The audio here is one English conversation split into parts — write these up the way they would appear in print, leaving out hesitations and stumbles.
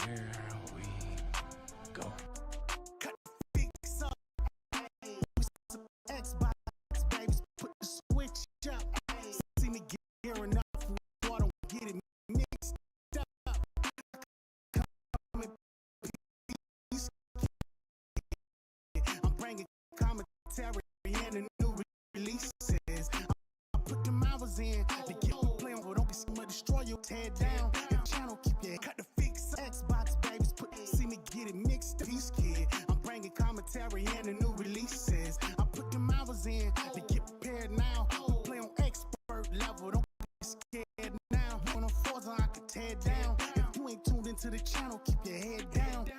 Here we go. Xbox, babies, put the switch up. See me gearing up for war, don't get it mixed up. I'm bringing commentary and the new releases. I put them hours in to get the play on, don't be scared, destroy your head down. If channel keep your cut the fix Xbox, babies, see me get it mixed up. Peace kid, I'm bringing commentary and the new releases. I put them hours in to get prepared now. We play on expert level, don't be scared now. When I'm Forza, I can tear down. If you ain't tuned into the channel, keep your head down.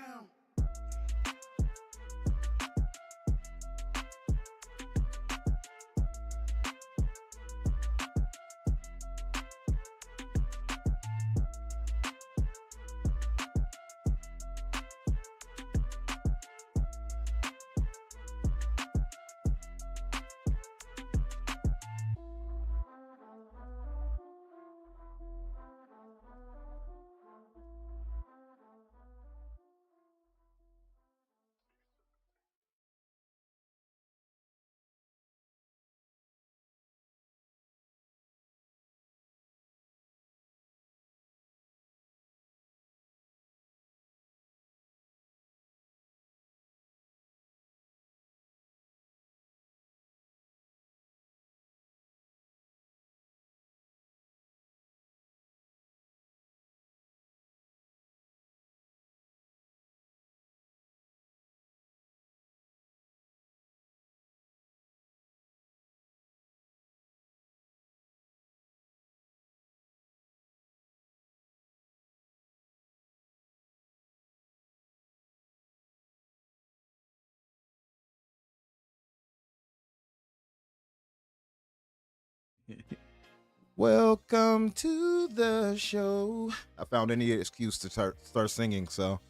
Welcome to the show. I found any excuse to start singing, so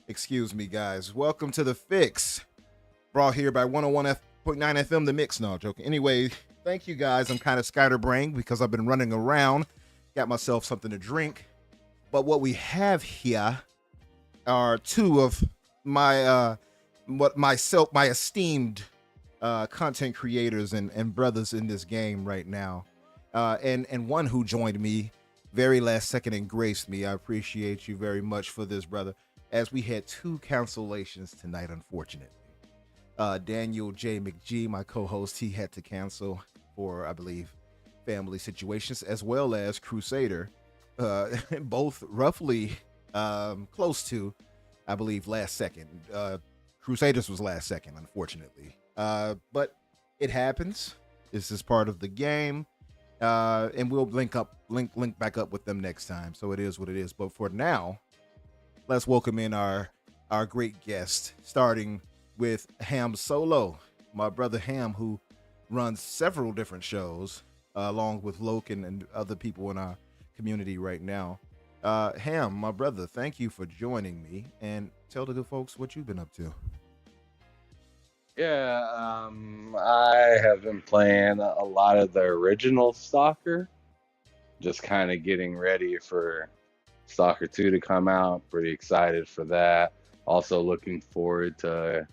excuse me, guys. Welcome to The Fix, brought here by 101.9 FM, The Mix. No, joking. Anyway, thank you, guys. I'm kind of scatterbrained because I've been running around, got myself something to drink. But what we have here are two of my my esteemed content creators and brothers in this game right now. And one who joined me very last second and graced me. I appreciate you very much for this, brother, as we had two cancellations tonight, unfortunately. Daniel J. McGee, my co-host, he had to cancel for, I believe, family situations, as well as Crusader, both roughly close to, I believe, last second. Crusaders was last second, unfortunately. But it happens. This is part of the game. And we'll link back up with them next time. So it is what it is. But for now, let's welcome in our great guest, starting with Ham Solo, my brother Ham, who runs several different shows, along with Loken and other people in our community right now. Ham, my brother, thank you for joining me, and tell the good folks what you've been up to. Yeah, I have been playing a lot of the original Stalker, just kind of getting ready for Stalker 2 to come out. Pretty excited for that. Also looking forward to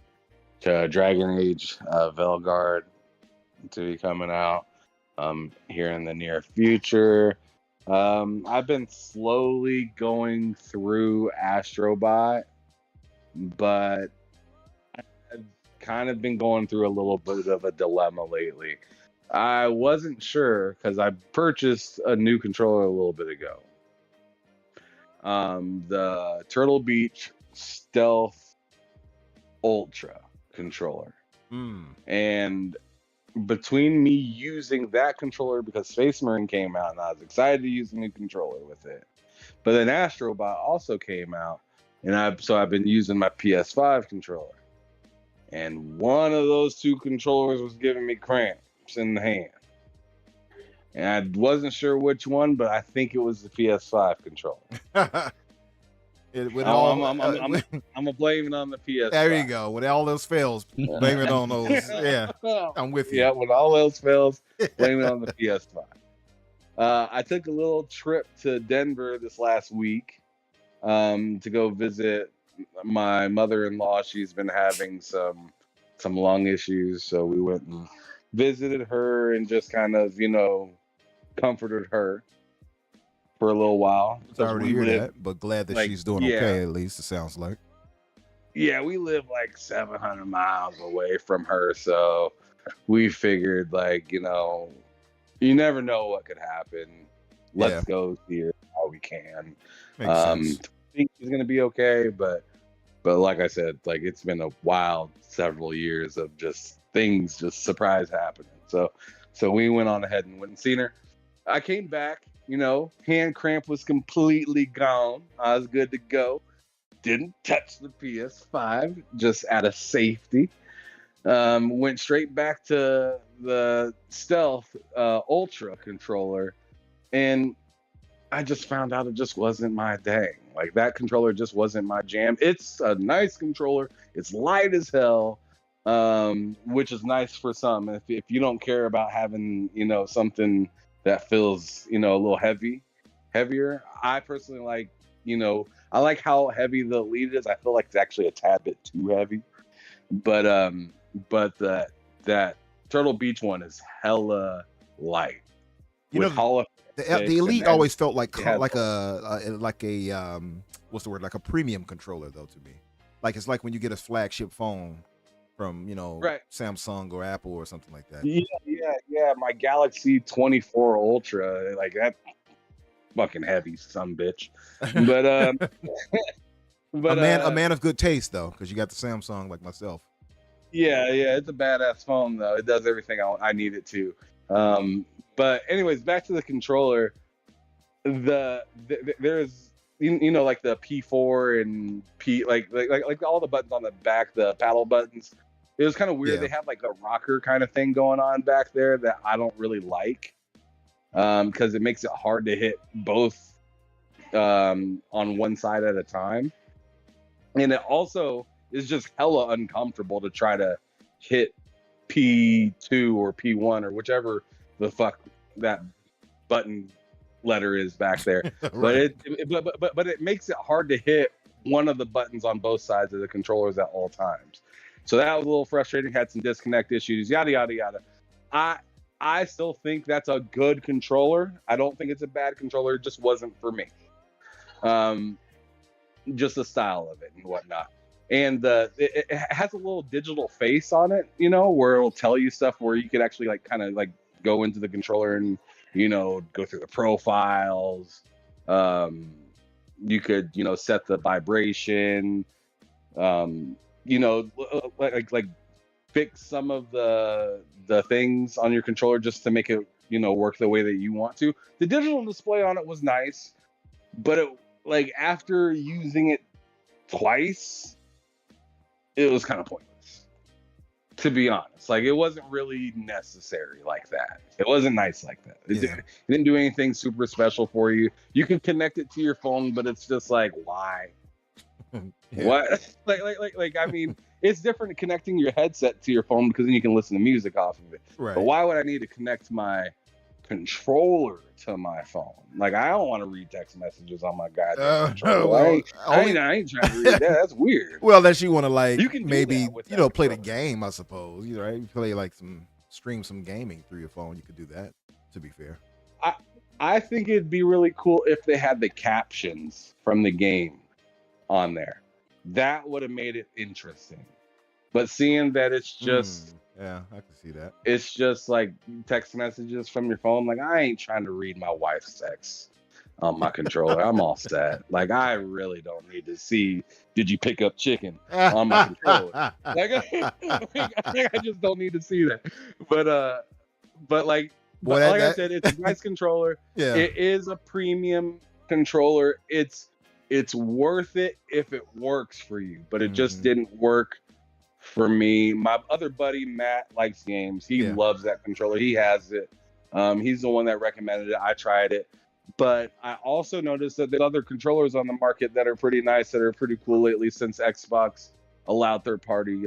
Dragon Age Velguard to be coming out here in the near future. I've been slowly going through Astro Bot, but kind of been going through a little bit of a dilemma lately. I wasn't sure because I purchased a new controller a little bit ago. The Turtle Beach Stealth Ultra controller. And between me using that controller, because Space Marine came out and I was excited to use a new controller with it, but then Astro Bot also came out, and I've been using my PS5 controller. And one of those two controllers was giving me cramps in the hand. And I wasn't sure which one, but I think it was the PS5 controller. I'm gonna blame it on the PS5. There you go. When all else fails, blame it on those. Yeah, I'm with you. Yeah, when all else fails, blame it on the PS5. I took a little trip to Denver this last week. to go visit my mother-in-law. She's been having some lung issues, so we went and visited her and just kind of, comforted her for a little while. Sorry to hear that, but glad that she's doing okay. At least it sounds like. Yeah, we live like 700 miles away from her, so we figured, like, you never know what could happen. Let's go see her how we can. Makes sense. I think she's gonna be okay, but like I said, like, it's been a wild several years of just things just surprise happening. So we went on ahead and went and seen her. I came back, hand cramp was completely gone. I was good to go. Didn't touch the PS5, just out of safety. Went straight back to the Stealth Ultra controller, and I just found out it just wasn't my thing. Like, that controller just wasn't my jam. It's a nice controller. It's light as hell, which is nice for some. If you don't care about having, something that feels, a little heavier. I personally like, I like how heavy the Elite is. I feel like it's actually a tad bit too heavy. But that Turtle Beach one is hella light. The Elite always felt like a what's the word? Like a premium controller, though, to me. Like, it's like when you get a flagship phone from, right, Samsung or Apple or something like that. Yeah. My Galaxy 24 Ultra, like, that fucking heavy son bitch. But but a man of good taste, though, because you got the Samsung like myself. Yeah, it's a badass phone, though. It does everything I need it to. But anyways, back to the controller. There's like the P4 and P, like all the buttons on the back, the paddle buttons. It was kind of weird. They have like a rocker kind of thing going on back there that I don't really like, because it makes it hard to hit both on one side at a time, and it also is just hella uncomfortable to try to hit P2 or P1 or whichever the fuck that button letter is back there. Right. But it makes it hard to hit one of the buttons on both sides of the controllers at all times. So that was a little frustrating. Had some disconnect issues, yada yada yada. I still think that's a good controller. I don't think it's a bad controller. It just wasn't for me. Just the style of it and whatnot. And it has a little digital face on it, where it'll tell you stuff, where you could actually like kind of like go into the controller and go through the profiles. You could set the vibration, like fix some of the things on your controller just to make it work the way that you want to. The digital display on it was nice, but it, like, after using it twice, it was kind of pointless, to be honest. Like, it wasn't really necessary like that. It wasn't nice like that. It didn't do anything super special for you. You can connect it to your phone, but it's just like, why? What? like I mean, it's different connecting your headset to your phone, because then you can listen to music off of it. Right. But why would I need to connect my controller to my phone? Like, I don't want to read text messages on my goddamn controller. I ain't trying to read that. That's weird. Well, unless you want to, like, you can maybe play the game, I suppose. Right? You play like stream some gaming through your phone. You could do that, to be fair. I think it'd be really cool if they had the captions from the game on there. That would have made it interesting. But seeing that it's just yeah, I can see that. It's just like text messages from your phone. Like, I ain't trying to read my wife's text on my controller. I'm all set. Like, I really don't need to see, did you pick up chicken on my controller? Like, I just don't need to see that. But like I said, it's a nice controller. Yeah. It is a premium controller. It's worth it if it works for you, but it just didn't work for me. My other buddy Matt likes games. He loves that controller. He has it. He's the one that recommended it. I tried it, but I also noticed that there's other controllers on the market that are pretty nice, that are pretty cool lately, since Xbox allowed third-party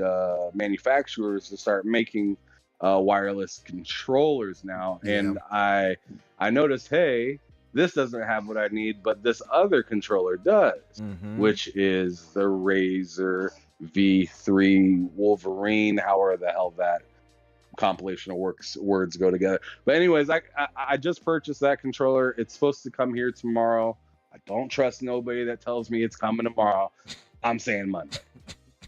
manufacturers to start making wireless controllers now. And I noticed, hey, this doesn't have what I need, but this other controller does, Mm-hmm. which is the Razer V3 Wolverine, however the hell that compilation of words go together. But anyways, I just purchased that controller. It's supposed to come here tomorrow. I don't trust nobody that tells me it's coming tomorrow. I'm saying Monday.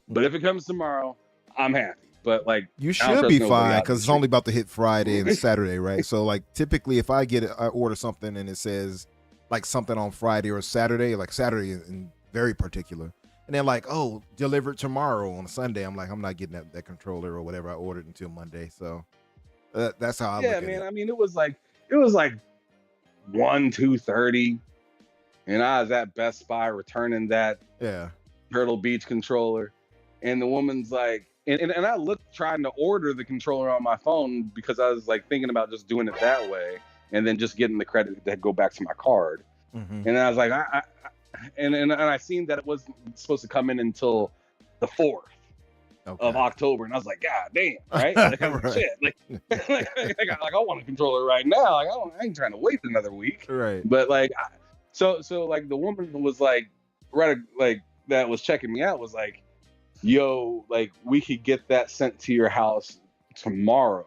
But if it comes tomorrow, I'm happy. But like, You I don't should trust be nobody fine out in because the it's only street. about to hit Friday and Saturday, right? So like typically, if I order something and it says like something on Friday or Saturday, like Saturday in very particular, and they're like, oh, delivered tomorrow on Sunday, I'm like, I'm not getting that controller or whatever I ordered until Monday. So that's how I Yeah, look at man. it. I mean, it was like 2:30, and I was at Best Buy returning that Yeah. Turtle Beach controller, and the woman's like, and I looked trying to order the controller on my phone because I was like thinking about just doing it that way and then just getting the credit to go back to my card. Mm-hmm. And I was like, and I seen that it wasn't supposed to come in until the 4th of October, and I was like, God damn, right? Like I'm like, Right. shit, like, I want a controller right now. Like I ain't trying to wait another week. Right. But like, so like the woman was like, right, like that was checking me out was like, yo, like we could get that sent to your house tomorrow.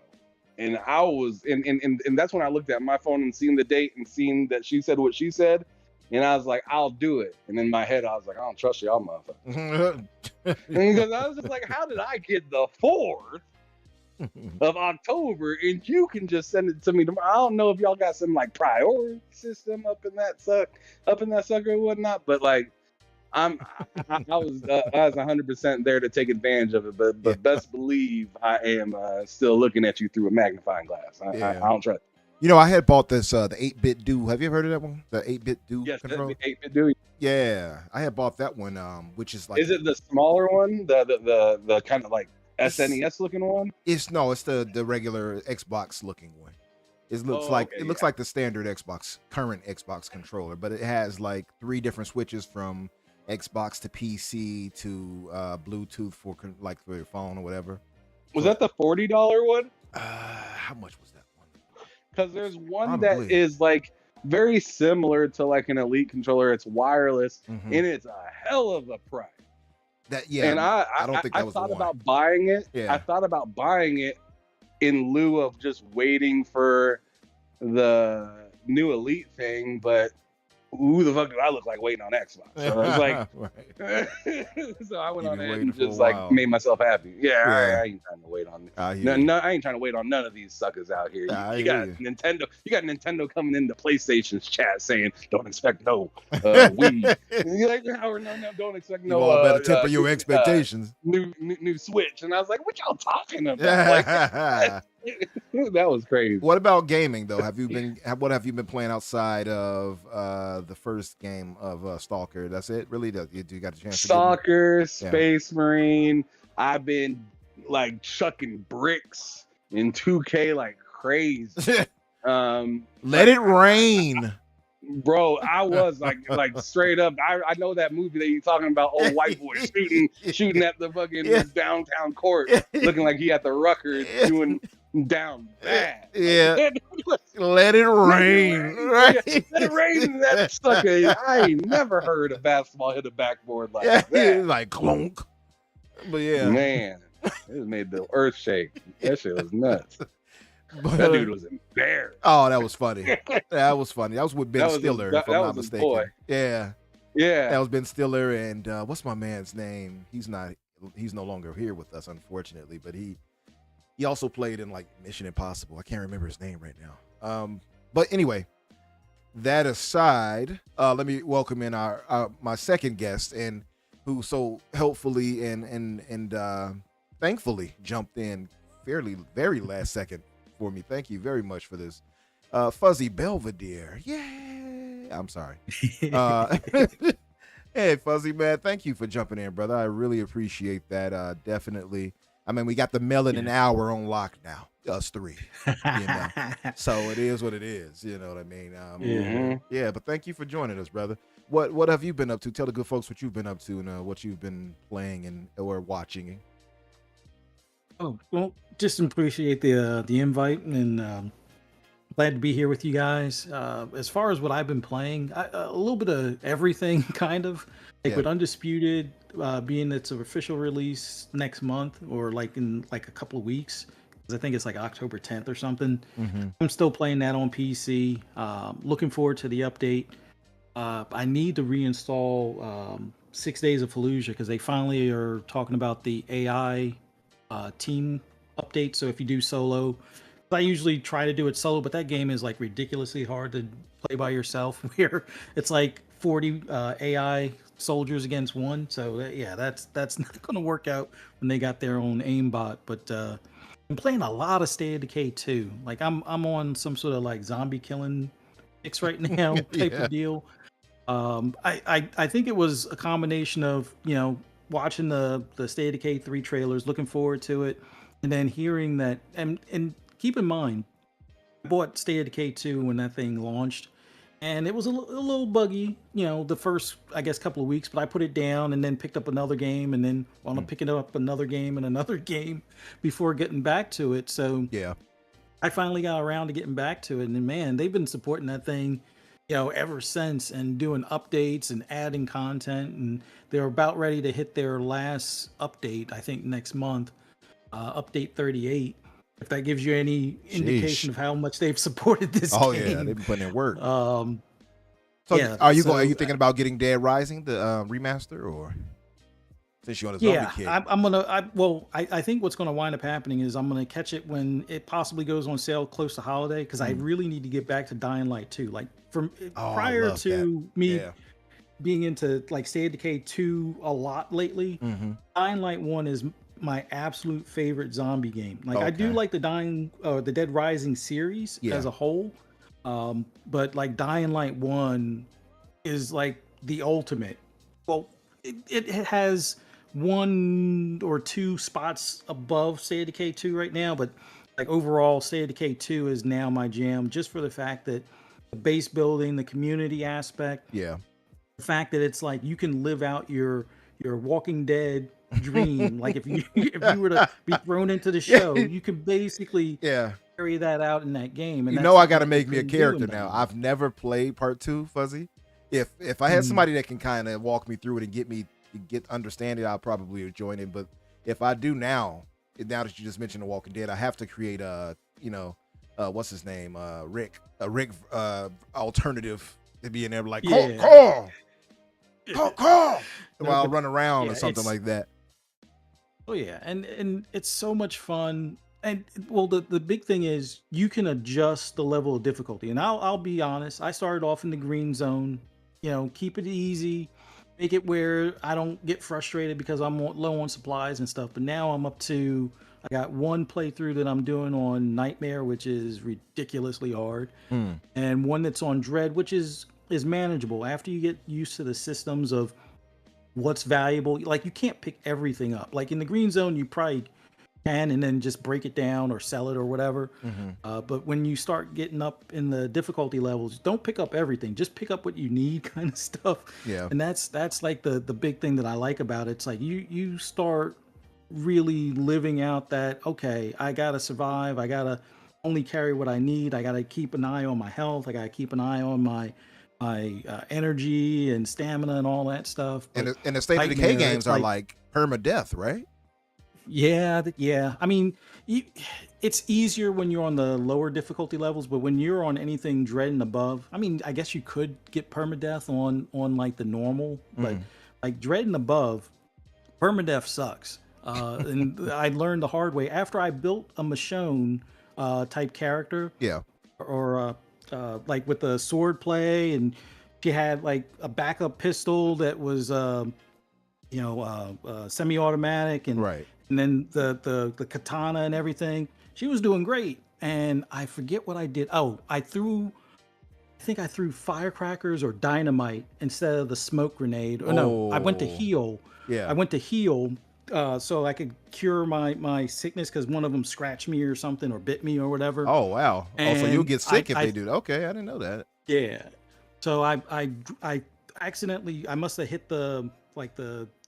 And I was, and that's when I looked at my phone and seen the date and seen that she said what she said. And I was like, I'll do it. And in my head, I was like, I don't trust y'all motherfuckers. Because I was just like, how did I get the 4th of October and you can just send it to me tomorrow? I don't know if y'all got some like priority system up in that sucker or whatnot, but like I was 100% there to take advantage of it, but Yeah. best believe I am still looking at you through a magnifying glass. I don't trust. You know, I had bought this the 8-bit do. Have you ever heard of that one? The 8-bit do Yes, controller. 8-bit do. Yeah, I had bought that one, which is like. Is it the smaller one, the kind of like SNES looking one? It's the regular Xbox looking one. It looks like the standard current Xbox controller, but it has like 3 different switches from Xbox to PC to Bluetooth for your phone or whatever. Was that the $40 one? How much was that one? Because there's one Probably. that is like very similar to like an Elite controller. It's wireless Mhm. and it's a hell of a price. And I don't think that was the thought one. about buying it. Yeah. I thought about buying it in lieu of just waiting for the new Elite thing, but who the fuck do I look like waiting on Xbox? So it's like, so I went You've on been ahead waiting and for a just like while. made myself happy. Yeah, Yeah. I ain't trying to wait on I hear you. no, I ain't trying to wait on none of these suckers out here. I You hear got you. Nintendo. You got Nintendo coming into PlayStation's chat saying, "Don't expect no Wii." You're like, Howard, no, don't expect You no. all better temper your expectations. New Switch, and I was like, "What y'all talking about?" Like, that was crazy. What about gaming though? What have you been playing outside of the first game of Stalker? That's it, really? You got a chance? Stalker, Space Marine. I've been like chucking bricks in 2K like crazy. Let it rain, bro. I was like straight up. I know that movie that you're talking about. Old white boy shooting at the fucking downtown court, looking like he at the Rutgers doing down bad. Yeah. Let it rain. Right? Let it rain. That sucker. I ain't never heard a basketball hit a backboard like that. Like clunk. But yeah, man, it made the earth shake. That shit was nuts. But, that dude was embarrassed. Oh, that was funny. That was funny. That was with Ben Stiller, if I'm not mistaken. Boy. Yeah. That was Ben Stiller, and what's my man's name? He's no longer here with us, unfortunately, but he also played in like Mission Impossible. I can't remember his name right now. But anyway, that aside, let me welcome in my second guest, and who so helpfully and thankfully jumped in very last second for me. Thank you very much for this. Fuzzy Belvedere. Yeah. I'm sorry. Hey, Fuzzy, man. Thank you for jumping in, brother. I really appreciate that. Definitely. I mean, we got the Melanin Hour on lock now. Us 3. You know? So it is what it is. You know what I mean? Yeah, but thank you for joining us, brother. What have you been up to? Tell the good folks what you've been up to and what you've been playing or watching. Oh, well, just appreciate the invite and Glad to be here with you guys. As far as what I've been playing, a little bit of everything, kind of. Like Yeah. with Undisputed, being its official release next month or like in like a couple of weeks, 'cause I think it's like October 10th or something. Mm-hmm. I'm still playing that on PC. Looking forward to the update. I need to reinstall 6 Days of Fallujah because they finally are talking about the AI team update. So if you do solo, I usually try to do it solo, but that game is like ridiculously hard to play by yourself. Where it's like 40 AI soldiers against one. So yeah, that's not going to work out when they got their own aimbot. But I'm playing a lot of State of Decay 2. Like I'm on some sort of like zombie killing fix right now type Yeah. of deal. I think it was a combination of watching the State of Decay 3 trailers, looking forward to it, and then hearing that and keep in mind, I bought State of Decay 2 when that thing launched, and it was a little buggy, the first I guess couple of weeks, but I put it down and then picked up another game, and then wound up picking up another game and another game before getting back to it. So Yeah. I finally got around to getting back to it, and man, they've been supporting that thing, ever since, and doing updates and adding content, and they're about ready to hit their last update, I think next month, update 38. If that gives you any indication Sheesh. of how much they've supported this Oh game. yeah, they've been putting in work. Um, So yeah, are you so, Are you thinking about getting Dead Rising, the remaster, or since you're on a zombie yeah, kick? I'm gonna. I think what's gonna wind up happening is I'm gonna catch it when it possibly goes on sale close to holiday, because I really need to get back to Dying Light 2. Like from Oh, I prior love to me Yeah. being into like State of Decay 2 a lot lately, Mm-hmm. Dying Light 1 is my absolute favorite zombie game. Like I do Okay. like the Dead Rising series Yeah. as a whole. But like Dying Light 1 is like the ultimate. Well, it has one or two spots above State of Decay 2 right now, but like overall, State of Decay 2 is now my jam, just for the fact that the base building, the community aspect, Yeah. the fact that it's like you can live out your Walking Dead dream. Like if you if you were to be thrown into the show, you could basically Yeah. carry that out in that game. And You that's know I something got to that they make me a couldn't do character in now. Dying. I've never played part 2, Fuzzy. If I had somebody that can kind of walk me through it and get understanding, I'll probably join it. But if I do now that you just mentioned The Walking Dead, I have to create what's his name, Rick, a Rick alternative to be in there like Yeah. call No, while I but run around or yeah, something like that. oh yeah, and it's so much fun. And well, the big thing is you can adjust the level of difficulty. And I'll be honest, I started off in the green zone. Keep it easy, make it where I don't get frustrated because I'm low on supplies and stuff. But now I got one playthrough that I'm doing on Nightmare, which is ridiculously hard, and one that's on Dread, which is manageable after you get used to the systems of what's valuable. Like you can't pick everything up. Like in the green zone, you probably can and then just break it down or sell it or whatever. But when you start getting up in the difficulty levels, don't pick up everything. Just pick up what you need, kind of stuff. Yeah. And that's like the big thing that I like about it. It's like you start really living out that, okay, I gotta survive. I gotta only carry what I need. I gotta keep an eye on my health. I gotta keep an eye on my energy and stamina and all that stuff. And But the State of Decay Nightmare, games it's are like, like permadeath, right? yeah, yeah. I mean, it's easier when you're on the lower difficulty levels, but when you're on anything Dread and above, I mean, I guess you could get permadeath on like the normal, but like Dread and above, permadeath sucks. And I learned the hard way after I built a Michonne type character, Yeah. or like with the sword play, and she had like a backup pistol that was semi-automatic, and Right. then the katana and everything. She was doing great, and I forget what I did. Oh, I think I threw firecrackers or dynamite instead of the smoke grenade. Or no, I went to Oh. heal. Yeah. I went to heal so I could cure my sickness because one of them scratched me or something or bit me or whatever. Oh wow. Oh, so you'll And get sick if I they do that. Okay, I didn't know that. yeah. So I accidentally, I must have hit the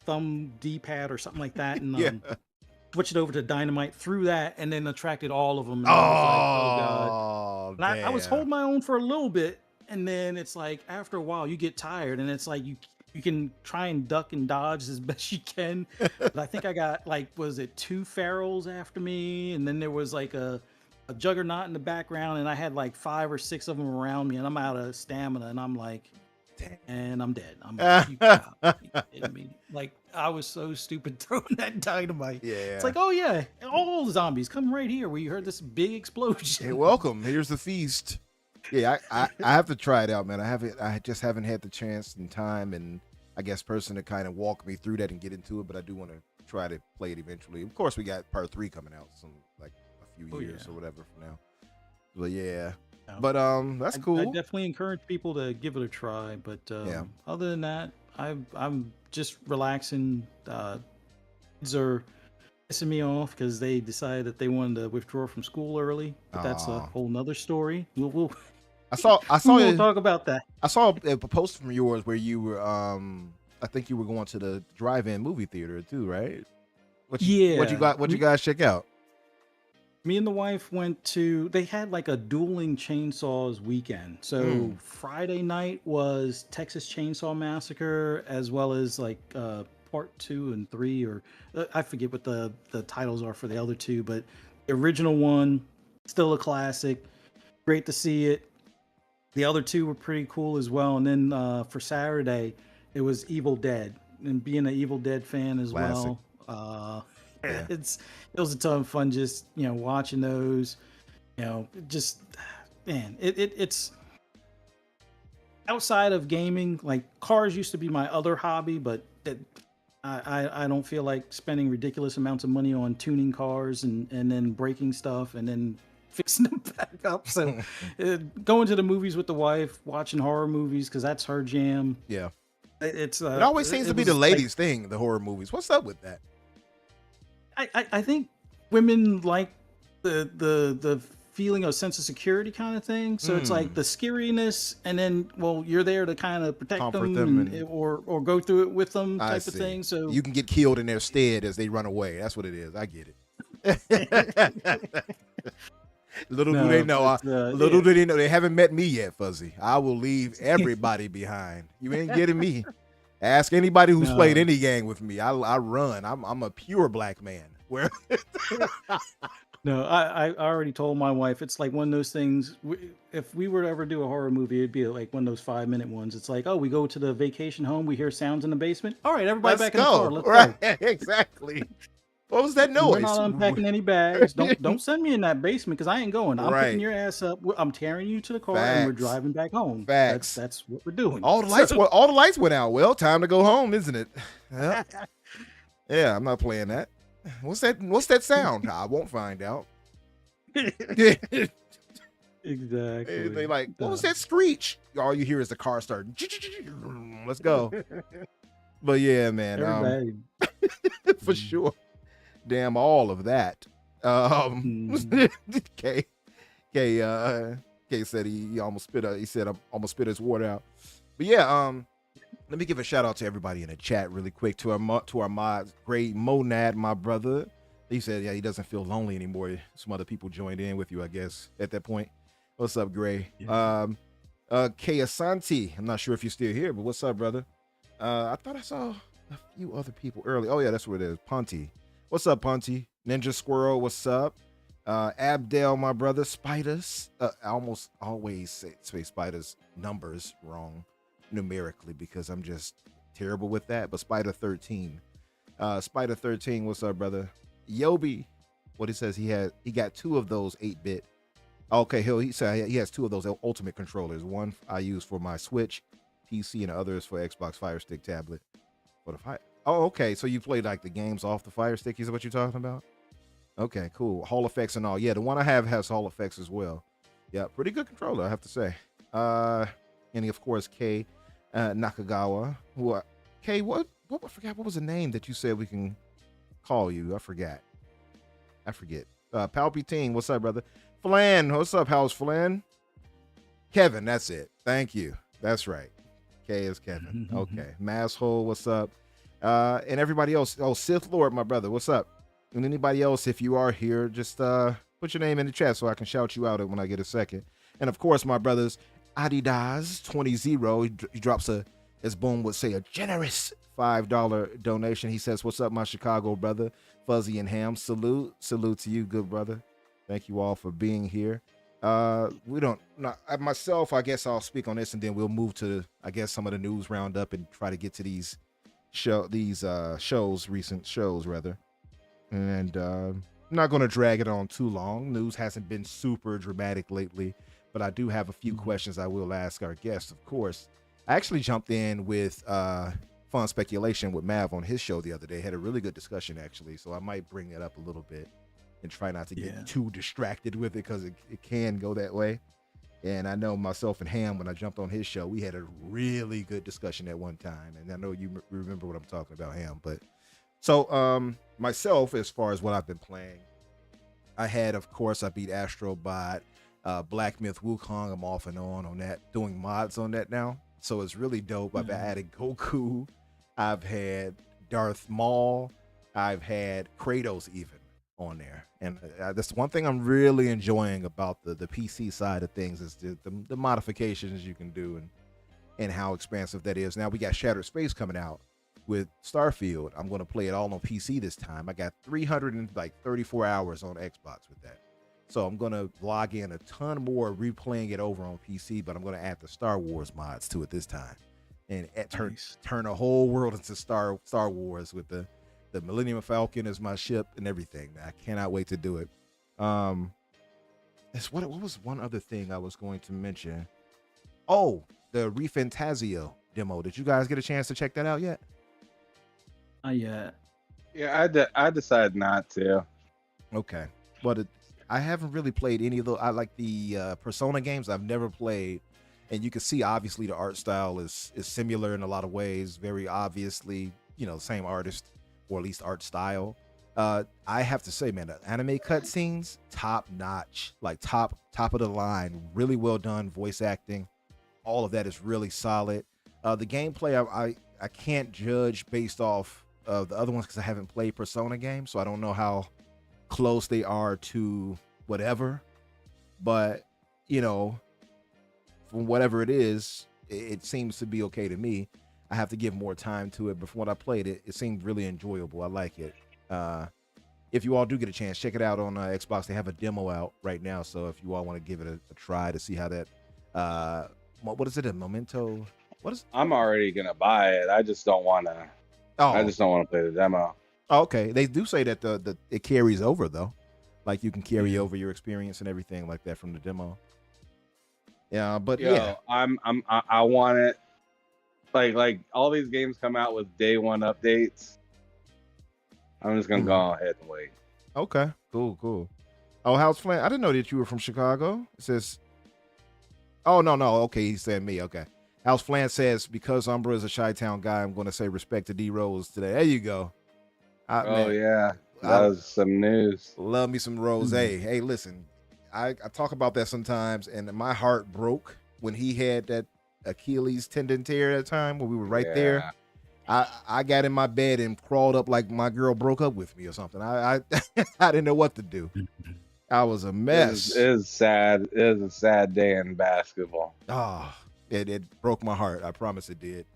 thumb D-pad or something like that, and Yeah. switched it over to dynamite, threw that, and then attracted all of them. And I was like, oh god. And I was holding my own for a little bit, and then it's like after a while you get tired, and it's like you can try and duck and dodge as best you can. But I think I got like, was it 2 pharaohs after me, and then there was like a juggernaut in the background, and I had like 5 or 6 of them around me, and I'm out of stamina, and I'm like, and I'm dead. I'm like, you kidding me? Like, I was so stupid throwing that dynamite. Yeah. It's like, oh yeah, all the zombies come right here where you heard this big explosion. Hey, welcome. Here's the feast. Yeah, I have to try it out, man. I just haven't had the chance and time and I guess person to kind of walk me through that and get into it, but I do want to try to play it eventually. Of course, we got part 3 coming out some like a few years or whatever from now. But yeah. No. But that's cool. I definitely encourage people to give it a try. But other than that, I'm just relaxing. Kids are pissing me off because they decided that they wanted to withdraw from school early. But that's a whole nother story. We'll we'll talk about that. I saw a post from yours where you were I think you were going to the drive-in movie theater too, right? What you guys check out? Me and the wife went to, they had like a dueling chainsaws weekend. So Friday night was Texas Chainsaw Massacre, as well as like part 2 and 3, or I forget what the titles are for the other 2, but the original one, still a classic. Great to see it. The other 2 were pretty cool as well. And then for Saturday, it was Evil Dead. And being an Evil Dead fan as well. It was a ton of fun just, watching those, just, man, it's outside of gaming. Like, cars used to be my other hobby, but I don't feel like spending ridiculous amounts of money on tuning cars and then breaking stuff and then fixing them back up. So going to the movies with the wife, watching horror movies, because that's her jam. Yeah. It always seems to be the ladies' thing, the horror movies. What's up with that? I think women like the feeling of sense of security kind of thing. So it's like the scariness, and then you're there to kind of protect them, or go through it with them type of thing. So you can get killed in their stead as they run away. That's what it is. I get it. Little do they know they haven't met me yet, Fuzzy. I will leave everybody behind. You ain't getting me. Ask anybody who's played any game with me. I run. I'm a pure black man. Where? No, I already told my wife, it's like one of those things. If we were to ever do a horror movie, it'd be like one of those 5-minute ones. It's like, we go to the vacation home, we hear sounds in the basement. All right, everybody back in the car. Let's go. Exactly. What was that noise? We're not unpacking any bags. Don't send me in that basement because I ain't going. I'm picking your ass up. I'm tearing you to the car and we're driving back home. Facts. That's what we're doing. All the lights went out. Well, time to go home, isn't it? Yeah, I'm not playing that. What's that sound? I won't find out. Exactly. They like, what was that screech? All you hear is the car starting. Let's go. But yeah, man. For sure. Damn all of that. K said he almost spit his water out. But yeah, let me give a shout out to everybody in the chat really quick, to our mods. Great Monad, my brother. He said, he doesn't feel lonely anymore. Some other people joined in with you, I guess, at that point. What's up, Gray? Yeah. K Asante. I'm not sure if you're still here, but what's up, brother? I thought I saw a few other people early. Oh yeah, that's what it is. Ponty. What's up, Ponty? Ninja Squirrel, what's up? Abdel, my brother. Spiders. I almost always say Spiders numbers wrong numerically because I'm just terrible with that. But Spider 13. Spider 13, what's up, brother? Yobi. What he says, he got 2 of those 8-bit. Okay, he said he has 2 of those Ultimate controllers. One I use for my Switch PC and the other is for Xbox Fire Stick tablet. Okay, so you play like the games off the Fire Stick, is what you're talking about? Okay, cool. Hall effects and all. Yeah, the one I have has Hall effects as well. Yeah, pretty good controller, I have to say. And of course, K Nakagawa. K, what I forgot, what was the name that you said we can call you? I forget. Palpatine, what's up, brother? Flan, what's up, House Flan? Kevin, that's it. Thank you. That's right. K is Kevin. Okay. Masshole, what's up? And everybody else. Oh, Sith Lord, my brother, what's up? And anybody else, if you are here, just put your name in the chat so I can shout you out when I get a second. And of course, my brothers, Adidas 20 he drops a, as Boom would say, a generous $5 donation. He says, "What's up, my Chicago brother, Fuzzy and Ham? Salute to you, good brother. Thank you all for being here." We don't, not myself. I guess I'll speak on this, and then we'll move to, I guess, some of the news roundup and try to get to these recent shows rather. And I'm not going to drag it on too long. News hasn't been super dramatic lately, but I do have a few questions I will ask our guests, of course. I actually jumped in with fun speculation with Mav on his show the other day. Had a really good discussion, actually, so I might bring it up a little bit and try not to get too distracted with it, because it can go that way. And I know myself and Ham, when I jumped on his show, we had a really good discussion at one time. And I know you remember what I'm talking about, Ham. But so myself, as far as what I've been playing, I beat Astro Bot, Black Myth Wukong. I'm off and on that, doing mods on that now. So it's really dope. I've added Goku. I've had Darth Maul. I've had Kratos even on there. And that's one thing I'm really enjoying about the PC side of things, is the modifications you can do and how expansive that is. Now we got Shattered Space coming out with Starfield. I'm going to play it all on PC this time. I got 334 hours on Xbox with that. So I'm going to log in a ton more replaying it over on PC, but I'm going to add the Star Wars mods to it this time. And turn a whole world into Star Wars with the Millennium Falcon as my ship and everything. I cannot wait to do it. What was one other thing I was going to mention? Oh, the ReFantazio demo. Did you guys get a chance to check that out yet? Not yet. Yeah, I decided not to. Okay, but I haven't really played any of those. I like the Persona games. I've never played, and you can see obviously the art style is similar in a lot of ways. Very obviously, same artist, or at least art style. I have to say, man, the anime cutscenes, top notch, like top of the line, really well done. Voice acting, all of that is really solid. The gameplay, I can't judge based off of the other ones because I haven't played Persona games, so I don't know how close they are to whatever. But from whatever it is, it seems to be okay to me. I have to give more time to it, but from what I played, it seemed really enjoyable. I like it. If you all do get a chance, check it out on Xbox. They have a demo out right now, so if you all want to give it a try to see how that what is it, a Memento? What is? I'm already gonna buy it. I just don't want to. Oh, I just don't want to play the demo. Oh, okay. They do say that the it carries over though, like you can carry over your experience and everything like that from the demo. Yeah, but I want it. Like all these games come out with day one updates. I'm just gonna go ahead and wait. Okay, cool. Oh, House Flan, I didn't know that you were from Chicago. It says, oh no, okay, he said me. Okay, House Flan says, because Umbra is a Chi-Town guy, I'm going to say respect to D Rose today. There you go. Yeah, that was some news. Love me some Rose. Hey, listen, I talk about that sometimes, and my heart broke when he had that Achilles tendon tear at the time when we were right there. I got in my bed and crawled up like my girl broke up with me or something. I I didn't know what to do. I was a mess. It was sad. It was a sad day in basketball. Oh, it broke my heart. I promise it did.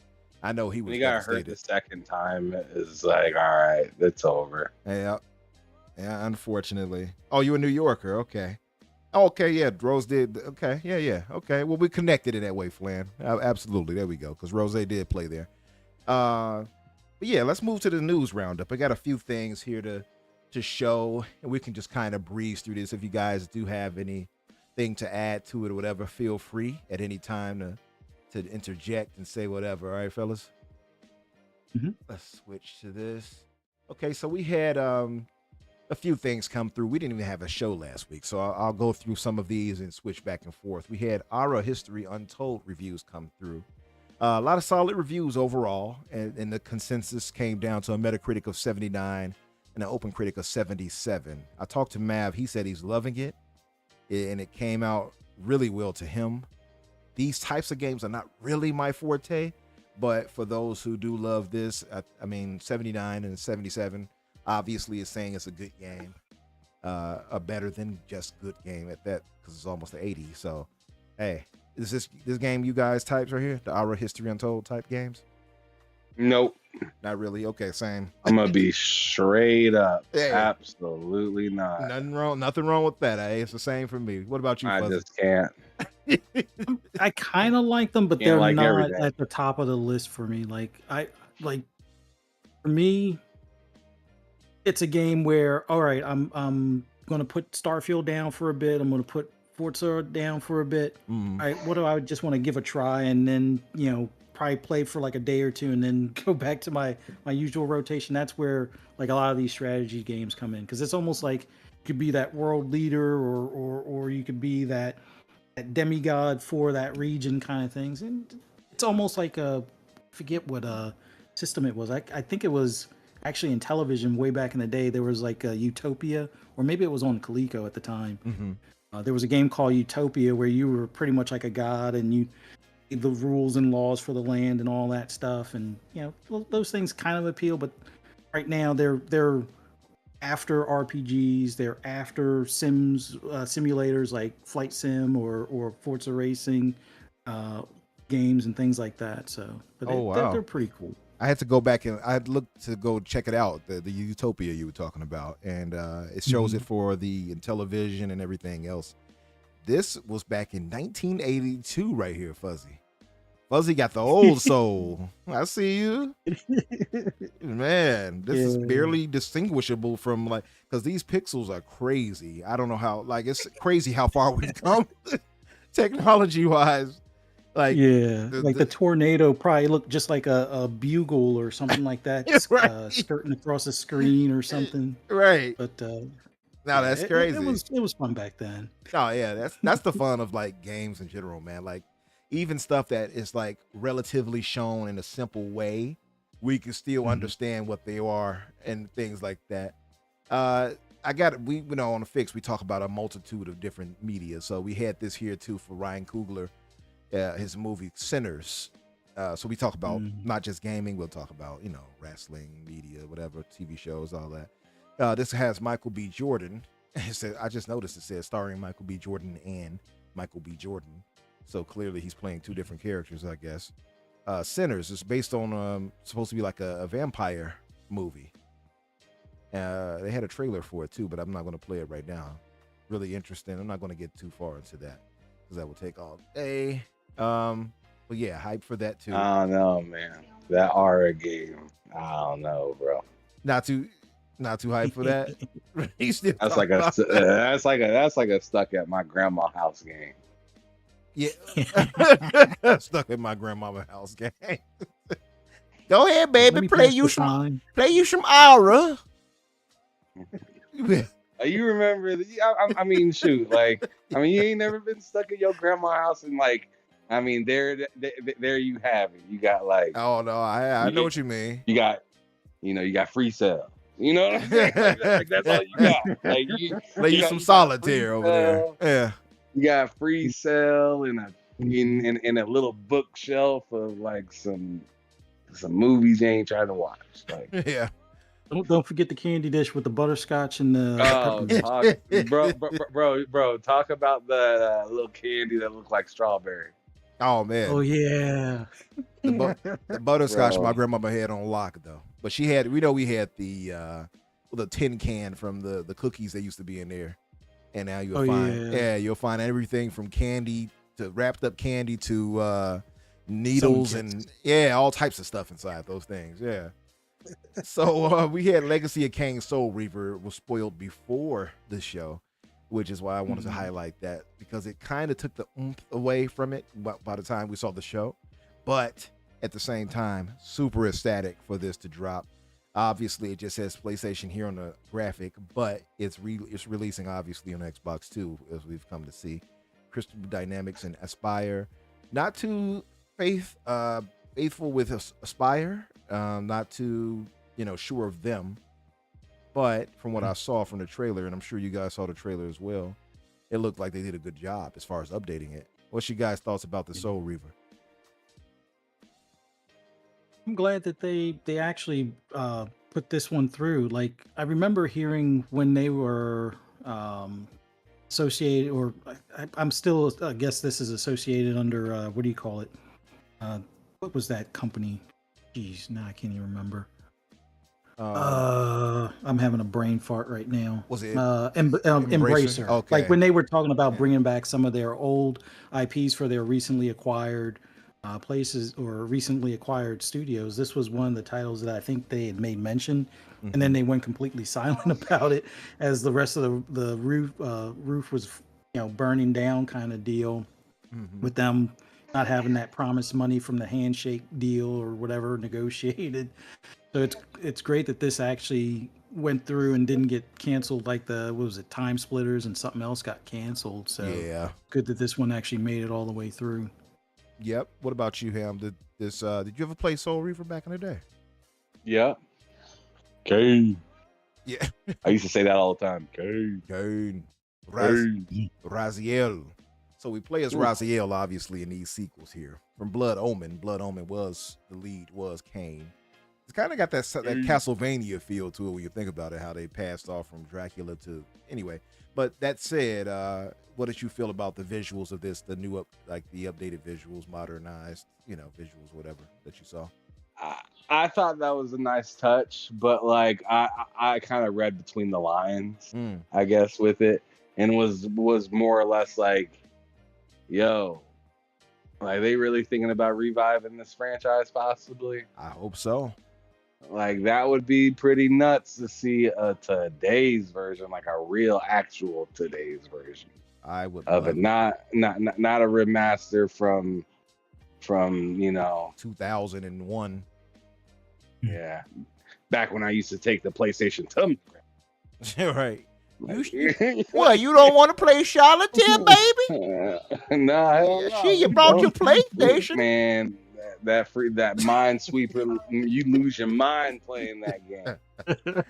I know he was. When he got hurt the second time, it's like, all right, it's over. Yeah, unfortunately. Oh, you a New Yorker? Okay. Okay, yeah, Rose did. Okay, yeah. Okay, well, we connected in that way, Flan. Absolutely, there we go, because Rose did play there. But yeah, let's move to the news roundup. I got a few things here to show, and we can just kind of breeze through this. If you guys do have anything to add to it or whatever, feel free at any time to interject and say whatever. All right, fellas? Let's switch to this. Okay, so we had a few things come through. We didn't even have a show last week, so I'll go through some of these and switch back and forth. We had Aura History Untold reviews come through. A lot of solid reviews overall, and the consensus came down to a Metacritic of 79 and an Open Critic of 77. I talked to Mav. He said he's loving it, and it came out really well to him. These types of games are not really my forte, but for those who do love this, I mean, 79 and 77 obviously is saying it's a good game, a better than just good game at that, because it's almost an 80. So Hey, is this game you guys types right here? The Aura History Untold type games? Nope. Not really. Okay, same. I'm gonna be straight up. Hey, Absolutely not. nothing wrong with that. It's the same for me. What about you, I Fuzzy? just can't. I kind of like them, but Can't they're like not everything. at the top of the list for me. Like for me, it's a game where all right, I'm gonna put Starfield down for a bit. I'm gonna put Forza down for a bit. Mm. All right, what do I just want to give a try and then probably play for like a day or two and then go back to my usual rotation. That's where like a lot of these strategy games come in because it's almost like you could be that world leader or you could be that demigod for that region kind of things, and it's almost like forget what system it was. I think it was actually in television way back in the day. There was like a Utopia, or maybe it was on Coleco at the time. Mm-hmm. There was a game called Utopia where you were pretty much like a god and you the rules and laws for the land and all that stuff, and those things kind of appeal. But right now they're after RPGs, they're after simulators like Flight Sim or Forza Racing games and things like that. So, but they're pretty cool. I had to go back and I looked to go check it out, the Utopia you were talking about, and it shows it for the television and everything else. This was back in 1982 right here, Fuzzy. Fuzzy got the old soul. I see you. Man, this is barely distinguishable from because these pixels are crazy. I don't know how, it's crazy how far we've come technology-wise. The tornado probably looked just like a bugle or something like that, right. skirting across the screen or something. Right. But now that's crazy. It was fun back then. Oh yeah, that's the fun of games in general, man. Even stuff that is relatively shown in a simple way, we can still understand what they are and things like that. On the Fix we talk about a multitude of different media, so we had this here too for Ryan Coogler, his movie Sinners. So we talk about not just gaming, we'll talk about wrestling, media, whatever, TV shows, all that. This has Michael B. Jordan. I just noticed it says starring Michael B. Jordan and Michael B. Jordan. So clearly he's playing two different characters, I guess. Sinners is based on supposed to be like a vampire movie. They had a trailer for it too, but I'm not going to play it right now. Really interesting. I'm not going to get too far into that because that will take all day. But yeah, hype for that too. I don't know, man. That Aura game. I don't know, bro. Not too hype for that. That's like a stuck at my grandma's house game. Yeah. Stuck in my grandmama's house game. Go ahead, baby. Play you some Aura. You remember? I mean, shoot. You ain't never been stuck in your grandma's house and there you have it. You got Oh no, I know what you mean. You got free cell. You know what I'm saying? That's all you got. Play you some solitaire over there. Yeah. You got free cell in a little bookshelf of some movies you ain't trying to watch. Yeah. Don't forget the candy dish with the butterscotch and the bro, talk about the little candy that looked like strawberry. Oh man. Oh yeah. The butterscotch my grandmama had on lock though. But we had the tin can from the cookies that used to be in there. And now you'll find everything from candy to wrapped up candy to needles and all types of stuff inside those things. Yeah. So we had Legacy of Kain Soul Reaver was spoiled before the show, which is why I wanted to highlight that because it kind of took the oomph away from it by the time we saw the show. But at the same time, super ecstatic for this to drop. Obviously, it just says PlayStation here on the graphic, but it's releasing obviously on Xbox too, as we've come to see. Crystal Dynamics and Aspire, not too faithful with Aspire, not too sure of them, but from what I saw from the trailer, and I'm sure you guys saw the trailer as well, it looked like they did a good job as far as updating it. What's your guys' thoughts about the Soul Reaver? I'm glad that they actually put this one through. I remember hearing when they were associated, or I'm still, I guess this is associated under, what do you call it? What was that company? Jeez, now I can't even remember. I'm having a brain fart right now. Was it Embracer? Okay. Like when they were talking about bringing back some of their old IPs for their recently acquired places or recently acquired studios. This was one of the titles that I think they had made mention, and then they went completely silent about it as the rest of the roof was, burning down kind of deal with them not having that promised money from the handshake deal or whatever negotiated. So it's great that this actually went through and didn't get canceled like what was it, Time Splitters and something else got canceled. So yeah, good that this one actually made it all the way through. Yep. What about you, Ham? Did you ever play Soul Reaver back in the day? Yeah. Kane. Yeah. I used to say that all the time. Kane. Kane. Kane. Raziel. So we play as Raziel, obviously, in these sequels here. From Blood Omen. Blood Omen was the lead, was Kane. It's kind of got that Castlevania feel to it when you think about it, how they passed off from Dracula to anyway. But that said, what did you feel about the visuals of this, the new the updated visuals, modernized, visuals, whatever that you saw? I thought that was a nice touch, but like I kind of read between the lines, I guess, with it, and was more or less like, yo, like they really thinking about reviving this franchise possibly? I hope so. Like that would be pretty nuts to see a today's version, like a real actual today's version. I would of it, not a remaster from 2001. Yeah, back when I used to take the PlayStation to me. Right. What, you don't want to play Solitaire, baby? Nah, you brought your PlayStation, man. That Minesweeper, you lose your mind playing that game.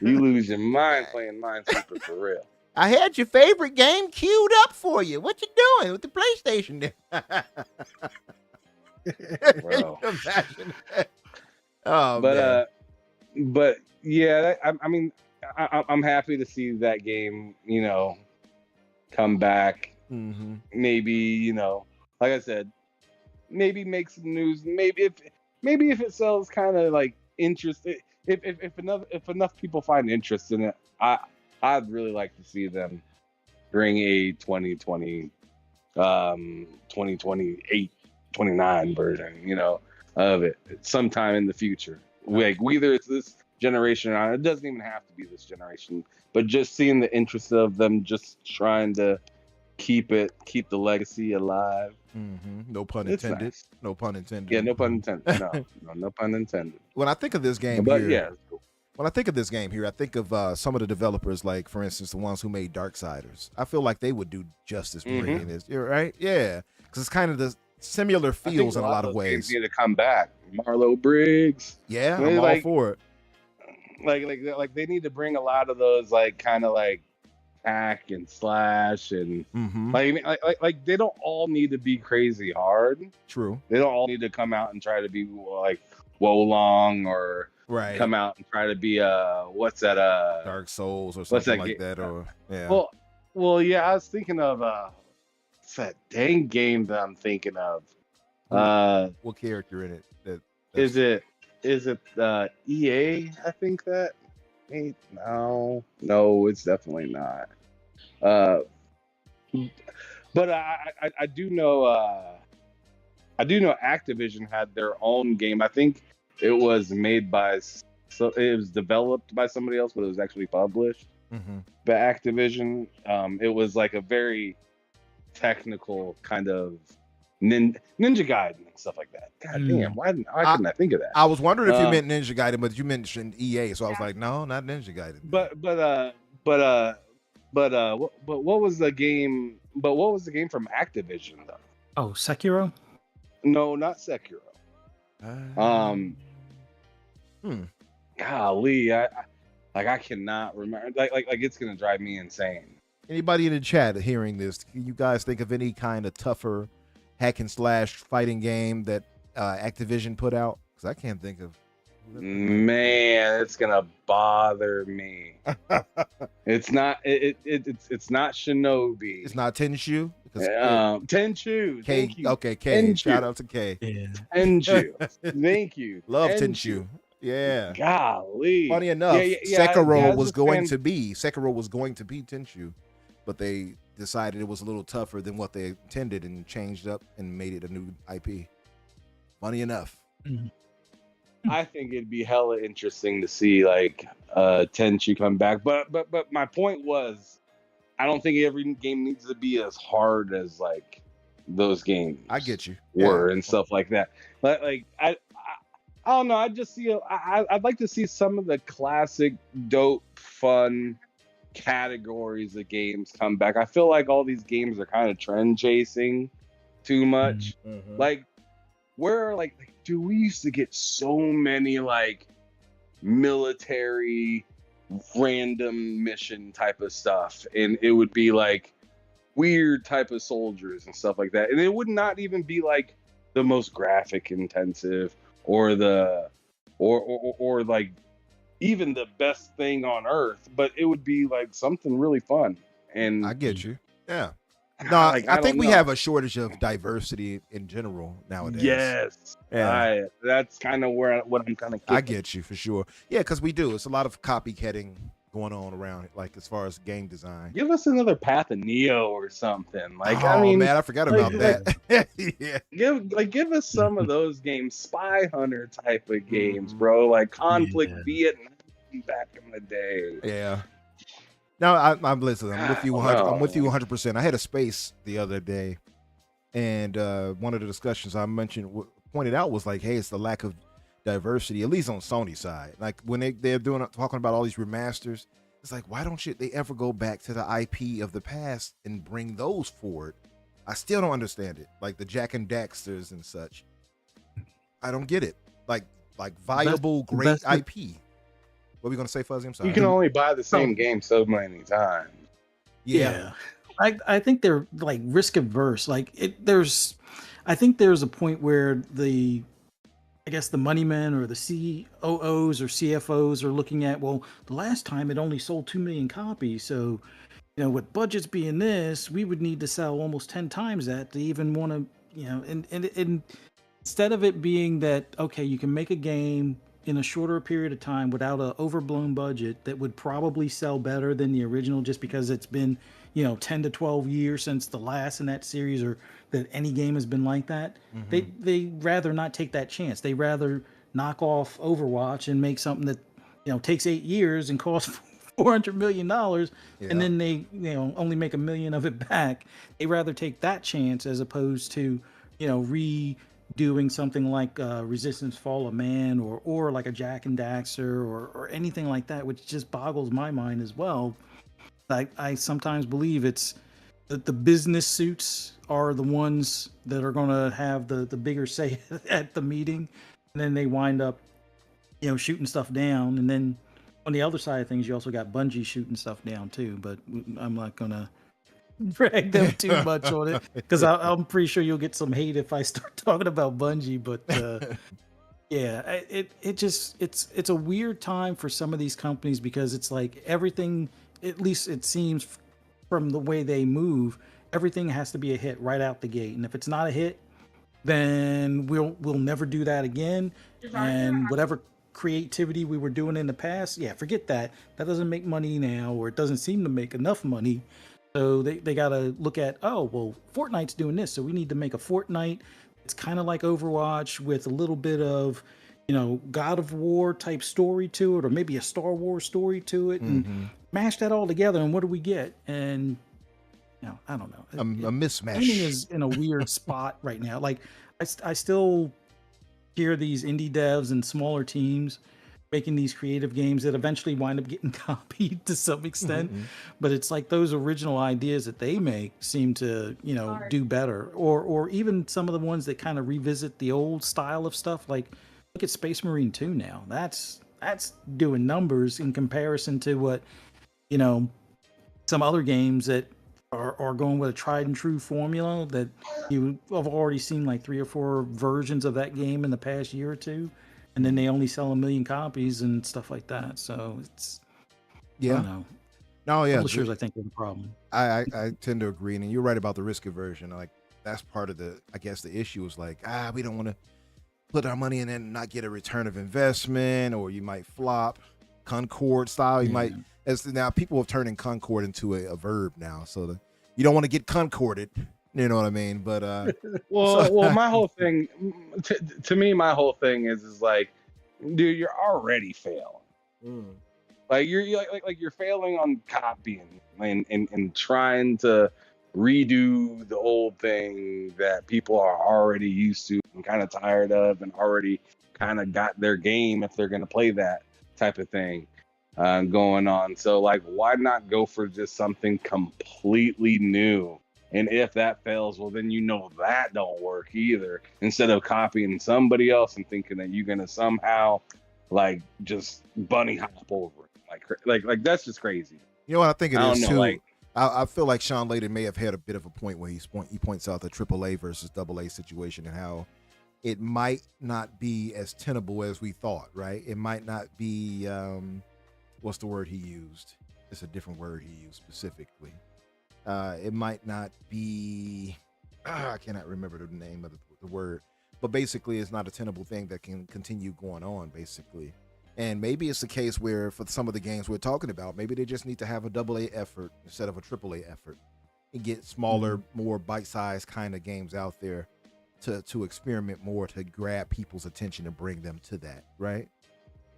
You lose your mind playing Minesweeper for real. I had your favorite game queued up for you. What you doing with the PlayStation? Bro. Oh, but yeah, I mean, I'm happy to see that game, come back. Maybe, like I said, maybe make some news. Maybe if it sells kind of like interest, if enough people find interest in it, I'd really like to see them bring a 2028, 29 version, of it sometime in the future. Like whether it's this generation or not, it doesn't even have to be this generation, but just seeing the interest of them just trying to keep the legacy alive. No pun intended. Nice. No pun intended. Yeah, no pun intended. No pun intended. When I think of this game when I think of this game here, I think of some of the developers, like for instance, the ones who made Darksiders. I feel like they would do justice bringing this. You're right, yeah, because it's kind of the similar feels in a lot of ways. Need to come back, Marlo Briggs. Yeah, I'm all for it. Like they need to bring a lot of those kind of hack and slash and like they don't all need to be crazy hard. True. They don't all need to come out and try to be like Wolong or come out and try to be what's that Dark Souls or something like that, or yeah. Well, yeah, I was thinking of what's that dang game that I'm thinking of? What character in it? Is it EA? I think that. No, it's definitely not. But I do know Activision had their own game. I think it was made by it was developed by somebody else, but it was actually published by Activision. It was like a very technical kind of Ninja Gaiden and stuff like that. God damn, why couldn't I think of that? I was wondering if you meant Ninja Gaiden, but you mentioned EA, so I was like, no, not Ninja Gaiden. But what was the game? But what was the game from Activision though? Oh, Sekiro? No, not Sekiro. Golly, I cannot remember. Like it's gonna drive me insane. Anybody in the chat hearing this, can you guys think of any kind of tougher hack and slash fighting game that Activision put out? Because I can't think of Man, it's gonna bother me. It's not. It's not Shinobi. It's not Tenshu because Tenchu. K. Thank you. Okay, K. Shout Tenchu. out to K. Yeah. Tenchu. Thank you. Love Tenshu. Yeah. Golly. Funny enough, Yeah, Sekiro I was just going fan- to be Tenshu, but they decided it was a little tougher than what they intended and changed up and made it a new IP. Funny enough. I think it'd be hella interesting to see like Tenchu come back. But my point was, I don't think every game needs to be as hard as like those games. I get you. Were and stuff like that. But like I don't know. I just see. I'd like to see some of the classic, dope, fun categories of games come back. I feel like all these games are kind of trend chasing too much. Mhm. Like, where dude, we used to get so many like military random mission type of stuff, and it would be like weird type of soldiers and stuff like that, and it would not even be like the most graphic intensive or the or like even the best thing on earth, but it would be like something really fun. And I get you. Yeah. No, like, I don't think we know. have a shortage of diversity in general nowadays. Yes. Yeah. That's kind of what I'm kind of I get you for sure. Yeah, because we do. It's a lot of copycatting going on around, like as far as game design. Give us another Path of Neo or something. Like, oh, I mean, man, I forgot about that. Yeah. give us some of those games, Spy Hunter type of games, bro. Like Conflict Vietnam back in the day. Yeah. No, I'm listening. I'm with you 100. I'm with you No. 100%. I had a space the other day, and one of the discussions I mentioned pointed out was like, hey, it's the lack of diversity, at least on Sony's side. Like when they're talking about all these remasters, it's like, why don't they ever go back to the IP of the past and bring those forward? I still don't understand it. Like the Jack and Daxters and such. I don't get it. Like viable, great IP. What are we gonna say, Fuzzy? I'm sorry. You can only buy the same game so many times. Yeah. I think they're like risk averse. Like I think there's a point where I guess the money men or the COOs or CFOs are looking at, well, the last time it only sold 2 million copies. So, with budgets being this, we would need to sell almost 10 times that to even want to, and instead of it being that, okay, you can make a game in a shorter period of time without an overblown budget that would probably sell better than the original just because it's been 10 to 12 years since the last in that series or that any game has been like that. They rather not take that chance. They rather knock off Overwatch and make something that takes 8 years and costs $400 million and then they only make $1 million of it back. They rather take that chance as opposed to doing something like Resistance Fall of Man or like a Jack and Daxter or anything like that, which just boggles my mind as well. I sometimes believe it's that the business suits are the ones that are going to have the bigger say at the meeting, and then they wind up shooting stuff down. And then on the other side of things, you also got Bungie shooting stuff down too, but I'm not going to drag them too much on it because I'm pretty sure you'll get some hate if I start talking about Bungie. But yeah, it's a weird time for some of these companies because it's like everything, at least it seems from the way they move, everything has to be a hit right out the gate, and if it's not a hit, then we'll never do that again. And whatever creativity we were doing in the past, forget that doesn't make money now, or it doesn't seem to make enough money. So they got to look at, oh, well, Fortnite's doing this, so we need to make a Fortnite. It's kind of like Overwatch with a little bit of, God of War type story to it, or maybe a Star Wars story to it, and mash that all together. And what do we get? And, I don't know. A mismatch. Gaming is in a weird spot right now. Like, I still hear these indie devs and smaller teams making these creative games that eventually wind up getting copied to some extent. But it's like those original ideas that they make seem to, do better. Or even some of the ones that kind of revisit the old style of stuff. Like, look at Space Marine 2 now. That's doing numbers in comparison to what, some other games that are going with a tried and true formula that you have already seen like 3 or 4 versions of that game in the past year or two. and then they only sell 1 million copies and stuff like that. So it's I Yeah. don't know. No, yeah. Publishers, I think, are the problem. I tend to agree, and you're right about the risk aversion. Like that's part of the, I guess, the issue is like, we don't want to put our money in and not get a return of investment, or you might flop. Concord style, you might. As now, people have turned Concord into a verb now, so you don't want to get concorded. You know what I mean? But well, my whole thing, to me, my whole thing is like, dude, you're already failing. Like you're like you're failing on copying and trying to redo the old thing that people are already used to and kind of tired of, and already kind of got their game if they're gonna play that type of thing going on. So like, why not go for just something completely new? And if that fails, well, then that don't work either. Instead of copying somebody else and thinking that you're gonna somehow like just bunny hop over it. Like that's just crazy. You know what I think it is too. Like, I feel like Sean Layden may have had a bit of a point where he points out the AAA versus AA situation and how it might not be as tenable as we thought. Right? It might not be. What's the word he used? It's a different word he used specifically. It might not be, I cannot remember the name of the word, but basically it's not a tenable thing that can continue going on, basically. And maybe it's the case where for some of the games we're talking about, maybe they just need to have a AA effort instead of a AAA effort and get smaller, more bite-sized kind of games out there to experiment more, to grab people's attention and bring them to that, right?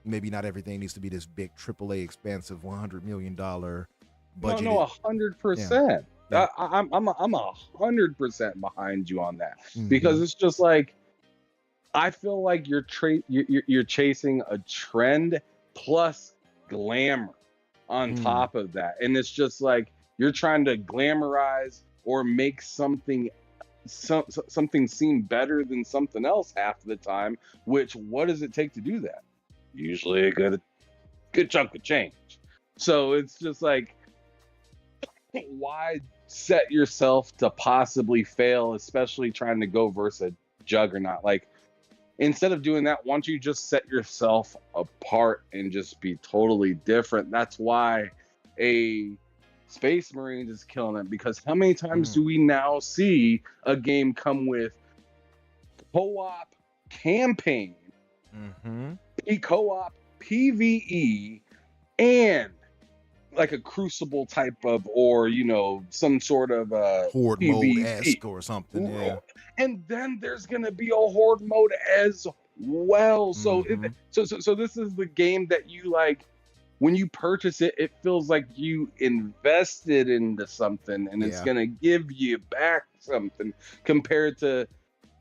Maybe not everything needs to be this big AAA expansive $100 million budget. No, 100%. Yeah. I'm 100% behind you on that, because it's just like, I feel like you're chasing a trend plus glamour on top of that, and it's just like you're trying to glamorize or make something seem better than something else half the time. Which, what does it take to do that? Usually a good chunk of change. So it's just like, why set yourself to possibly fail, especially trying to go versus a juggernaut? Like, instead of doing that, why don't you just set yourself apart and just be totally different? That's why a Space Marines is killing it, because how many times do we now see a game come with co-op campaign, co-op PvE, and like a Crucible type of, or some sort of Horde mode-esque or something, yeah. And then there's gonna be a Horde mode as well. So so this is the game that you like. When you purchase it, it feels like you invested into something, and it's gonna give you back something, compared to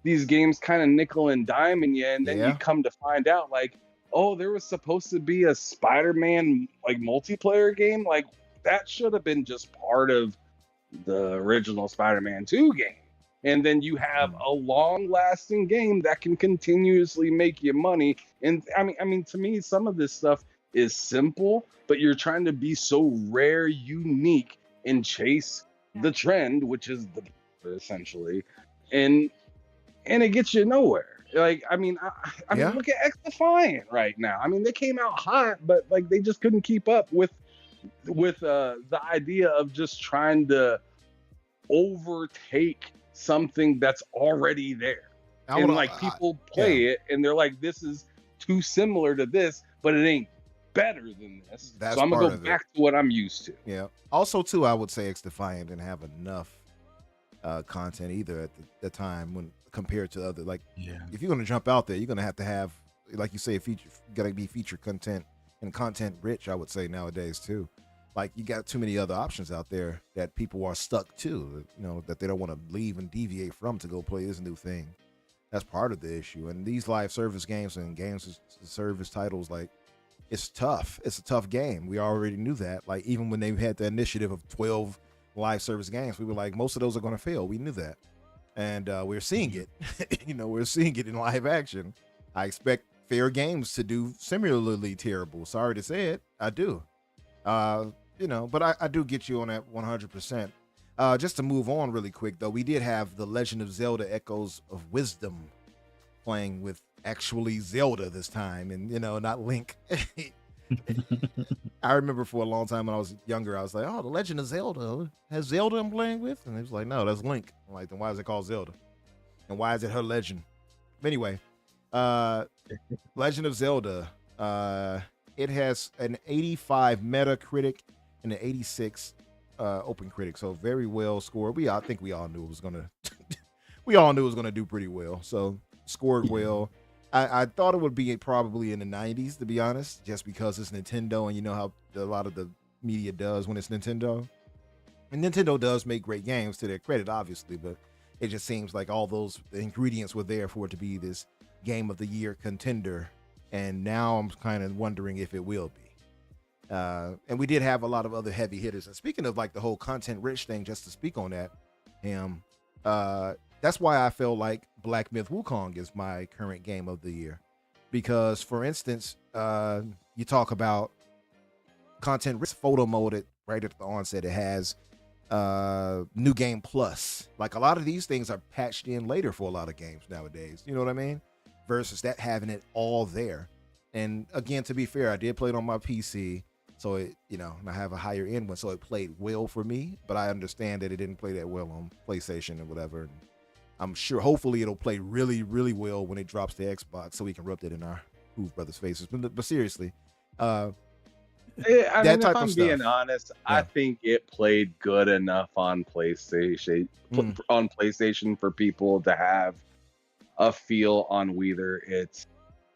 these games kind of nickel and diming you, and then you come to find out like, oh, there was supposed to be a Spider-Man like multiplayer game. Like, that should have been just part of the original Spider-Man 2 game. And then you have a long-lasting game that can continuously make you money. And I mean, to me, some of this stuff is simple, but you're trying to be so rare, unique, and chase the trend, which is the essentially, and it gets you nowhere. Like, I mean, look at X Defiant right now. I mean, they came out hot, but like they just couldn't keep up with the idea of just trying to overtake something that's already there. People play it and they're like, this is too similar to this, but it ain't better than this. So I'm gonna go back to what I'm used to. Yeah. Also, too, I would say X Defiant didn't have enough content either at the time when compared to other, like, if you're gonna jump out there, you're gonna have to have, like you say, gotta be feature content and content rich, I would say, nowadays too. Like, you got too many other options out there that people are stuck to, that they don't want to leave and deviate from to go play this new thing. That's part of the issue. And these live service games and games as service titles, like, it's tough. It's a tough game. We already knew that. Like, even when they had the initiative of 12 live service games, we were like, most of those are going to fail. We knew that. And we're seeing it. We're seeing it in live action. I expect fair games to do similarly terrible. Sorry to say it. I do. But I do get you on that 100%. Just to move on really quick, though, we did have The Legend of Zelda Echoes of Wisdom playing with actually Zelda this time, and not Link. I remember for a long time when I was younger, I was like, "Oh, The Legend of Zelda has Zelda I'm playing with," and he was like, "No, that's Link." I'm like, then why is it called Zelda? And why is it her legend? But anyway, Legend of Zelda. It has an 85 Metacritic and an 86 Open Critic, so very well scored. I think we all knew it was gonna. We all knew it was gonna do pretty well. So scored well. I thought it would be probably in the 90s, to be honest, just because it's Nintendo, and you know how a lot of the media does when it's Nintendo. And Nintendo does make great games, to their credit, obviously, but it just seems like all those ingredients were there for it to be this Game of the Year contender. And now I'm kind of wondering if it will be. And we did have a lot of other heavy hitters. And speaking of like the whole content rich thing, just to speak on that, that's why I feel like Black Myth Wukong is my current Game of the Year. Because, for instance, you talk about content rich, photo mode right at the onset. It has New Game Plus. Like, a lot of these things are patched in later for a lot of games nowadays. You know what I mean? Versus that having it all there. And again, to be fair, I did play it on my PC. So it, and I have a higher end one, so it played well for me. But I understand that it didn't play that well on PlayStation and whatever. And I'm sure, hopefully, it'll play really, really well when it drops to Xbox, so we can rub that in our Who's Brothers faces. But seriously, I that mean, type if I'm of being stuff. honest, Yeah. I think it played good enough on PlayStation for people to have a feel on whether it's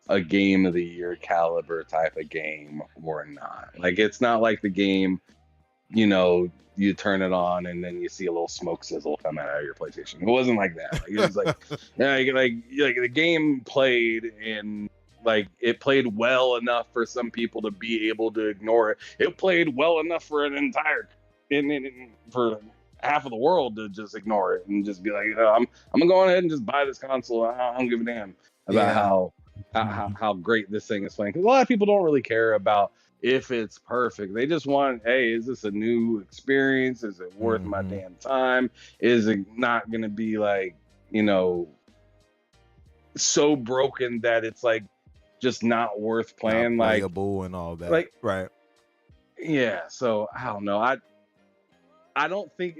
a Game of the Year caliber type of game or not. Like, it's not like the game, you turn it on and then you see a little smoke sizzle come out of your PlayStation. It wasn't like that. Like, it was like, like the game played, and like it played well enough for some people to be able to ignore it. It played well enough for an entire, for half of the world to just ignore it and just be like, I'm gonna go ahead and just buy this console. I don't give a damn about how great this thing is playing. Because a lot of people don't really care about if it's perfect. They just want, hey, is this a new experience? Is it worth my damn time? Is it not going to be like, so broken that it's like just not worth playing? Not playable and all that. Like, right. Yeah. So I don't know. I don't think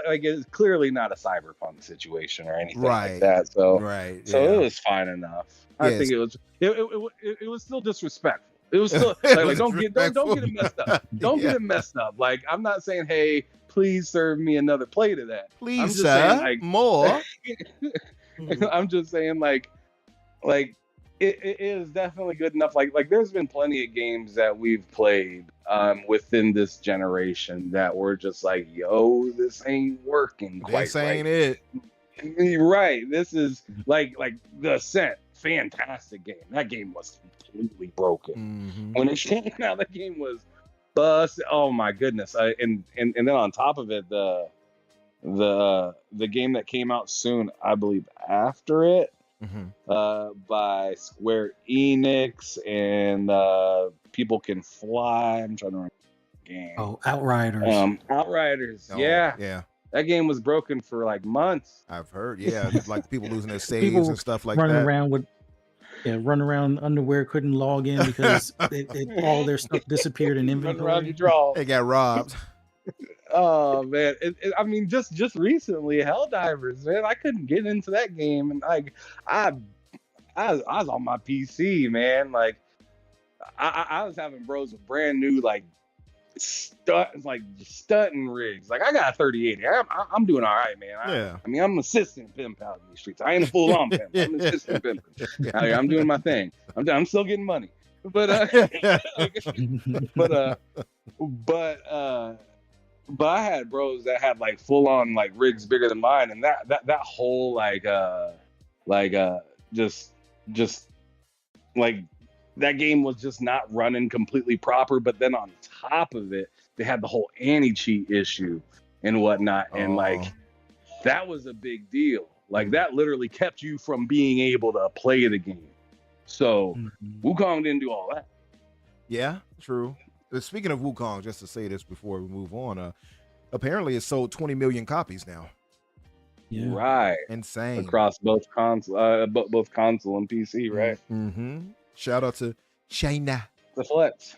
like it's clearly not a Cyberpunk situation or anything like that. So it was fine enough. I think it was still disrespectful. It was still like don't get it messed up. Don't get it messed up. Like, I'm not saying, hey, please serve me another plate of that. Please, I'm just sir, saying, like, more. I'm just saying like it is definitely good enough. Like there's been plenty of games that we've played within this generation that were just like, yo, this ain't working quite this ain't it. Right. This is like The Ascent. Fantastic game. That game was completely broken. When it came out, that game was bust. Oh my goodness. And then on top of it, the game that came out soon, I believe after it, by Square Enix and People Can Fly. I'm trying to remember the game. Oh, Outriders. Outriders. Oh, yeah. That game was broken for like months. I've heard. Yeah, like people losing their saves and stuff like running that. Around with running around underwear, couldn't log in because all their stuff disappeared in inventory. Around your draw. They got robbed. Oh man, I mean, just recently, Helldivers, man, I couldn't get into that game, and like I was on my PC, man. Like I was having bros with brand new like stunting rigs. Like, I got a 3080. I'm doing all right, man. I mean, I'm an assistant pimp out in these streets. I ain't a full on pimp. I'm an assistant pimp. I'm doing my thing. I'm still getting money, but I had bros that had like full on like rigs bigger than mine, and that whole just like that game was just not running completely proper. But then on top of it, they had the whole anti-cheat issue and whatnot, and like that was a big deal. Like, that literally kept you from being able to play the game. So Wukong didn't do all that. Yeah, true. Speaking of Wukong, just to say this before we move on, apparently it sold 20 million copies now. Yeah. Right. Insane. Across both both console and PC, right? Mm-hmm. Shout out to China, The flex.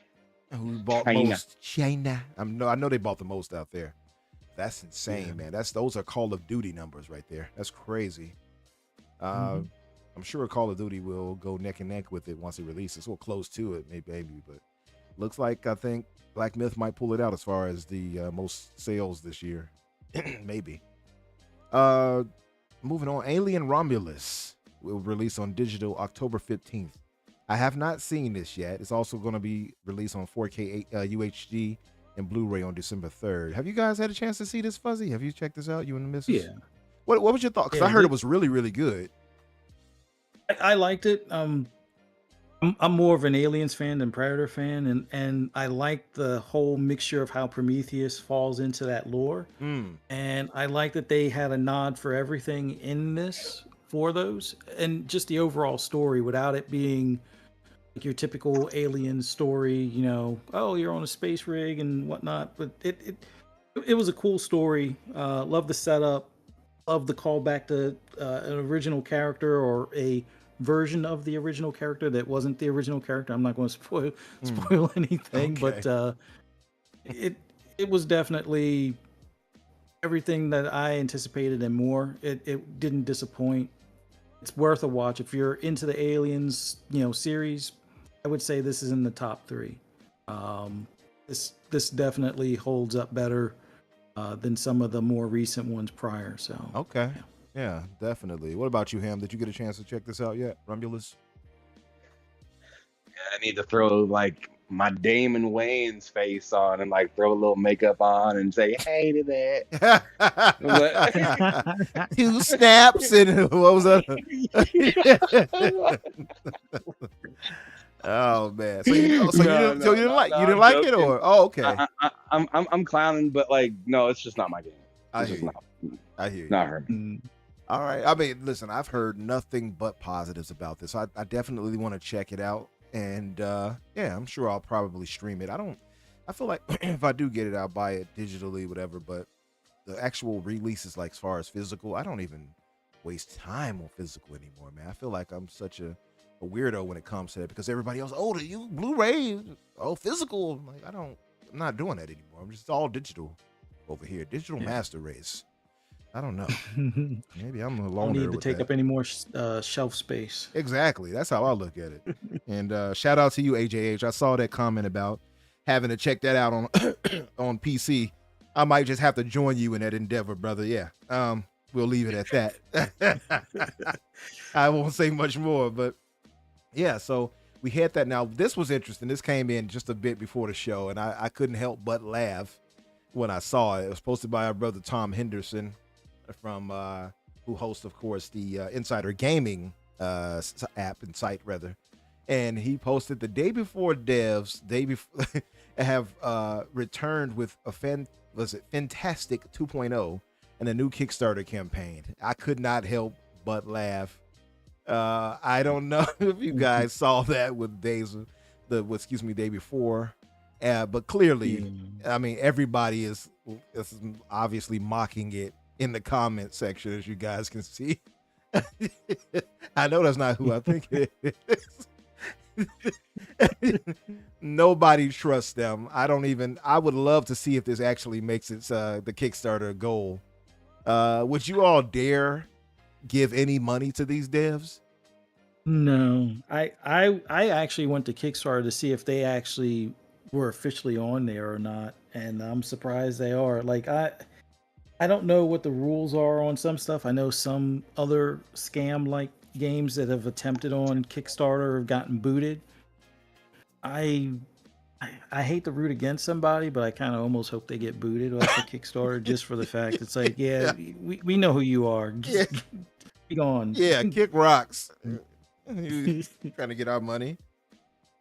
who bought China. most. China. I know they bought the most out there. That's insane, man. Those are Call of Duty numbers right there. That's crazy. I'm sure Call of Duty will go neck and neck with it once it releases. We'll close to it, maybe, but looks like I think Black Myth might pull it out as far as the most sales this year. Maybe. Moving on, Alien Romulus will release on digital October 15th. I have not seen this yet. It's also going to be released on 4K UHD and Blu-ray on December 3rd. Have you guys had a chance to see this, Fuzzy? Have you checked this out, you and the missus? Yeah. What was your thought? Because I heard it was really, really good. I liked it. I'm more of an Aliens fan than Predator fan, and I like the whole mixture of how Prometheus falls into that lore. And I like that they had a nod for everything in this for those, and just the overall story without it being like your typical alien story. Oh, you're on a space rig and whatnot. But it was a cool story. Love the setup. Love the callback to an original character or a version of the original character that wasn't the original character. I'm not going to spoil anything, Okay. but it was definitely everything that I anticipated and more. It didn't disappoint. It's worth a watch if you're into the Aliens, series. I would say this is in the top 3. This definitely holds up better than some of the more recent ones prior. So Okay. Yeah, definitely. What about you, Ham? Did you get a chance to check this out yet, Romulus? I need to throw like my Damon Wayans face on and like throw a little makeup on and say hey to that. 2 snaps and what was that? Oh man! So you didn't like it, or okay? I'm clowning, but like no, it's just not my game. I hear you. Not her. All right. I mean, listen, I've heard nothing but positives about this. I definitely want to check it out, and yeah, I'm sure I'll probably stream it. I feel like if I do get it, I'll buy it digitally, whatever. But the actual releases, like as far as physical, I don't even waste time on physical anymore, man. I feel like I'm such a weirdo when it comes to that because everybody else, do you Blu-ray, physical? I'm like, I'm not doing that anymore. I'm just all digital over here. Digital master race. I don't know. Maybe I'm a loner. Don't need to take up any more shelf space. Exactly. That's how I look at it. And shout out to you, AJH. I saw that comment about having to check that out on on PC. I might just have to join you in that endeavor, brother. Yeah. We'll leave it at that. I won't say much more, but yeah, so we had that. Now, this was interesting. This came in just a bit before the show, and I couldn't help but laugh when I saw it. It was posted by our brother Tom Henderson from who hosts, of course, the Insider Gaming app and site, rather. And he posted the day before devs have returned with a Fantastic 2.0 and a new Kickstarter campaign. I could not help but laugh. I don't know if you guys saw that with day before, but clearly, I mean, everybody is obviously mocking it in the comment section, as you guys can see. I know that's not who I think it is. Nobody trusts them. I would love to see if this actually makes it the Kickstarter goal. Would you all dare give any money to these devs? No, I actually went to Kickstarter to see if they actually were officially on there or not, and I'm surprised they are. Like I don't know what the rules are on some stuff. I know some other scam like games that have attempted on Kickstarter have gotten booted. I hate to root against somebody, but I kind of almost hope they get booted off of Kickstarter just for the fact it's like, we know who you are. Just be gone. Yeah, kick rocks. You trying to get our money.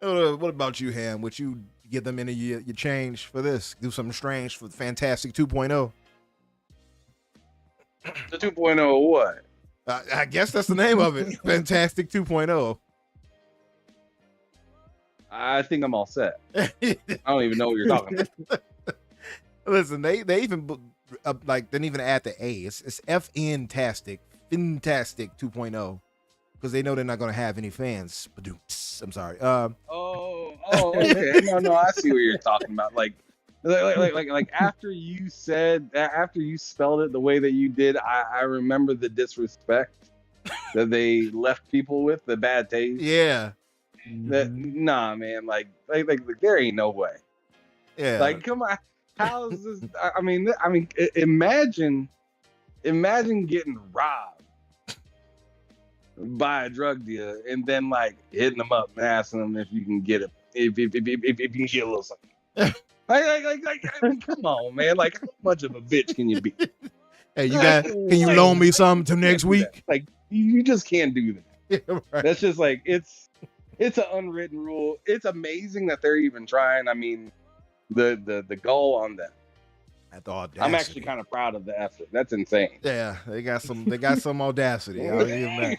What about you, Ham? Would you give them any your change for this? Do something strange for the Fantastic 2.0? The 2.0 what? I guess that's the name of it. Fantastic 2.0. I think I'm all set. I don't even know what you're talking about. Listen, they even like didn't even add the A. It's FN-tastic, Fantastic 2.0, because they know they're not gonna have any fans. I'm sorry. Okay. No, I see what you're talking about. Like after you spelled it the way that you did, I remember the disrespect that they left people with, the bad taste. Yeah. Nah, man, like there ain't no way. Yeah. Like, come on, how's this? I mean, imagine getting robbed by a drug dealer and then like hitting them up and asking them if you can get it, if you can get a little something. I mean, come on, man. Like, how much of a bitch can you be? Hey, can you loan me some to next week? Like, you just can't do that. Yeah, right. That's just like it's an unwritten rule. It's amazing that they're even trying. I mean, the goal on that. At the audacity. I'm actually kind of proud of the effort. That's insane. Yeah, they got some audacity. I'll give them that.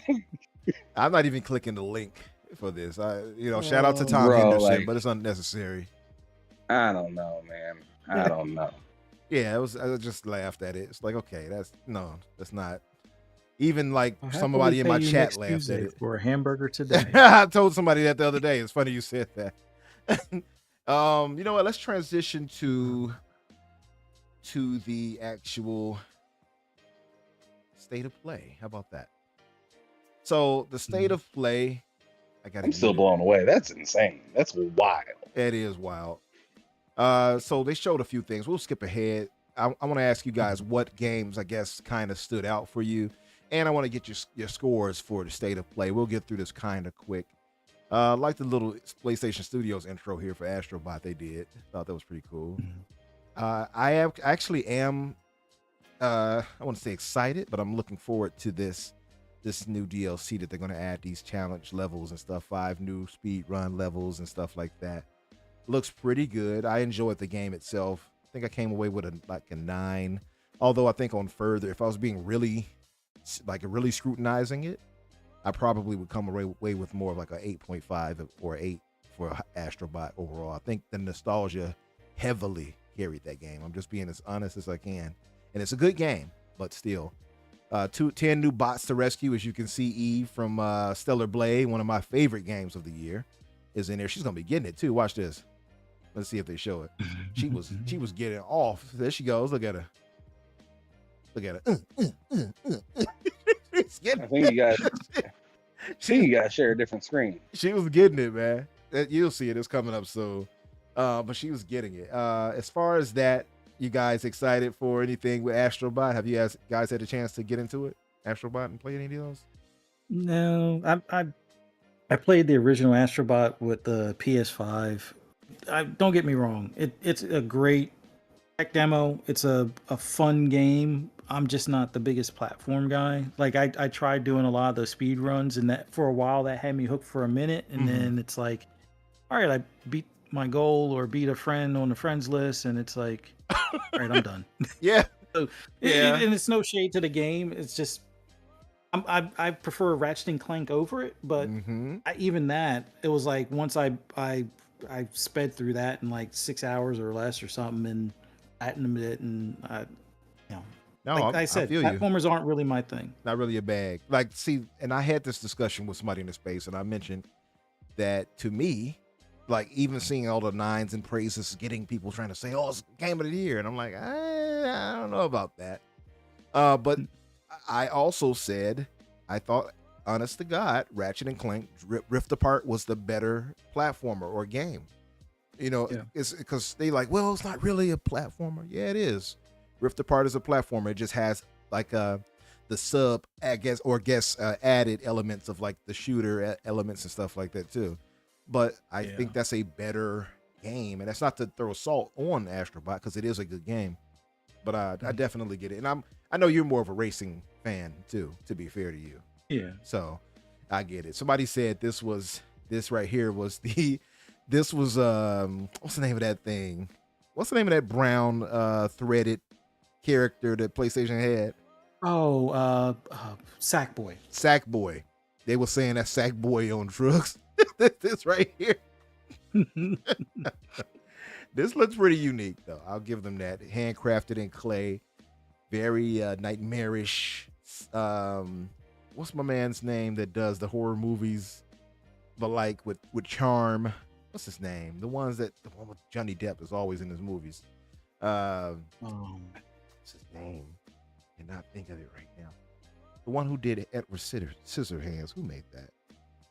I'm not even clicking the link for this. Shout out to Tom Henderson, but it's unnecessary. I don't know, man. I don't know. Yeah, I just laughed at it. It's like, okay, that's not. Even like somebody in my chat laughed at it. For a hamburger today. I told somebody that the other day. It's funny you said that. You know what? Let's transition to the actual state of play. How about that? So the state of play, I'm still blown away. That's insane. That's wild. It is wild. So they showed a few things. We'll skip ahead. I want to ask you guys what games I guess kind of stood out for you, and I want to get your scores for the state of play. We'll get through this kind of quick. Like the little PlayStation Studios intro here for Astro Bot they did. Thought that was pretty cool. I actually am. I want to say excited, but I'm looking forward to this new DLC that they're going to add these challenge levels and stuff. 5 new speed run levels and stuff like that. Looks pretty good. I enjoyed the game itself. I think I came away with a 9. Although I think on further, if I was being really scrutinizing it, I probably would come away with more of like a 8.5 or 8 for Astro Bot overall. I think the nostalgia heavily carried that game. I'm just being as honest as I can. And it's a good game, but still. 10 new bots to rescue. As you can see, Eve from Stellar Blade, one of my favorite games of the year, is in there. She's going to be getting it too. Watch this. Let's see if they show it. She was getting off. There she goes. Look at her. Look at her. I think you guys share a different screen. She was getting it, man. You'll see it. It's coming up soon. But she was getting it. As far as that, you guys excited for anything with Astro Bot? Have you guys had a chance to get into it, Astro Bot, and play any of those? No, I played the original Astro Bot with the PS5. Don't get me wrong. It's a great tech demo. It's a fun game. I'm just not the biggest platform guy. Like I tried doing a lot of those speed runs, and that for a while that had me hooked for a minute, and then it's like, all right, I beat my goal or beat a friend on the friends list, and it's like, all right, I'm done. Yeah. And it's no shade to the game. It's just I prefer Ratchet and Clank over it, but even that, it was like once I sped through that in like 6 hours or less or something, and platinumed it, and I said, platformers aren't really my thing. Not really a bag. Like, see, and I had this discussion with somebody in the space, and I mentioned that to me, like even seeing all the 9s and praises, getting people trying to say, "Oh, it's game of the year," and I'm like, I don't know about that. But I also said I thought, honest to God, Ratchet and Clank Rift Apart was the better platformer or game. It's because they like, well, it's not really a platformer. Yeah, it is. Rift Apart is a platformer. It just has like the sub, I guess, added elements of like the shooter elements and stuff like that too. But I think that's a better game, and that's not to throw salt on Astro Bot because it is a good game. But I definitely get it, and I know you're more of a racing fan too. To be fair to you, So I get it. Somebody said this right here was this was what's the name of that thing? What's the name of that brown threaded character that PlayStation had? Oh, Sackboy. Sackboy. They were saying that Sackboy on drugs. This right here. This looks pretty unique though. I'll give them that. Handcrafted in clay. very nightmarish. What's my man's name that does the horror movies, but like with charm? What's his name? The one with Johnny Depp is always in his movies. What's his name? Cannot think of it right now. The one who did Edward Scissorhands. Who made that?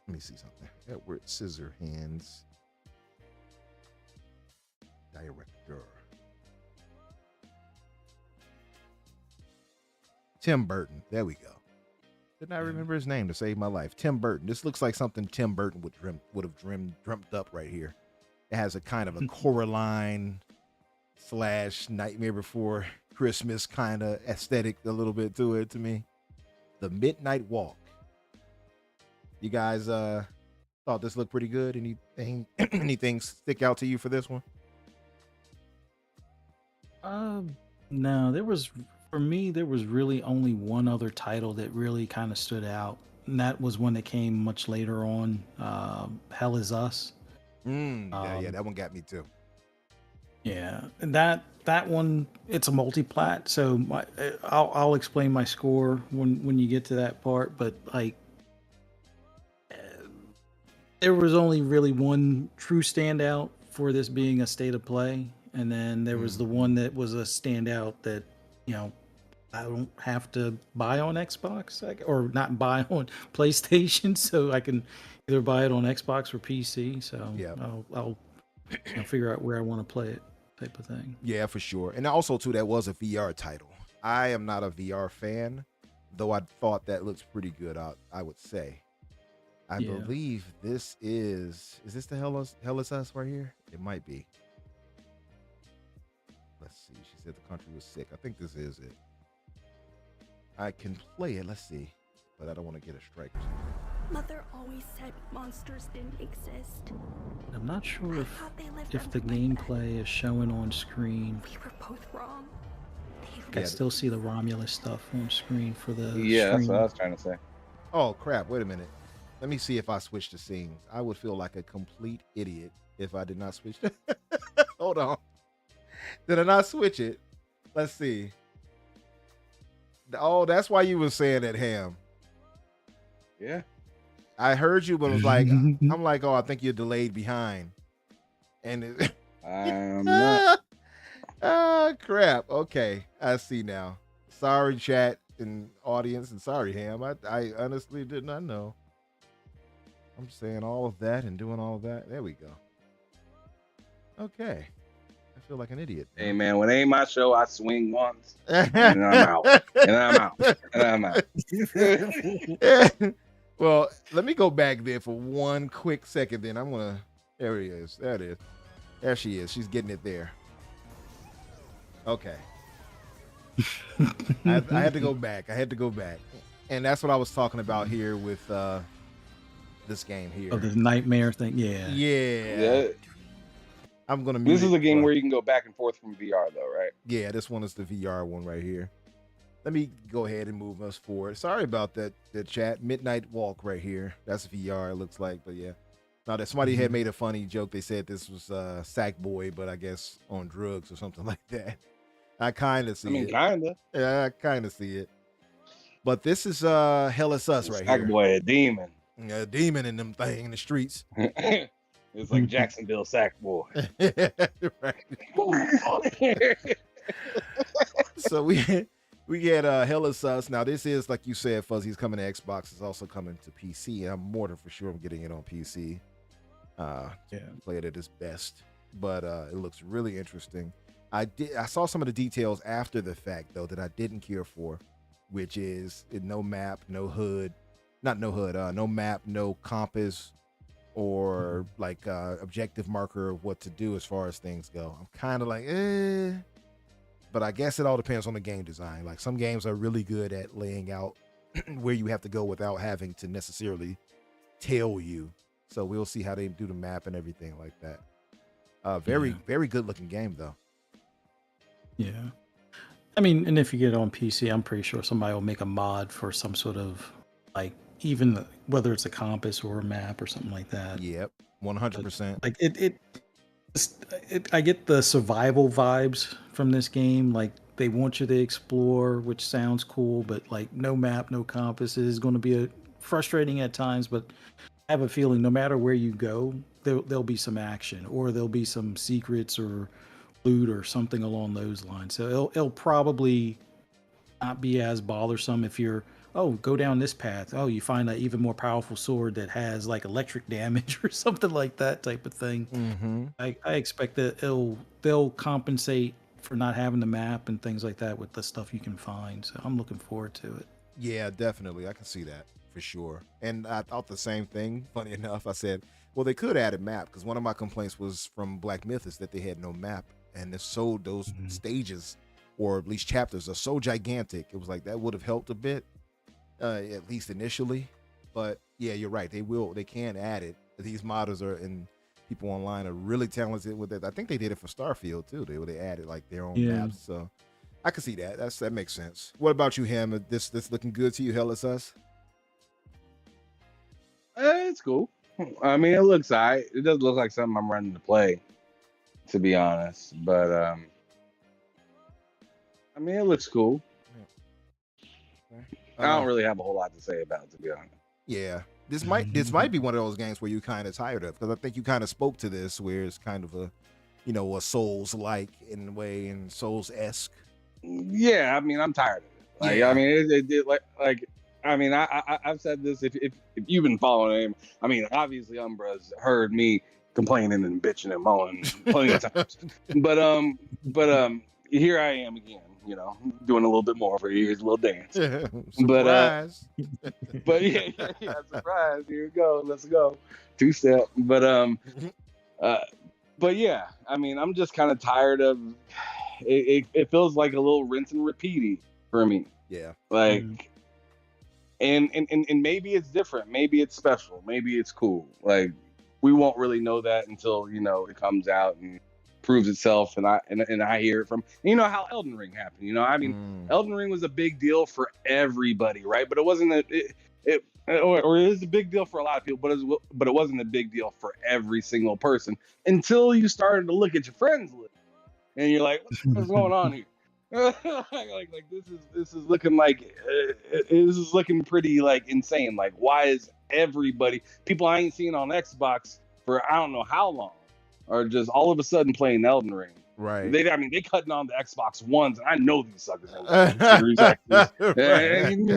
Let me see something. Edward Scissorhands. Director. Tim Burton. There we go. Did not remember his name to save my life. Tim Burton. This looks like something Tim Burton would have dreamt up right here. It has a kind of a Coraline / Nightmare Before Christmas kind of aesthetic a little bit to it to me. The Midnight Walk. You guys thought this looked pretty good? Anything stick out to you for this one? No, for me, there was really only one other title that really kind of stood out, and that was one that came much later on. Hell Is Us. Yeah, that one got me too. Yeah, and that one, it's a multi-plat, so I'll explain my score when you get to that part. But like, there was only really one true standout for this being a state of play, and then there was the one that was a standout that, you know, I don't have to buy on Xbox or not buy on PlayStation, so I can either buy it on Xbox or PC. So yeah, I'll figure out where I want to play it, type of thing. Yeah, for sure. And also too, that was a VR title. I am not a VR fan, though I thought that looks pretty good. I would say. I believe this is this the Hell Is Us right here? It might be. Let's see. She said the country was sick. I think this is it. I can play it. Let's see. But I don't want to get a strike or something. Mother always said monsters didn't exist. I'm not sure if the gameplay is showing on screen. We were both wrong. I still see the Romulus stuff on screen for the that's what I was trying to say. Oh, crap. Wait a minute. Let me see if I switch the scenes. I would feel like a complete idiot if I did not switch. Hold on. Did I not switch it? Let's see. Oh, that's why you were saying that, Ham. Yeah. I heard you, but it was like, I'm like, oh, I think you're delayed behind. And I'm not. Crap. Okay. I see now. Sorry, chat and audience, and sorry, Ham. I honestly did not know. I'm saying all of that and doing all of that. There we go. Okay. I feel like an idiot. Hey, man, when it ain't my show, I swing once, and I'm out, and I'm out, and I'm out. Well, let me go back there for one quick second. Then I'm gonna. There he is. There it is. There she is. She's getting it there. Okay. I had to go back. And that's what I was talking about here with this game here. Oh, the nightmare thing. Yeah. I'm gonna. This is a game where you can go back and forth from VR, though, right? Yeah, this one is the VR one right here. Let me go ahead and move us forward. Sorry about that. The chat. Midnight Walk right here. That's VR. It looks like, but yeah. Now that somebody had made a funny joke. They said this was Sackboy, but I guess on drugs or something like that. I kind of see it. Kinda. Yeah, I kind of see it. But this is Hell Is Us right here. Sackboy, a demon. A demon in them thing in the streets. It's like Jacksonville Sackboy. Right. So we get Hell Is Us. Now this is, like you said, Fuzzy's coming to Xbox. It's also coming to PC. And I'm more than for sure I'm getting it on PC. Play it at its best. But it looks really interesting. I saw some of the details after the fact though that I didn't care for, which is no map, no hood, no map, no compass, or like objective marker of what to do as far as things go. I'm kind of like, but I guess it all depends on the game design. Like some games are really good at laying out where you have to go without having to necessarily tell you. So we'll see how they do the map and everything like that. Very good looking game though. Yeah. I mean, and if you get it on PC, I'm pretty sure somebody will make a mod for some sort of, like, even whether it's a compass or a map or something like that. Yep, 100%. Like I get the survival vibes from this game. Like they want you to explore, which sounds cool, but like no map, no compass is going to be frustrating at times. But I have a feeling no matter where you go, there'll be some action, or there'll be some secrets or loot or something along those lines. So it'll probably not be as bothersome if you're, oh, go down this path. Oh, you find an even more powerful sword that has like electric damage or something like that type of thing. Mm-hmm. I expect that they'll compensate for not having the map and things like that with the stuff you can find. So I'm looking forward to it. Yeah, definitely. I can see that for sure. And I thought the same thing. Funny enough, I said, well, they could add a map, because one of my complaints was from Black Myth is that they had no map, and those stages, or at least chapters, are so gigantic. It was like that would have helped a bit, at least initially. But yeah, you're right. They can add it. These modders and people online are really talented with it. I think they did it for Starfield too. They added like their own maps. So I can see that. That makes sense. What about you, Ham? This looking good to you? Hell, it's us. It's cool. I mean, it looks alright. It doesn't look like something I'm running to play, to be honest. But I mean, it looks cool. I don't really have a whole lot to say about it, to be honest. Yeah, this might be one of those games where you kind of tired of, because I think you kind of spoke to this, where it's kind of a, a Souls-like in a way, and Souls-esque. Yeah, I mean, I'm tired of it. Like, yeah. I mean, I've said this. If you've been following him, I mean, obviously Umbra's heard me complaining and bitching and moaning plenty of times. But here I am again, doing a little bit more for you. Here's a little dance. Surprise. But yeah, surprise. Here we go. Let's go. 2-step. But yeah, I mean, I'm just kind of tired of it. It feels like a little rinse and repeaty for me. Yeah. Like, and maybe it's different. Maybe it's special. Maybe it's cool. Like, we won't really know that until, it comes out and proves itself, and I hear it from, how Elden Ring happened. I mean, Elden Ring was a big deal for everybody, right? But it wasn't it is a big deal for a lot of people, but it wasn't a big deal for every single person until you started to look at your friends list, and you're like, what's going on here? like this is looking like this is looking pretty like insane. Like, why is everybody, people I ain't seen on Xbox for I don't know how long, are just all of a sudden playing Elden Ring? Right. They cutting on the Xbox Ones, and I know these suckers ain't Series X's. And,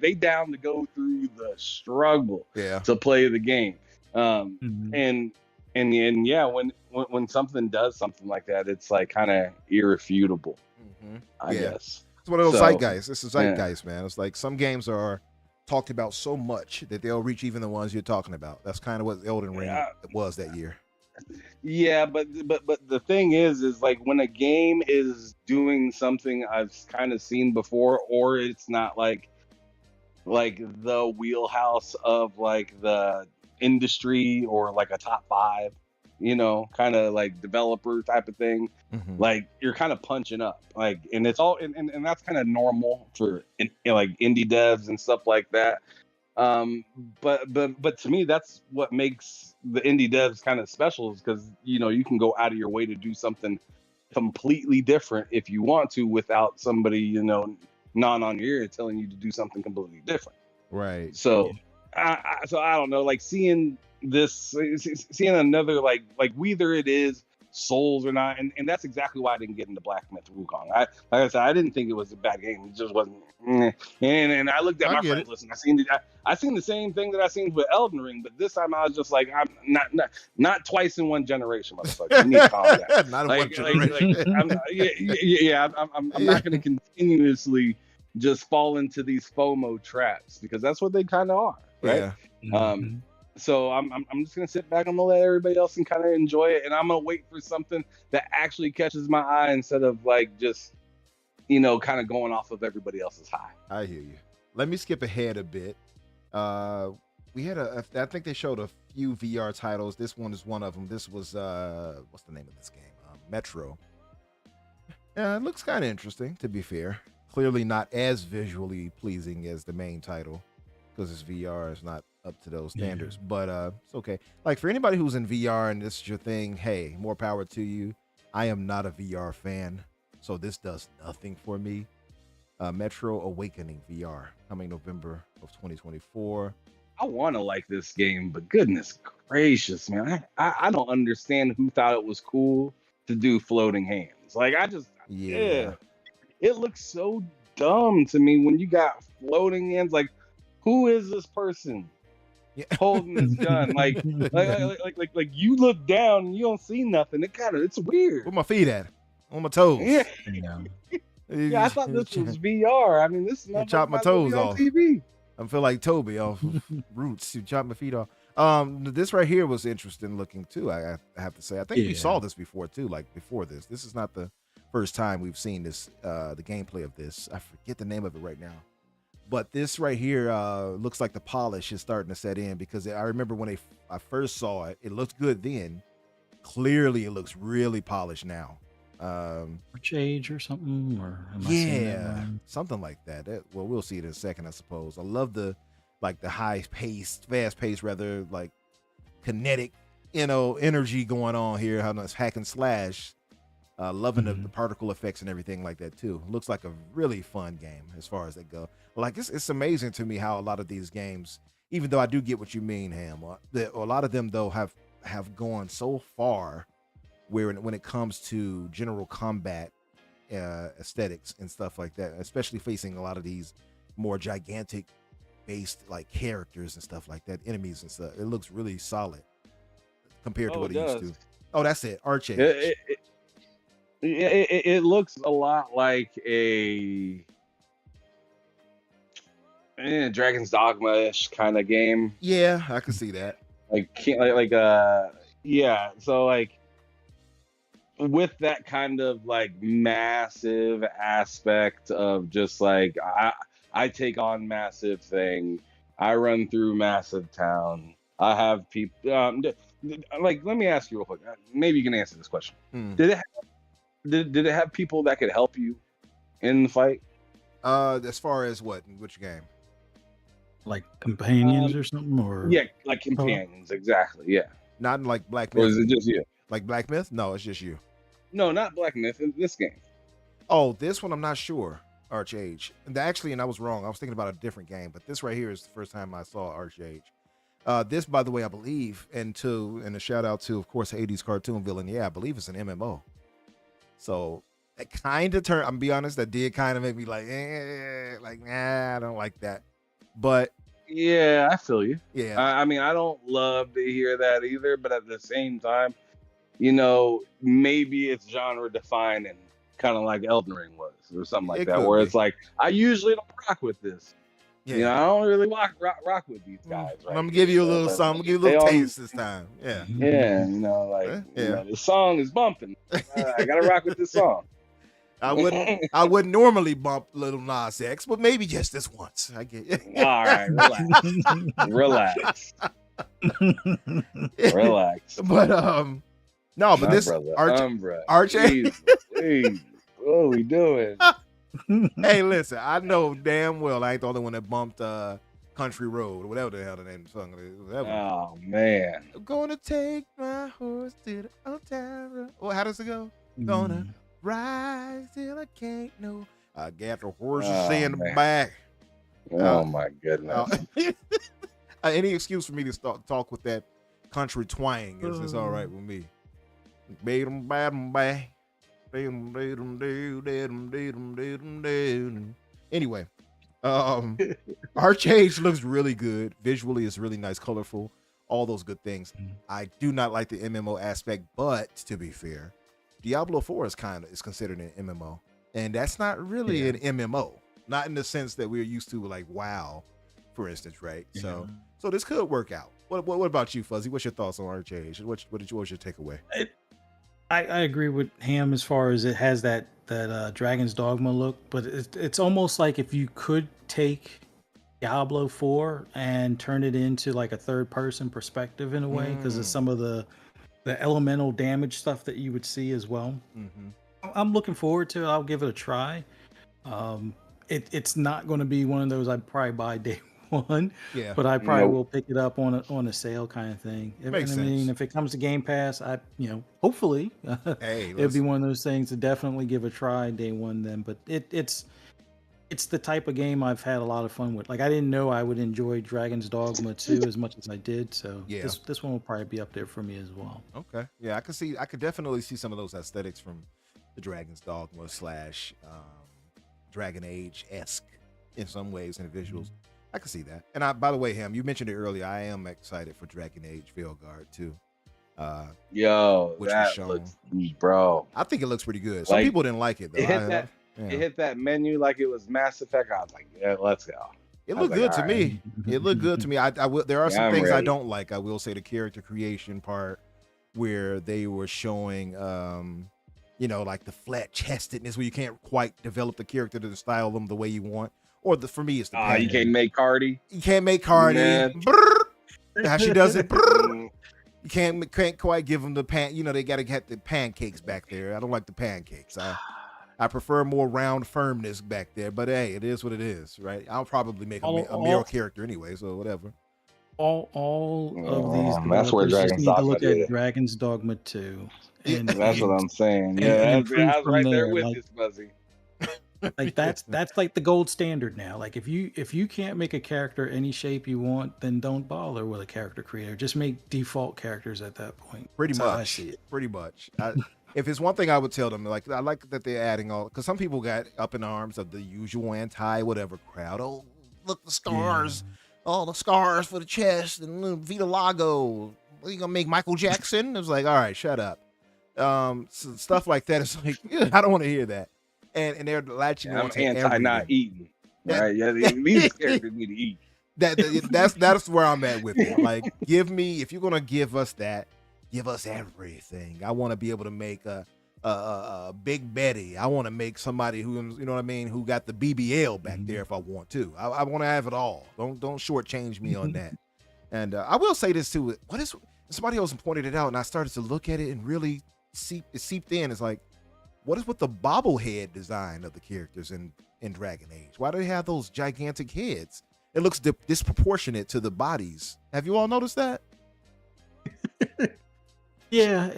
they down to go through the struggle to play the game. And yeah, when something does something like that, it's like kind of irrefutable. I guess it's one of those zeitgeists. This is zeitgeist, man. It's like some games are talked about so much that they'll reach even the ones you're talking about. That's kind of what Elden Ring was that year. Yeah, but the thing is like when a game is doing something I've kind of seen before, or it's not like the wheelhouse of like the industry or like a top 5, kind of like developer type of thing. Like, you're kind of punching up, like, and it's all and that's kind of normal for like indie devs and stuff like that. But to me, that's what makes the indie devs kind of special, is because you can go out of your way to do something completely different if you want to, without somebody gnawing on your ear telling you to do something completely different. Right. So I don't know, like seeing another like whether it is Souls or not, and that's exactly why I didn't get into Black Myth Wukong. Like I said, I didn't think it was a bad game. It just wasn't. And I looked at my friends list, and I seen the same thing that I seen with Elden Ring, but this time I was just like, I'm not twice in one generation, motherfucker. You need to calm down. Not in one generation. I'm not going to continuously just fall into these FOMO traps, because that's what they kind of are, right? Yeah. So I'm just gonna sit back. I'm gonna let everybody else and kind of enjoy it, and I'm gonna wait for something that actually catches my eye, instead of like just kind of going off of everybody else's high. I hear you. Let me skip ahead a bit. We had I think they showed a few VR titles. This one is one of them. This was what's the name of this game? Metro. Yeah, it looks kind of interesting, to be fair. Clearly not as visually pleasing as the main title, because it's VR. It's not up to those standards, but it's okay. Like, for anybody who's in VR and this is your thing, hey, more power to you. I am not a VR fan, so this does nothing for me. Metro Awakening VR coming November of 2024. I want to like this game, but goodness gracious, man, I don't understand who thought it was cool to do floating hands. Like I just, Yeah. it looks so dumb to me when you got floating hands. Like, who is this person Yeah. holding this gun? Like you look down and you don't see nothing. It's weird. Where my feet at? On my toes. Yeah, Yeah. yeah. I thought this was VR. I mean, this You chop my toes off. TV. I feel like Toby off of Roots. You chop my feet off. This right here was interesting looking too. I have to say. I think we saw this before too. Like before this. This is not the first time we've seen this. The gameplay of this. I forget the name of it right now. But this right here looks like the polish is starting to set in, because I remember when I first saw it, it looked good then. Clearly, it looks really polished now. Age or something, or am I saying that wrong? Something like that. Well, we'll see it in a second, I suppose. I love the high paced, fast paced, rather like kinetic, energy going on here. How it's hack and slash. Loving the particle effects and everything like that too. Looks like a really fun game as far as that go. Like it's amazing to me how a lot of these games, even though I do get what you mean, Ham, a lot of them though have gone so far where when it comes to general combat aesthetics and stuff like that, especially facing a lot of these more gigantic based like characters and stuff like that, enemies and stuff, it looks really solid compared to what it used to. Oh, that's it. Archage. It looks a lot like a Dragon's Dogma-ish kind of game. Yeah, I can see that. Yeah. So like with that kind of like massive aspect of just like I take on massive thing, I run through massive town. I have people. Like, let me ask you real quick. Maybe you can answer this question. Did it have people that could help you in the fight? As far as what? Which game? Like companions or something, or yeah, like companions, exactly. Yeah. Not like Black Myth. Or is it just you? Like Black Myth? No, it's just you. No, not Black Myth. In this game. Oh, this one I'm not sure. Archage. And I was wrong. I was thinking about a different game, but this right here is the first time I saw Archage. This, by the way, I believe, and a shout out to, of course, 80s cartoon villain. Yeah, I believe it's an MMO. So it kind of turned. I'm gonna be honest, that did kind of make me like, I don't like that. But yeah, I feel you. Yeah, I mean, I don't love to hear that either, but at the same time, maybe it's genre defining, kind of like Elden Ring was, or something like that, where it's like I usually don't rock with this. Yeah, I don't really rock with these guys. Right? I'm gonna give you a little something. I'm gonna give you a little taste this time. Yeah. Yeah, the song is bumping. I gotta rock with this song. I wouldn't normally bump Little Nas X, but maybe just this once. I get it. All right, relax. But no, but this Umbra, Archie. please, what are we doing? Hey, listen, I know damn well I ain't the only one that bumped Country Road or whatever the hell the name of the song is. Whatever. Oh man, I'm gonna take my horse to the old town road. Well, how does it go? Gonna rise till I can't know. I got the horses in the back. Oh my goodness. Any excuse for me to talk with that country twang is all right with me. Anyway, Archage looks really good. Visually, it's really nice, colorful, all those good things. I do not like the MMO aspect, but to be fair, Diablo 4 is considered an MMO, and that's not really an MMO, not in the sense that we're used to, like WoW, for instance, right? Yeah. So this could work out. What about you, Fuzzy? What's your thoughts on Archage? What was your takeaway? I agree with Ham as far as it has that Dragon's Dogma look, but it's almost like if you could take Diablo 4 and turn it into like a third person perspective in a way, because of some of the elemental damage stuff that you would see as well. I'm looking forward to it. I'll give it a try. It's not going to be one of those I'd probably buy day one, Yeah, but I probably Nope. will pick it up on a sale kind of thing. makes And I mean, sense. if it comes to Game Pass, hopefully Hey, it'll be let's. one of those things to definitely give a try day one then. But it's the type of game I've had a lot of fun with. Like I didn't know I would enjoy Dragon's Dogma 2 as much as I did, so Yeah. this one will probably be up there for me as well. Okay. Yeah, I could definitely see some of those aesthetics from the Dragon's Dogma slash Dragon Age esque in some ways in the visuals. I can see that. And by the way, you mentioned it earlier. I am excited for Dragon Age Veilguard too. Yo, Which was that shown. looks, bro. I think it looks pretty good. Some Like, people didn't like it though. It hit that. Yeah. It hit that menu like it was Mass Effect. I was like, yeah, let's go. It I was looked like, good to all right. me. It looked good to me. I will. There are Yeah, some I'm things I ready. don't like. I will say the character creation part where they were showing, like the flat chestedness where you can't quite develop the character to style them the way you want. Or for me, it's the You can't make Cardi. You can't make Cardi. Man. Brrr. How she does it. Brrr. Mm, You can't quite give them the pan. They got to get the pancakes back there. I don't like the pancakes. I prefer more round firmness back there. But hey, it is what it is, right? I'll probably make a male character anyway, so whatever. All of these that's where developers just Dragon's need to Dogma look did at it. Dragon's Dogma 2. And That's what I'm saying. and Yeah, improve I was from right there there, with like- you, Fuzzy. like that's like the gold standard now. Like if you can't make a character any shape you want, then don't bother with a character creator. Just make default characters at that point. Pretty That's how I much. see it. Pretty much. If it's one thing I would tell them, like I like that they're adding all, because some people got up in arms of the usual anti-whatever crowd. Oh, look, the scars. Oh, the scars for the chest and Vitiligo. What, you gonna make Michael Jackson? It was like, all right, shut up. So stuff like that is like, I don't want to hear that. And they're latching I'm on to anti everything. not eating. Yeah. Right? Yeah, these characters need to eat. That's where I'm at with it. Like, if you're gonna give us that, give us everything. I want to be able to make a Big Betty. I want to make somebody who, you know what I mean, who got the BBL back there if I want to. I want to have it all. Don't shortchange me on that. And I will say this too. What is, somebody else pointed it out, and I started to look at it and really it seeped in. It's like, what is with the bobblehead design of the characters in Dragon Age? Why do they have those gigantic heads? It looks disproportionate to the bodies. Have you all noticed that? Yeah,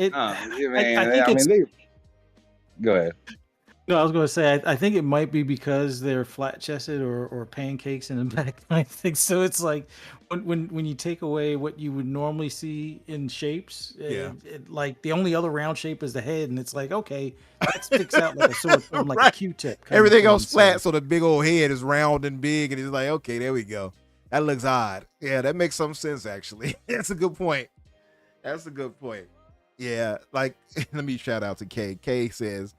Go ahead. No, I was going to say, I think it might be because they're flat chested or pancakes in the back. I think so. It's like when you take away what you would normally see in shapes, like the only other round shape is the head, and it's like, okay, that sticks out like a sore thumb, like Right. a Q-tip. kind of Everything thing, else so- flat, so the big old head is round and big, and it's like, okay, there we go. That looks odd. Yeah, that makes some sense, actually. That's a good point. Yeah, like, let me shout out to Kay. Kay says,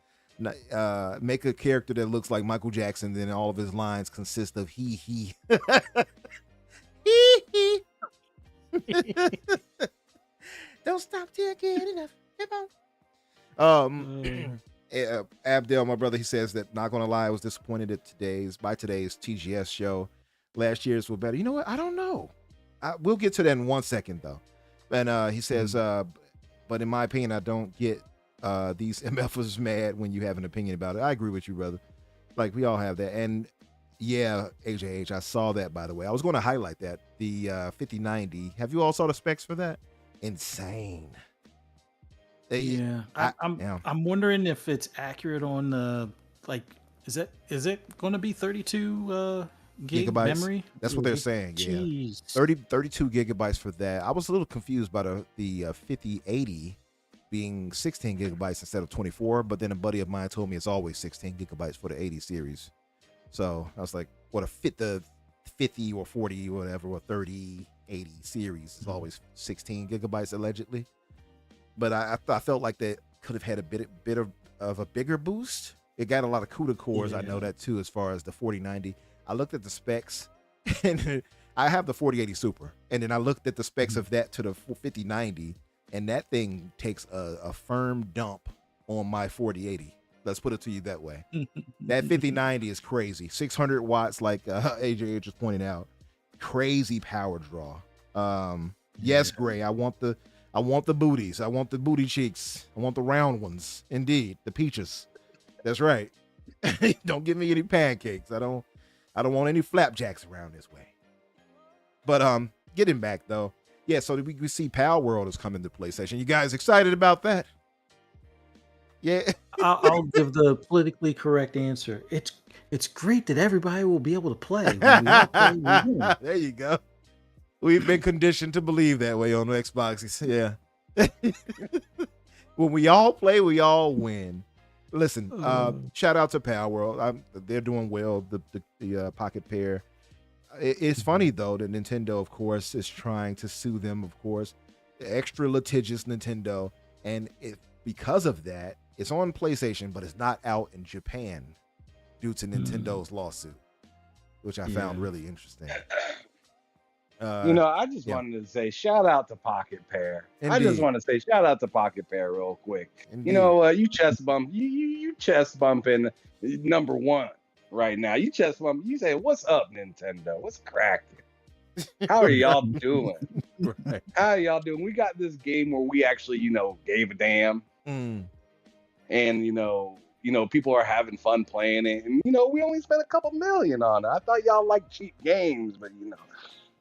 make a character that looks like Michael Jackson, then all of his lines consist of he. Hee hee. Don't stop till you get enough. Abdel, my brother, he says that, not gonna lie, I was disappointed at today's TGS show. Last year's were better. You know what? I don't know. We'll get to that in 1 second though. And he says, but in my opinion, I don't get these MFers mad when you have an opinion about it. I agree with you, brother. Like, we all have that. And yeah, AJH, I saw that, by the way. I was going to highlight that. The 5090. Have you all saw the specs for that? Insane. Yeah, I'm wondering if it's accurate on like, is it going to be 32 gig gigabytes memory? That's what they're saying. Jeez. Yeah, 32 gigabytes for that. I was a little confused by the 5080 being 16 gigabytes instead of 24, but then a buddy of mine told me it's always 16 gigabytes for the 80 series. So I was like, what, the 50 or 40 or whatever, or 30 80 series is always 16 gigabytes allegedly. But I felt like that could have had a bit of a bigger boost. It got a lot of CUDA cores. I know that too, as far as the 4090. I looked at the specs, and I have the 4080 Super, and then I looked at the specs of that to the 5090, and that thing takes a firm dump on my 4080. Let's put it to you that way. That 5090 is crazy. 600 watts, like AJ just pointed out. Crazy power draw. Yes, Gray. I want the booties. I want the booty cheeks. I want the round ones. Indeed, the peaches. That's right. Don't give me any pancakes. I don't want any flapjacks around this way. But getting back though, yeah. So we see Power World is coming to PlayStation. You guys excited about that? Yeah. I'll give the politically correct answer. It's great that everybody will be able to play. When we all play, we win. There you go. We've been conditioned to believe that way on Xbox. Yeah. When we all play, we all win. Listen, shout out to Power World. They're doing well. The Pocket Pair. It's funny though that Nintendo, of course, is trying to sue them. Of course, the extra litigious Nintendo, and because of that, it's on PlayStation, but it's not out in Japan due to Nintendo's lawsuit, which I found really interesting. I just wanted to say shout out to Pocket Pair. Indeed. I just want to say shout out to Pocket Pair real quick. Indeed. You chest bump, you chest bumping number one right now. You chest bump. You say, "What's up, Nintendo? What's cracking? How are y'all doing? Right. How are y'all doing? We got this game where we actually, gave a damn, and people are having fun playing it, and we only spent a couple million on it. I thought y'all liked cheap games, but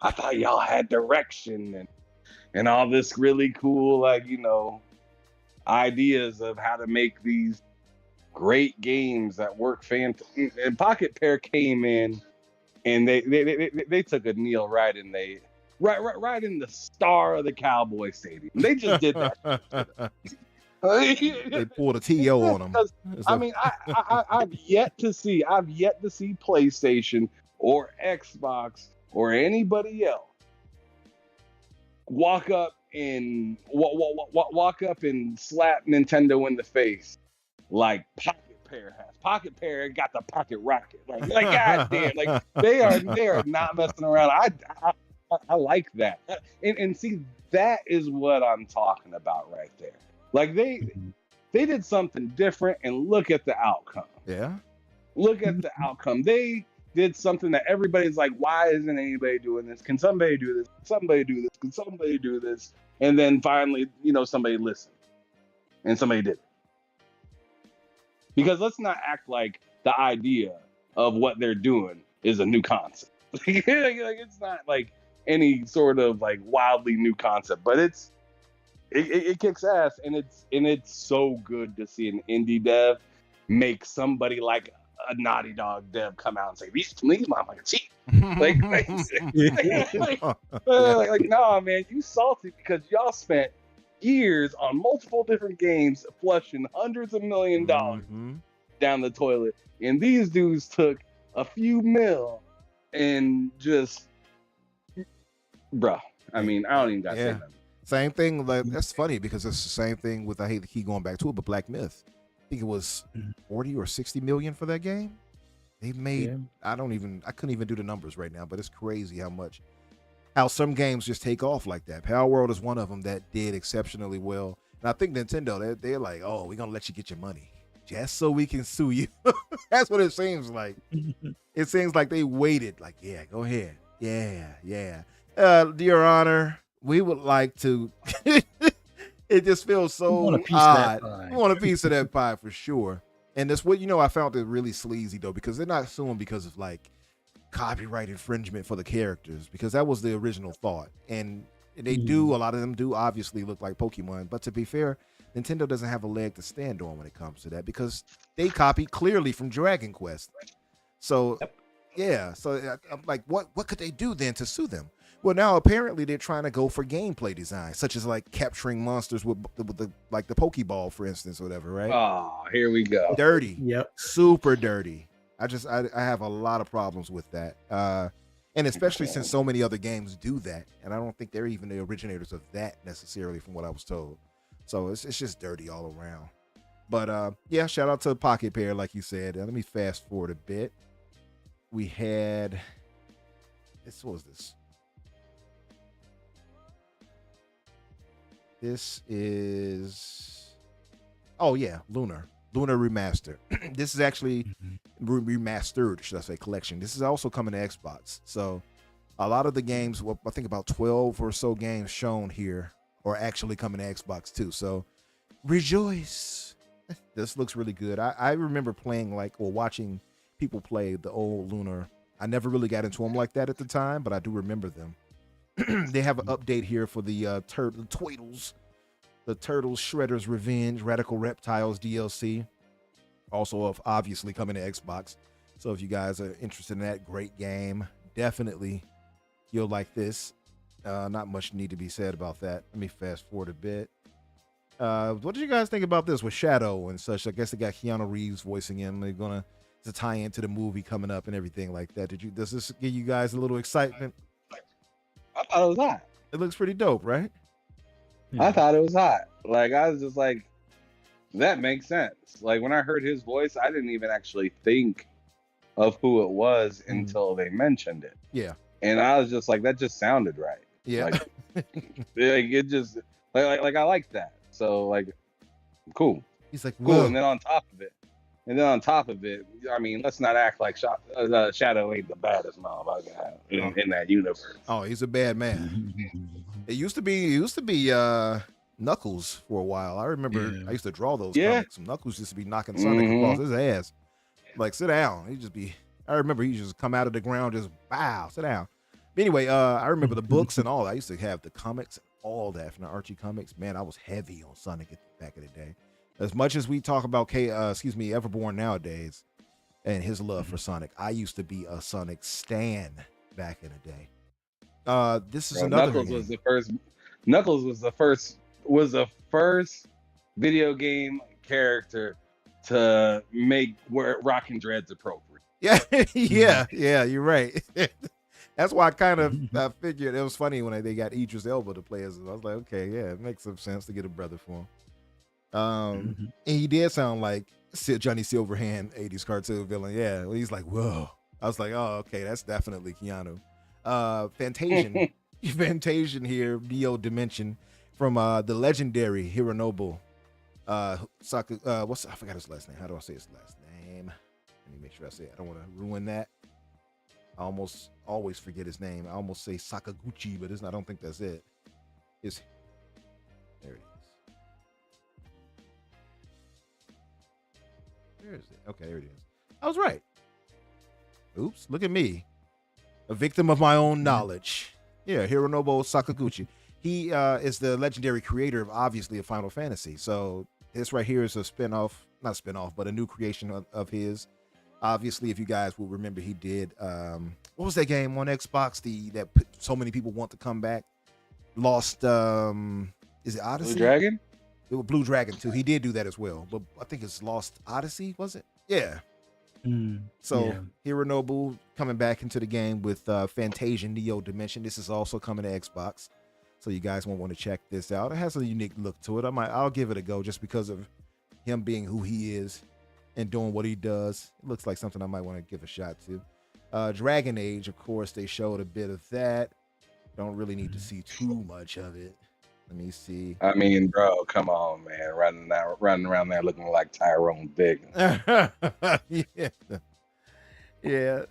I thought y'all had direction and all this really cool, ideas of how to make these great games that work fantastic. And Pocket Pair came in and they took a kneel right in the star of the Cowboy Stadium. They just did that. They pulled a TO on them. I mean, I've yet to see PlayStation or Xbox or anybody else walk up and slap Nintendo in the face like Pocket Pair has. Pocket Pair got the pocket rocket. Like goddamn, like they are not messing around. I like that. And see, that is what I'm talking about right there. Like they did something different, and look at the outcome. Yeah. Look at the outcome. They did something that everybody's like, why isn't anybody doing this? Can somebody do this? Can somebody do this? Can somebody do this? And then finally, somebody listened. And somebody did it. Because let's not act like the idea of what they're doing is a new concept. Like it's not like any sort of like wildly new concept, but it kicks ass, and it's so good to see an indie dev make somebody like a Naughty Dog dev come out and say these motherfuckers cheap. Like, no, man, you salty because y'all spent years on multiple different games flushing hundreds of $1 million down the toilet, and these dudes took a few mil and just, bruh. I mean, I don't even gotta say nothing. Same thing. Like, that's funny because it's the same thing with, I hate to keep going back to it, but Black Myth. I think it was 40 or 60 million for that game. They made, I couldn't even do the numbers right now, but it's crazy how some games just take off like that. Power World is one of them that did exceptionally well. And I think Nintendo, they're like, oh, we're going to let you get your money just so we can sue you. That's what it seems like. It seems like they waited like, yeah, go ahead. Yeah. Dear Honor, we would like to, it just feels so odd. We want a piece of that pie for sure. And that's what, I found it really sleazy though, because they're not suing because of like copyright infringement for the characters, because that was the original thought. And they a lot of them do obviously look like Pokemon, but to be fair, Nintendo doesn't have a leg to stand on when it comes to that, because they copied clearly from Dragon Quest. So so I'm like, what could they do then to sue them? Well, now apparently they're trying to go for gameplay design, such as like capturing monsters with the like the Pokeball, for instance, or whatever, right? Oh, here we go. Dirty. Yep. Super dirty. I have a lot of problems with that. And especially since so many other games do that. And I don't think they're even the originators of that necessarily, from what I was told. So it's just dirty all around. But shout out to Pocket Pair, like you said. Let me fast forward a bit. We had what was this? This is Lunar Remastered. This is actually remastered, should I say, collection. This is also coming to Xbox. So a lot of the games, I think about 12 or so games shown here are actually coming to Xbox too. So rejoice. This looks really good. I remember playing watching people play the old Lunar. I never really got into them like that at the time, but I do remember them. they have an update here for the Turtles. The Turtles Shredder's Revenge Radical Reptiles DLC. Also, obviously coming to Xbox. So if you guys are interested in that, great game. Definitely you'll like this. Not much need to be said about that. Let me fast forward a bit. What did you guys think about this with Shadow and such? I guess they got Keanu Reeves voicing him. They're gonna tie into the movie coming up and everything like that. Does this give you guys a little excitement? I thought it was hot. It looks pretty dope, right? I thought it was hot. Like, I was just like, that makes sense. Like, when I heard his voice, I didn't even actually think of who it was until they mentioned it. Yeah. And I was just like, that just sounded right. Yeah. Like, it just like I like that. So like, cool. He's like, cool. whoa. And then on top of it, I mean, let's not act like Shadow ain't the baddest motherfucker in that universe. Oh, he's a bad man. It used to be Knuckles for a while. I remember I used to draw those comics. Knuckles used to be knocking Sonic across his ass. Like, sit down. I remember he just come out of the ground, just bow, sit down. But anyway, I remember the books and all. I used to have the comics and all that from the Archie comics. Man, I was heavy on Sonic back in the day. As much as we talk about Everborn nowadays and his love for Sonic, I used to be a Sonic stan back in the day. This is another Knuckles game. was the first. Knuckles was the first video game character to make where rocking dreads appropriate. Yeah, you're right. That's why I kind of figured it was funny when they got Idris Elba to play as. I was like, okay, yeah, it makes some sense to get a brother for him. And he did sound like Johnny Silverhand, 80s cartoon villain. Yeah, he's like, whoa. I was like, oh, okay, that's definitely Keanu. Fantasian here, Neo Dimension from the legendary Hironobu. I forgot his last name. How do I say his last name? Let me make sure I say it. I don't want to ruin that. I almost always forget his name. I almost say Sakaguchi, but I don't think that's it. There it is. Where is it? Okay, there it is. I was right. Oops, look at me. A victim of my own knowledge. Yeah, Hironobu Sakaguchi. He is the legendary creator of, obviously, of Final Fantasy. So this right here is a not spin-off, but a new creation of his. Obviously, if you guys will remember, he did, what was that game on Xbox that so many people want to come back? Lost, is it Odyssey? Blue Dragon? It was Blue Dragon too. He did do that as well, but I think it's Lost Odyssey, was it? Yeah. Hironobu coming back into the game with Fantasian Neo Dimension. This is also coming to Xbox, so you guys won't want to check this out. It has a unique look to it. I'll give it a go just because of him being who he is and doing what he does. It looks like something I might want to give a shot to. Dragon Age, of course, they showed a bit of that. Don't really need to see too much of it. Let me see. I mean, bro, come on, man. Running around there looking like Tyrone Biggins. Yeah.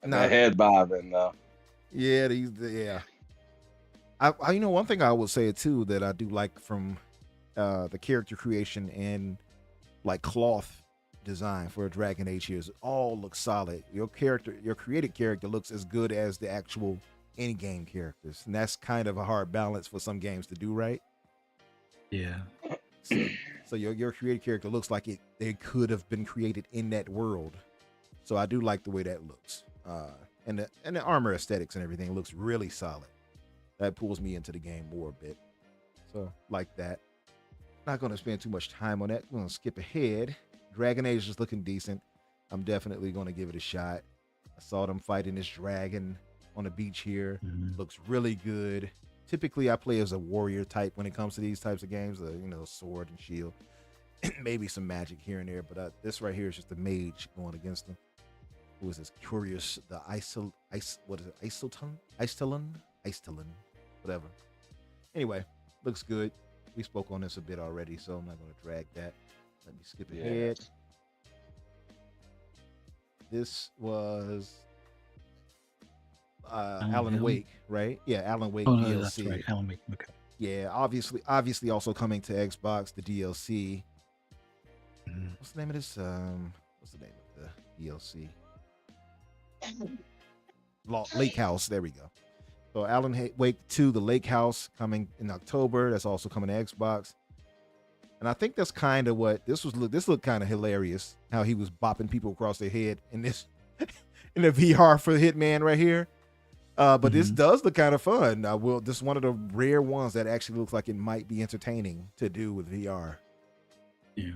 The head bobbing, though. Yeah, I one thing I will say too that I do like from the character creation and like cloth design for a Dragon Age here is all looks solid. Your created character looks as good as the actual in-game characters, and that's kind of a hard balance for some games to do, right? Yeah. So your created character looks like they could have been created in that world. So I do like the way that looks. And the armor aesthetics and everything looks really solid. That pulls me into the game more a bit. So like that. Not going to spend too much time on that. I'm going to skip ahead. Dragon Age is looking decent. I'm definitely going to give it a shot. I saw them fighting this dragon on the beach here. Looks really good. Typically, I play as a warrior type when it comes to these types of games. Sword and shield. Maybe some magic here and there. But this right here is just a mage going against them. Who is this? Curious. The what is it? Istelin? Whatever. Anyway, looks good. We spoke on this a bit already, so I'm not going to drag that. Let me skip ahead. This was Alan Wake, right? Yeah, Alan Wake DLC. That's right, Alan Wake. Okay. Yeah, obviously also coming to Xbox, the DLC. What's the name of this? What's the name of the DLC? Lake House. There we go. So Alan Wake 2, The Lake House, coming in October. That's also coming to Xbox. And I think that's kind of what this looked kind of hilarious. How he was bopping people across their head in this in the VR for Hitman right here. But this does look kind of fun. This is one of the rare ones that actually looks like it might be entertaining to do with VR. Yeah,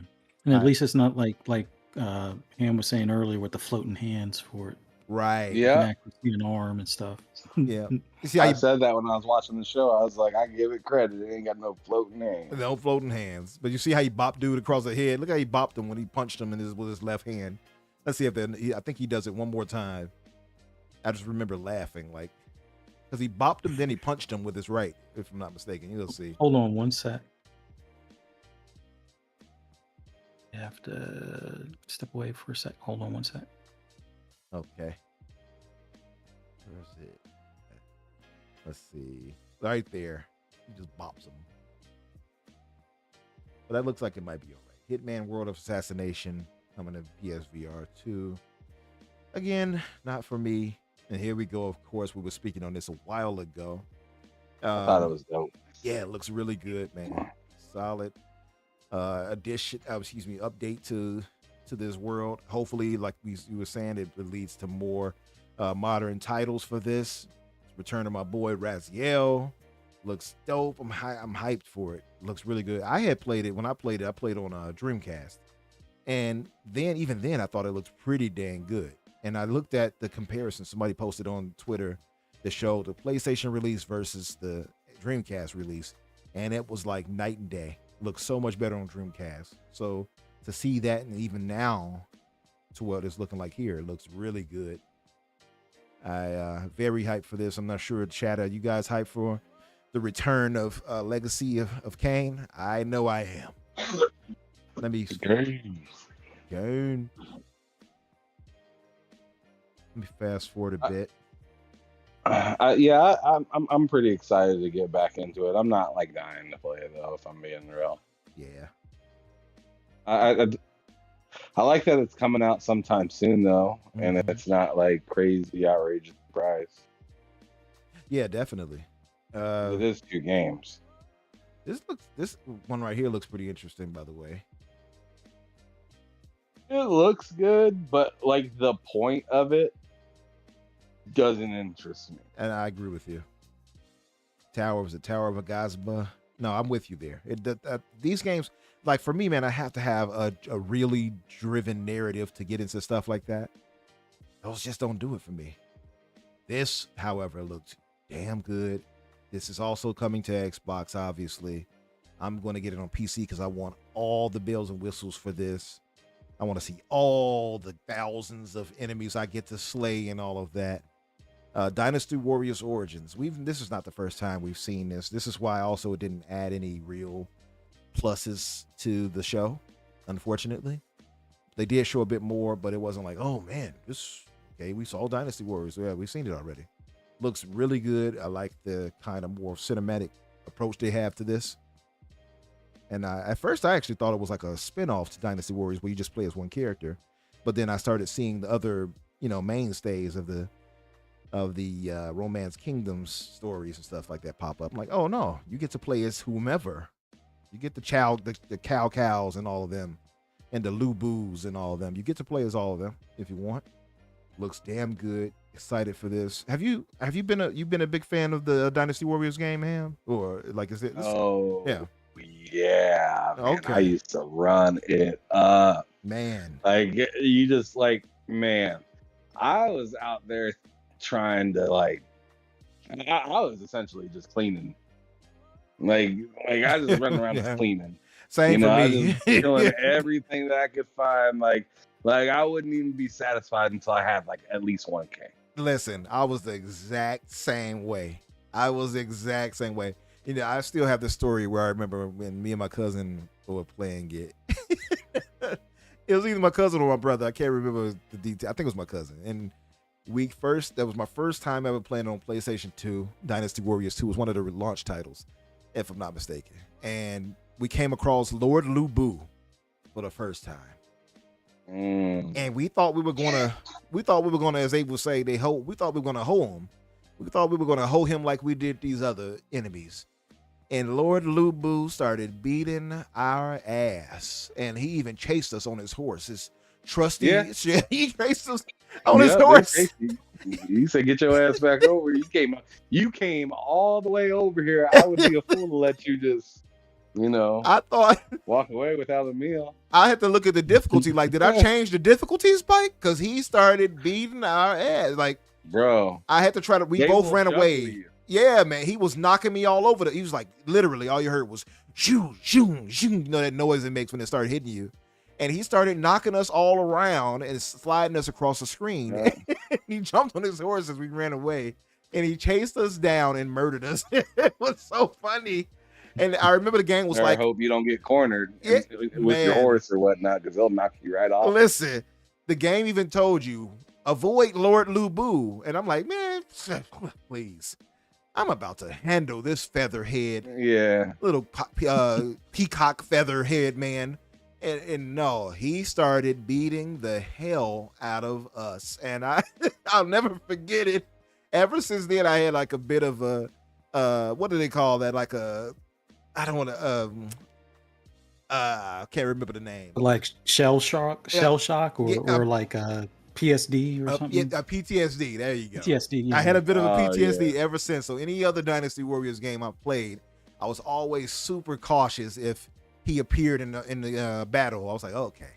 and at least it's not like Ham was saying earlier with the floating hands for it. Right. You can actually see an arm and stuff. Yeah. You see I said that when I was watching the show. I was like, I give it credit. It ain't got no floating hands. No floating hands. But you see how he bopped dude across the head. Look how he bopped him when he punched him with his left hand. Let's see if I think he does it one more time. I just remember laughing, like, because he bopped him, then he punched him with his right, if I'm not mistaken. You'll see. Hold on one sec. You have to step away for a sec. Hold on one sec. Okay. Where's it? Let's see. Right there. He just bops him. But that looks like it might be all right. Hitman World of Assassination coming to PSVR 2. Again, not for me. And here we go. Of course, we were speaking on this a while ago. I thought it was dope. Yeah, it looks really good, man. Solid update to this world. Hopefully, like we were saying, it leads to more modern titles for this. Return of my boy Raziel. Looks dope. I'm hyped for it. Looks really good. I had played it. When I played it, I played on Dreamcast. And even then, I thought it looked pretty dang good. And I looked at the comparison. Somebody posted on Twitter that showed the PlayStation release versus the Dreamcast release. And it was like night and day. Looks so much better on Dreamcast. So to see that, and even now to what it's looking like here, it looks really good. I very hyped for this. I'm not sure, chat, are you guys hyped for the return of Legacy of Kain? I know I am. Let me fast forward a bit. I'm pretty excited to get back into it. I'm not like dying to play it though, if I'm being real. Yeah. I like that it's coming out sometime soon though, and it's not like crazy outrageous price. Yeah, definitely. It is 2 games. This one right here looks pretty interesting, by the way. It looks good, but like the point of it doesn't interest me. And I agree with you. Tower of Agazba. No, I'm with you there. These games, like for me, man, I have to have a really driven narrative to get into stuff like that. Those just don't do it for me. This, however, looked damn good. This is also coming to Xbox, obviously. I'm going to get it on PC because I want all the bells and whistles for this. I want to see all the thousands of enemies I get to slay and all of that. Dynasty Warriors Origins. This is not the first time we've seen this. This is why also it didn't add any real pluses to the show, unfortunately. They did show a bit more, but it wasn't like, oh man, we saw Dynasty Warriors. Yeah, we've seen it already. Looks really good. I like the kind of more cinematic approach they have to this. And at first, I actually thought it was like a spin-off to Dynasty Warriors where you just play as one character. But then I started seeing the other, mainstays of the Romance Kingdoms stories and stuff like that pop up. I'm like, oh no, you get to play as whomever. You get the cows and all of them, and the Lubus and all of them. You get to play as all of them if you want. Looks damn good. Excited for this. Have you been a big fan of the Dynasty Warriors game, Ham? Or like is it? Yeah. Man, okay. I used to run it up. Man. Like you just like, man. I was out there trying to I was essentially just cleaning. Like I just run around just cleaning. Same for me. I just killing everything that I could find. Like I wouldn't even be satisfied until I had like at least 1K. Listen, I was the exact same way. I still have the story where I remember when me and my cousin were playing it. It was either my cousin or my brother. I can't remember the detail. I think it was my cousin. And that was my first time ever playing on PlayStation 2. Dynasty Warriors 2 was one of the launch titles, if I'm not mistaken. And we came across Lord Lubu for the first time. And we thought we were gonna, as they would say, we thought we were gonna hoe him. We thought we were gonna hoe him like we did these other enemies. And Lord Lubu started beating our ass. And he even chased us on his horse. His trusty shit. He chased us on his horse. You said get your ass back over. You came all the way over here. I would be a fool to let you just, I thought walk away without a meal. I had to look at the difficulty. Like, did I change the difficulty spike? Because he started beating our ass. Like, bro, I had to try to. We both ran away. Yeah, man, he was knocking me all over. He was like, literally, all you heard was shoo, shoo, shoo. You know that noise it makes when it started hitting you. And he started knocking us all around and sliding us across the screen. Yeah. He jumped on his horse as we ran away, and he chased us down and murdered us. It was so funny. And I remember the game was like, I hope you don't get cornered with your horse or whatnot, because they'll knock you right off. Listen, the game even told you, avoid Lord Lubu. And I'm like, man, please. I'm about to handle this featherhead. Yeah. Little peacock featherhead man. And no, he started beating the hell out of us. And I'll never forget it. Ever since then, I had like a bit of a, what do they call that? Like a, I don't want to, I can't remember the name. Like shell shock, or like PSD or something. Yeah, PTSD. There you go. PTSD. Yeah. I had a bit of a PTSD ever since. So any other Dynasty Warriors game I played, I was always super cautious if he appeared in the battle. I was like, okay,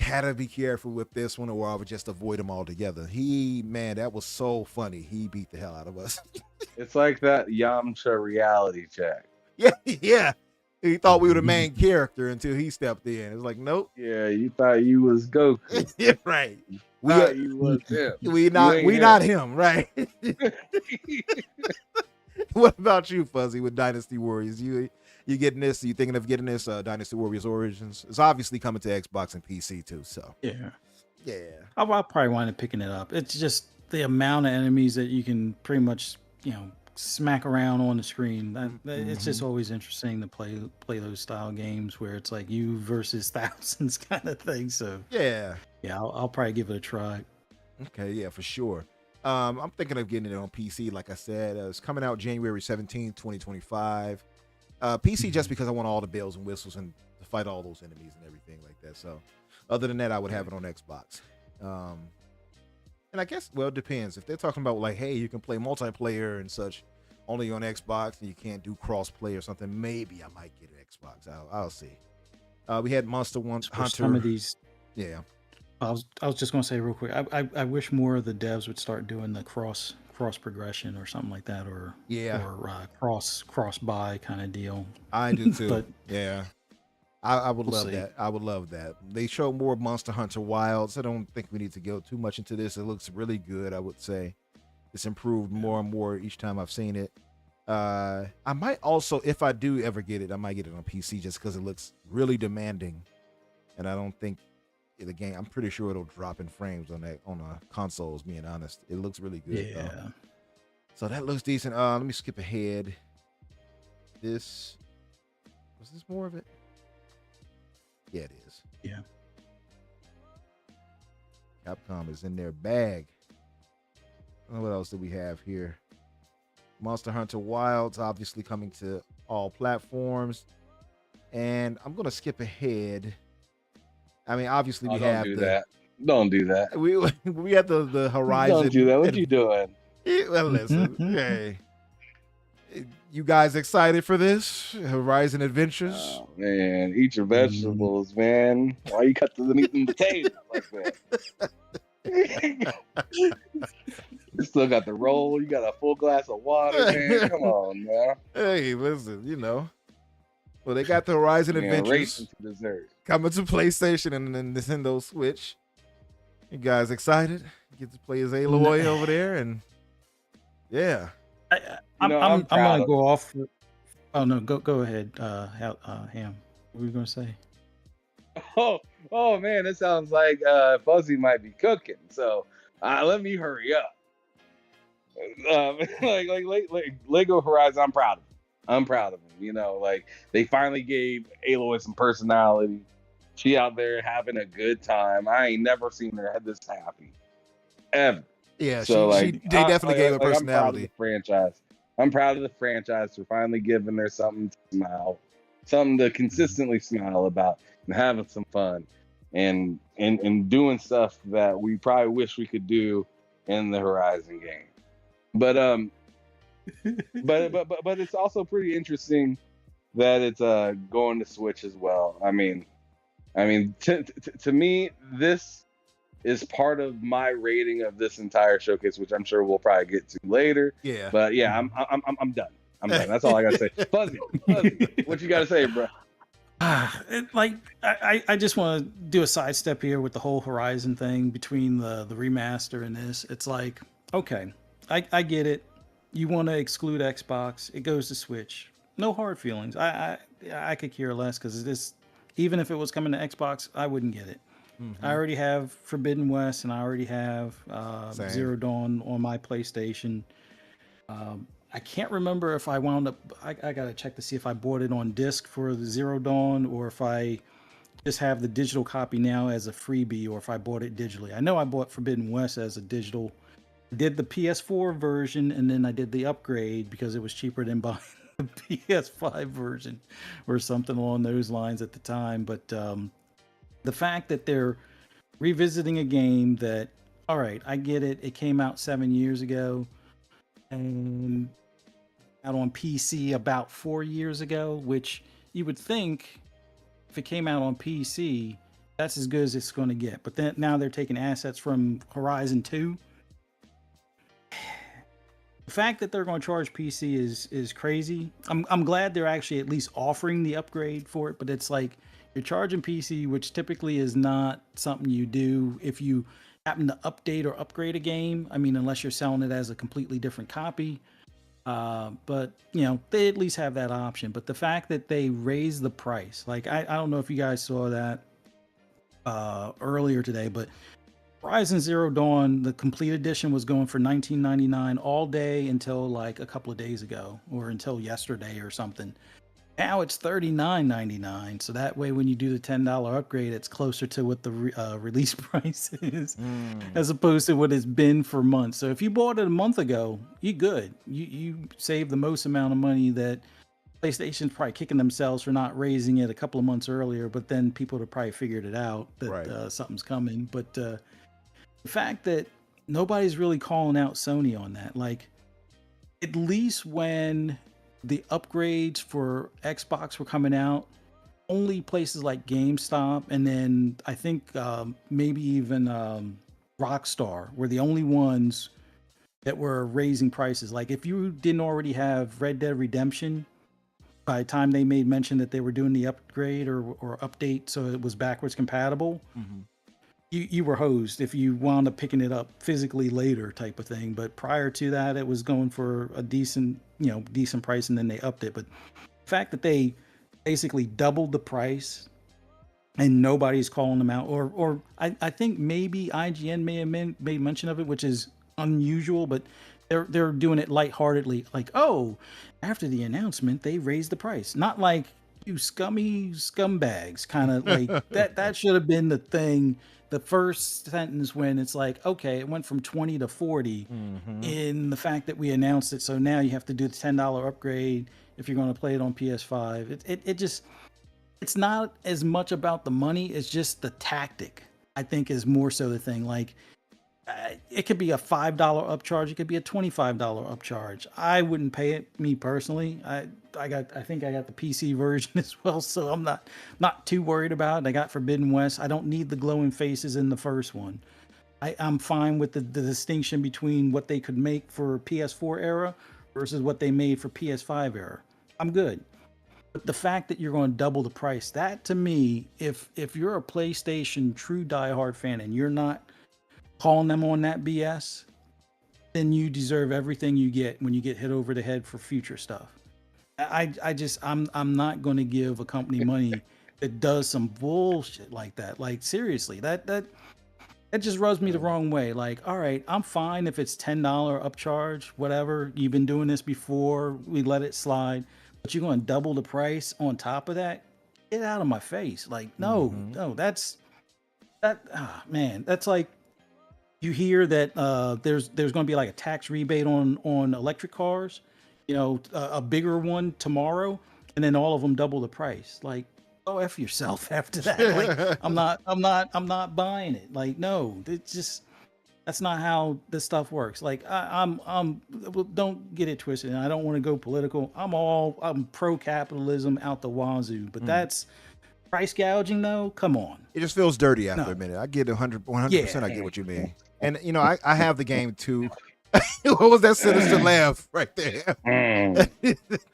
gotta be careful with this one, or I would just avoid him altogether. Man, that was so funny. He beat the hell out of us. It's like that Yamcha reality check. Yeah. He thought we were the main character until he stepped in. It's like, nope. Yeah, you thought you was Goku. Yeah, right. You was him. We not him, right? What about you, Fuzzy, with Dynasty Warriors? You getting this? You thinking of getting this Dynasty Warriors Origins? It's obviously coming to Xbox and PC too. So yeah. I'll probably wind up picking it up. It's just the amount of enemies that you can pretty much smack around on the screen. It's just always interesting to play those style games where it's like you versus thousands kind of thing. So yeah, I'll probably give it a try. Okay, yeah, for sure. I'm thinking of getting it on PC. Like I said, it's coming out January 17th, 2025. PC just because I want all the bells and whistles and to fight all those enemies and everything like that. So other than that, I would have it on Xbox. And I guess, well, it depends. If they're talking about like, hey, you can play multiplayer and such only on Xbox and you can't do cross-play or something, maybe I might get an Xbox. I'll see. We had Monster Hunter. Some of these. Yeah. I was just going to say real quick, I wish more of the devs would start doing the cross progression or something like that, or cross buy kind of deal. I do too. But yeah. I would love that. I would love that. They show more Monster Hunter Wilds. I don't think we need to go too much into this. It looks really good, I would say. It's improved more and more each time I've seen it. I might also, if I do ever get it, I might get it on PC just because it looks really demanding. And I don't think the game, I'm pretty sure it'll drop in frames on consoles, being honest. It looks really good. Yeah. Though. So that looks decent. Let me skip ahead. Was this more of it? Yeah, it is. Yeah. Capcom is in their bag. What else do we have here? Monster Hunter Wilds, obviously coming to all platforms. And I'm going to skip ahead. I mean, obviously we have that. Don't do that. We have the Horizon. Don't do that. What you doing? Well, listen. Hey. You guys excited for this? Horizon Adventures? Oh, man. Eat your vegetables, man. Why you cut the meat and potatoes like that? You still got the roll. You got a full glass of water, man. Come on, man. Hey, listen, Well, they got the Horizon Adventures coming to PlayStation and Nintendo Switch. You guys excited? You get to play as Aloy over there, and yeah. I'm gonna go off. Oh no, go ahead, Ham. What were you gonna say? Oh man, it sounds like Fuzzy might be cooking. So let me hurry up. Like Lego Horizon, I'm proud of him. Like they finally gave Aloy some personality. She out there having a good time. I ain't never seen her this happy, ever. Yeah, So they definitely gave her I'm proud of the personality. franchise. I'm proud of the franchise for finally giving her something to smile, something to consistently smile about, and having some fun, and doing stuff that we probably wish we could do in the Horizon game. But but it's also pretty interesting that it's going to Switch as well. To me, this is part of my rating of this entire showcase, which I'm sure we'll probably get to later. Yeah. But yeah, I'm done. I'm done. That's all I gotta say. Fuzzy, what you gotta say, bro? I just want to do a sidestep here with the whole Horizon thing between the remaster and this. It's like, okay, I get it. You want to exclude Xbox, it goes to Switch. No hard feelings. I could care less because this, even if it was coming to Xbox, I wouldn't get it. I already have Forbidden West, and I already have Same. Zero Dawn on my PlayStation. I can't remember if I wound up. I gotta check to see if I bought it on disc for the Zero Dawn, or if I just have the digital copy now as a freebie, or if I bought it digitally. I know I bought Forbidden West as a digital. I did the PS4 version, and then I did the upgrade because it was cheaper than buying the PS5 version, or something along those lines at the time. But the fact that they're revisiting a game that, all right, I get it. It came out 7 years ago, and out on PC about 4 years ago, which you would think if it came out on PC, that's as good as it's going to get. But then now they're taking assets from Horizon 2. The fact that they're going to charge PC is crazy. I'm glad they're actually at least offering the upgrade for it, but it's like you're charging PC, which typically is not something you do if you happen to update or upgrade a game. I mean, unless you're selling it as a completely different copy. But you know, they at least have that option. But the fact that they raised the price, like I don't know if you guys saw that earlier today, but Horizon Zero Dawn, the complete edition, was going for $19.99 all day until like a couple of days ago, or until yesterday or something. Now it's $39.99. So that way, when you do the $10 upgrade, it's closer to what the release price is, as opposed to what it's been for months. So if you bought it a month ago, you good. You save the most amount of money that PlayStation's probably kicking themselves for not raising it a couple of months earlier. But then people have probably figured it out that Right. something's coming. But the fact that nobody's really calling out Sony on that, like at least when the upgrades for Xbox were coming out, only places like GameStop and then I think maybe even Rockstar were the only ones that were raising prices. Like if you didn't already have Red Dead Redemption, by the time they made mention that they were doing the upgrade or update so it was backwards compatible, you were hosed if you wound up picking it up physically later, type of thing. But prior to that, it was going for a decent price, and then they upped it. But the fact that they basically doubled the price and nobody's calling them out, or I think maybe IGN may have made mention of it, which is unusual, but they're doing it lightheartedly, like, oh, after the announcement they raised the price, not like you scummy scumbags, kind of like that should have been the thing. The first sentence when it's like, okay, it went from 20 to 40 in the fact that we announced it. So now you have to do the $10 upgrade if you're going to play it on PS5. It just, it's not as much about the money. It's just the tactic, I think, is more so the thing. Like, it could be a $5 upcharge. It could be a $25 upcharge. I wouldn't pay it, me personally. I think I got the PC version as well, so I'm not too worried about it. I got Forbidden West. I don't need the glowing faces in the first one. I'm fine with the distinction between what they could make for PS4 era versus what they made for PS5 era. I'm good. But the fact that you're going to double the price, that to me, if you're a PlayStation true diehard fan and you're not calling them on that BS, then you deserve everything you get when you get hit over the head for future stuff. I'm not going to give a company money that does some bullshit like that. Like, seriously, that just rubs me the wrong way. Like, all right, I'm fine if it's $10 upcharge, whatever. You've been doing this before. We let it slide, but you're going to double the price on top of that? Get out of my face. Like, no, that's like you hear that there's going to be like a tax rebate on electric cars, a bigger one tomorrow, and then all of them double the price. Like, go F yourself after that. Like, I'm not buying it. Like, no, it's just, that's not how this stuff works. Like, well, don't get it twisted. And I don't want to go political. I'm pro capitalism out the wazoo, but that's price gouging though. Come on. It just feels dirty after No. a minute. I get 100%. I get what you mean. And I have the game too. What was that sinister laugh right there?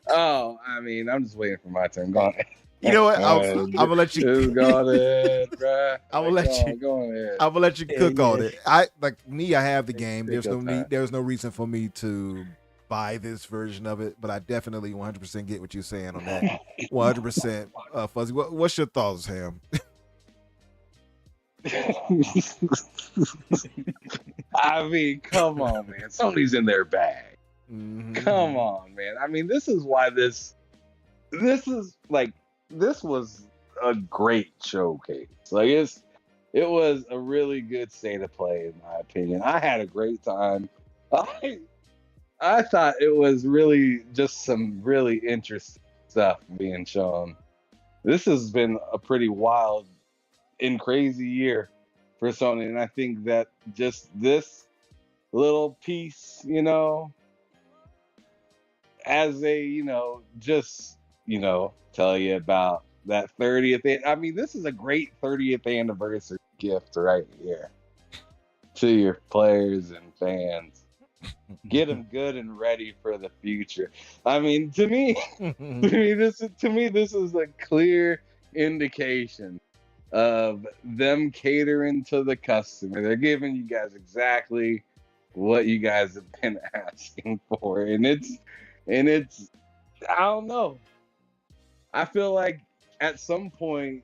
Oh, I mean, I'm just waiting for my turn. Go on. You know what? I'm gonna let you. Just go ahead, bruh. I'm gonna let you. Go ahead. I'm gonna let you cook Yeah. on it. I have the game. Take There's your no time. need. There's no reason for me to buy this version of it. But I definitely 100% get what you're saying on that. 100%. Fuzzy. What's your thoughts, Ham? I mean, come on, man. Somebody's in their bag. Mhm. Come on, man. I mean, this is why this was a great showcase. Like, it was a really good state of play, in my opinion. I had a great time. I thought it was really just some really interesting stuff being shown. This has been a pretty wild and crazy year for Sony, and I think that just this little piece, as a, just, tell you about that 30th. I mean, this is a great 30th anniversary gift right here to your players and fans. Get them good and ready for the future. I mean, to me, this is a clear indication of them catering to the customer. They're giving you guys exactly what you guys have been asking for, and it's I don't know. I feel like at some point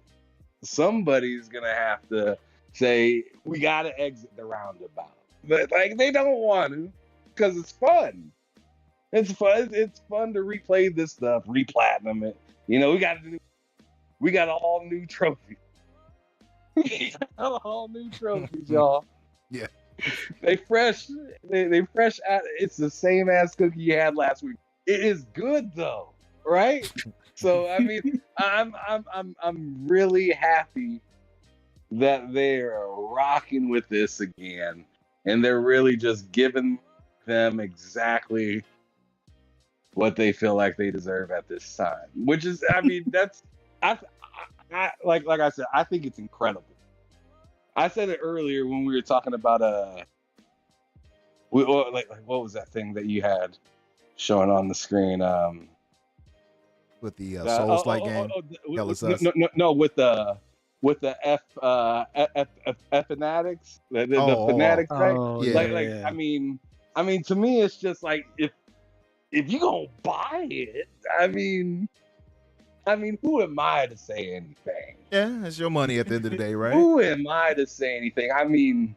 somebody's gonna have to say we gotta exit the roundabout, but like they don't want to because it's fun. It's fun. It's fun to replay this stuff, replatinum it. We got all new trophies. We got all new trophies, y'all. Yeah. They fresh out. It's the same ass cookie you had last week. It is good though, right? So I mean, I'm really happy that they're rocking with this again, and they're really just giving them exactly what they feel like they deserve at this time. Which is, I mean, that's I like I said, I think it's incredible. I said it earlier when we were talking about what was that thing that you had showing on the screen? With the Souls-like game. No, with the fanatics, the fanatics, right? Oh, Yeah. I mean, to me, it's just like if you gonna buy it, I mean, who am I to say anything? Yeah, it's your money at the end of the day, right? Who am I to say anything? I mean,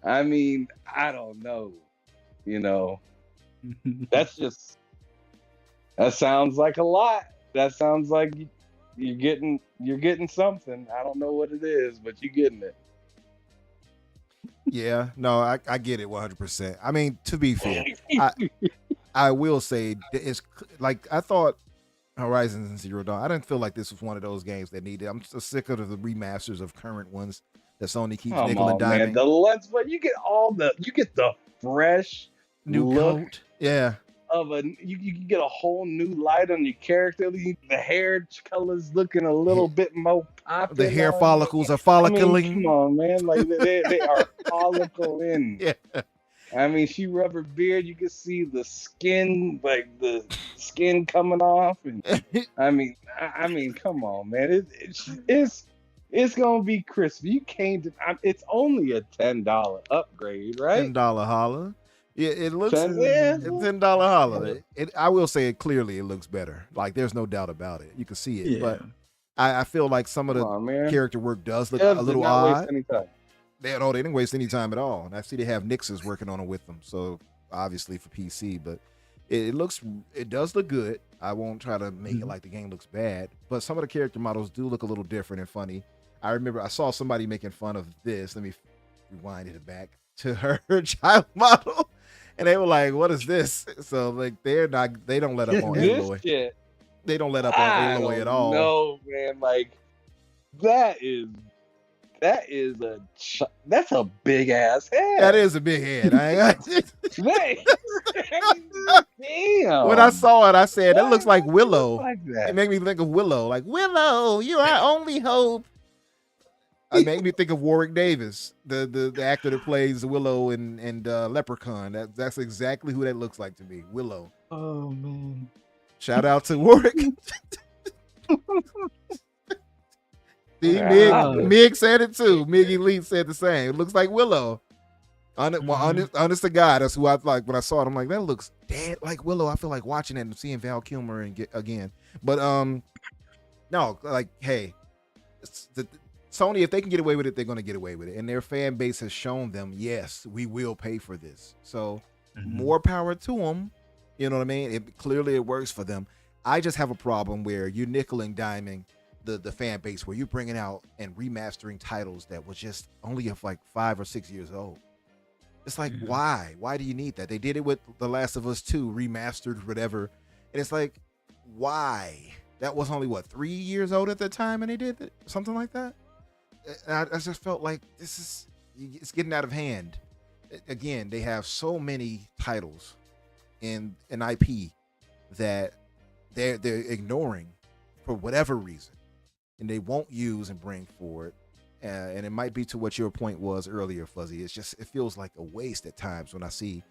I don't know. That sounds like a lot. That sounds like you're getting something. I don't know what it is, but you're getting it. Yeah, no, I get it 100%. I mean, to be fair, I will say it's like I thought Horizon Zero Dawn. I didn't feel like this was one of those games that needed. I'm so sick of the remasters of current ones that Sony keeps nickel and diming. Man, the lens, but you get the fresh New look coat, yeah. of you can get a whole new light on your character. The hair colors looking a little bit more popping. The hair follicles are I mean, follicling. come on, man, like they are follicling. Yeah. I mean, she rub her beard, you can see the skin, like the skin coming off, and I mean, come on, man, it's gonna be crispy. You can't. It's only a $10 upgrade, right? $10 holla. Yeah, it looks $10 $10 holla. I will say it clearly. It looks better. Like there's no doubt about it. You can see it, Yeah. but I feel like some of the Come on, man. character work does look Devs a little did not waste odd. any time. They didn't waste any time at all. And I see they have Nixes working on it with them. So obviously for PC, but it does look good. I won't try to make it like the game looks bad, but some of the character models do look a little different and funny. I remember I saw somebody making fun of this. Let me rewinded it back to her child model, and they were like, "What is this?" So like they don't let up on This Aloy. shit, They don't let up on I Aloy at don't all. know, man. Like that is that's a big ass head. That is a big head. Damn. When I saw it, I said, "That looks like Why does it Willow." look like that? It made me think of Willow. Like, Willow, you are our only hope. It made me think of Warwick Davis, the actor that plays Willow and Leprechaun. That's exactly who that looks like to me. Willow. Oh man. Shout out to Warwick. See, Yeah. Mig said it too. Mig Elite said the same. It looks like Willow. Honest to God, that's who I like. When I saw it, I'm like, that looks dead like Willow. I feel like watching it and seeing Val Kilmer again. But no, like, hey, Sony, if they can get away with it, they're going to get away with it. And their fan base has shown them, yes, we will pay for this. So more power to them. You know what I mean? Clearly it works for them. I just have a problem where you're nickel and diming the fan base, where you're bringing out and remastering titles that was just only of like 5 or 6 years old. It's like, why? Why do you need that? They did it with The Last of Us 2, remastered, whatever. And it's like, why? That was only, 3 years old at the time, and they did it? Something like that? And I just felt like it's getting out of hand. Again, they have so many titles in an IP that they're ignoring for whatever reason, and they won't use and bring forward. And it might be to what your point was earlier, Fuzzy. It feels like a waste at times when I see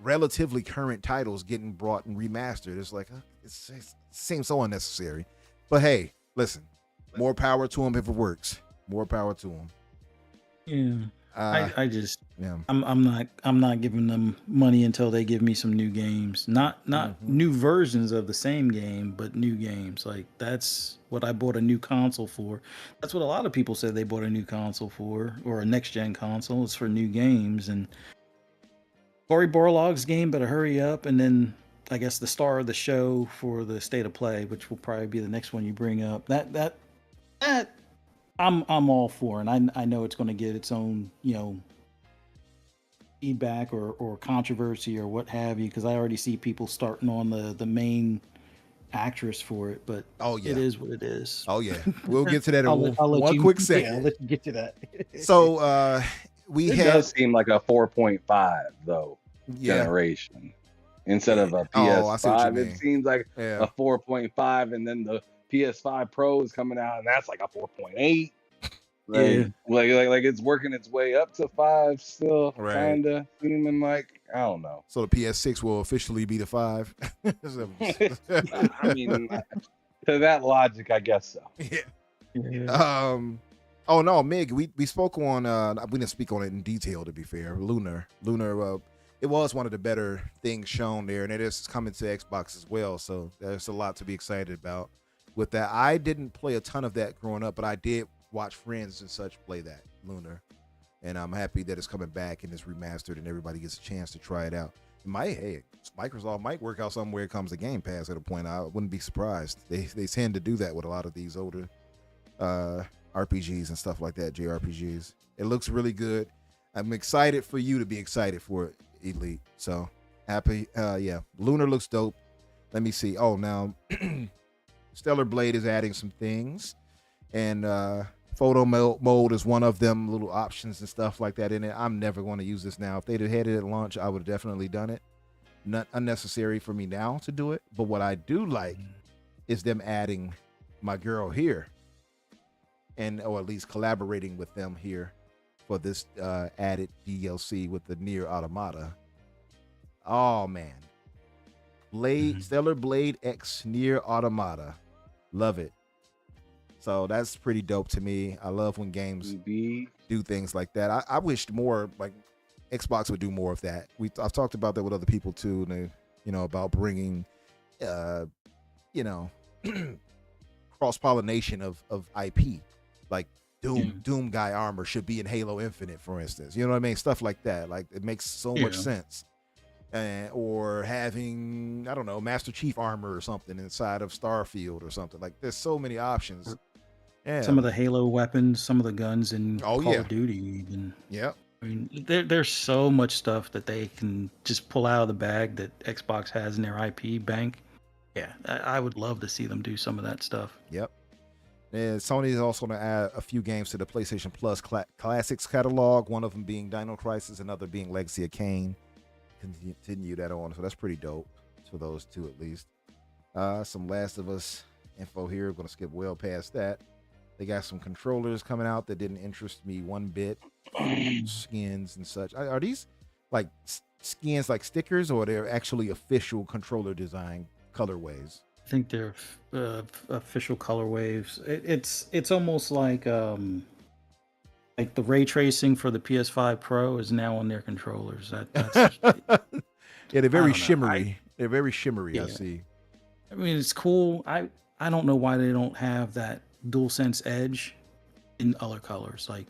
relatively current titles getting brought and remastered. It's like, it seems so unnecessary. But hey, listen, more power to them if it works. More power to them. Yeah. I just Yeah. I'm not giving them money until they give me some new games. Not new versions of the same game, but new games. Like, that's what I bought a new console for. That's what a lot of people said they bought a new console for, or a next gen console. It's for new games. And Cory Borlaug's game better hurry up. And then I guess the star of the show for the State of Play, which will probably be the next one you bring up. That I'm all for, and I know it's going to get its own, feedback or controversy or what have you, because I already see people starting on the main actress for it. But it is what it is. Oh yeah, we'll get to that in I'll let one you- quick Yeah, second. I'll let you get to that. So It does seem like a 4.5 though yeah. generation instead of a Oh, I see what you PS5. mean. It seems like Yeah. a 4.5, and then the PS5 Pro is coming out, and that's like a 4.8. Yeah. Like it's working its way up to 5 still, Right. kind of seeming like, I don't know. So the PS6 will officially be the 5. I mean, to that logic, I guess so. Yeah. Oh no, Mig, we spoke on we didn't speak on it in detail, to be fair. Lunar, it was one of the better things shown there, and it is coming to Xbox as well, so there's a lot to be excited about with that. I didn't play a ton of that growing up, but I did watch friends and such play that Lunar, and I'm happy that it's coming back and it's remastered and everybody gets a chance to try it out. Microsoft might work out somewhere it comes to Game Pass at a point. I wouldn't be surprised. They tend to do that with a lot of these older RPGs and stuff like that, JRPGs. It looks really good. I'm excited for you to be excited for it, Elite. So happy. Yeah, Lunar looks dope. Let me see. Oh, now Stellar Blade is adding some things, and photo mode is one of them little options and stuff like that in it. I'm never going to use this now. If they'd have had it at launch, I would have definitely done it. Not unnecessary for me now to do it, but what I do like is them adding my girl here, or at least collaborating with them here for this added DLC with the Nier Automata. Oh man, Stellar Blade X Nier Automata, love it. So that's pretty dope to me. I love when games do things like that. I wished more, like Xbox would do more of that. I've talked about that with other people too, and about bringing, cross-pollination of IP, like Doom guy armor should be in Halo Infinite, for instance. You know what I mean? Stuff like that. Like, it makes so much sense. Or having, I don't know, Master Chief armor or something inside of Starfield or something. Like, there's so many options Yeah. Some of the Halo weapons, some of the guns in Oh, Call yeah. of Duty even. Yep. I mean, there's so much stuff that they can just pull out of the bag that Xbox has in their IP bank. Yeah, I would love to see them do some of that stuff. Yep. And Sony is also going to add a few games to the PlayStation Plus Classics catalog, one of them being Dino Crisis, another being Legacy of Kain. Continue that on. So that's pretty dope for those two at least. Some Last of Us info here. We're going to skip well past that. They got some controllers coming out that didn't interest me one bit. Skins and such. Are these like skins like stickers, or they're actually official controller design colorways? I think they're official colorways. It's almost like the ray tracing for the PS5 Pro is now on their controllers. That's Yeah, they're very I don't know. shimmery. They're very shimmery. I Yeah. see. I mean, it's cool. I don't know why they don't have that DualSense Edge in other colors. Like,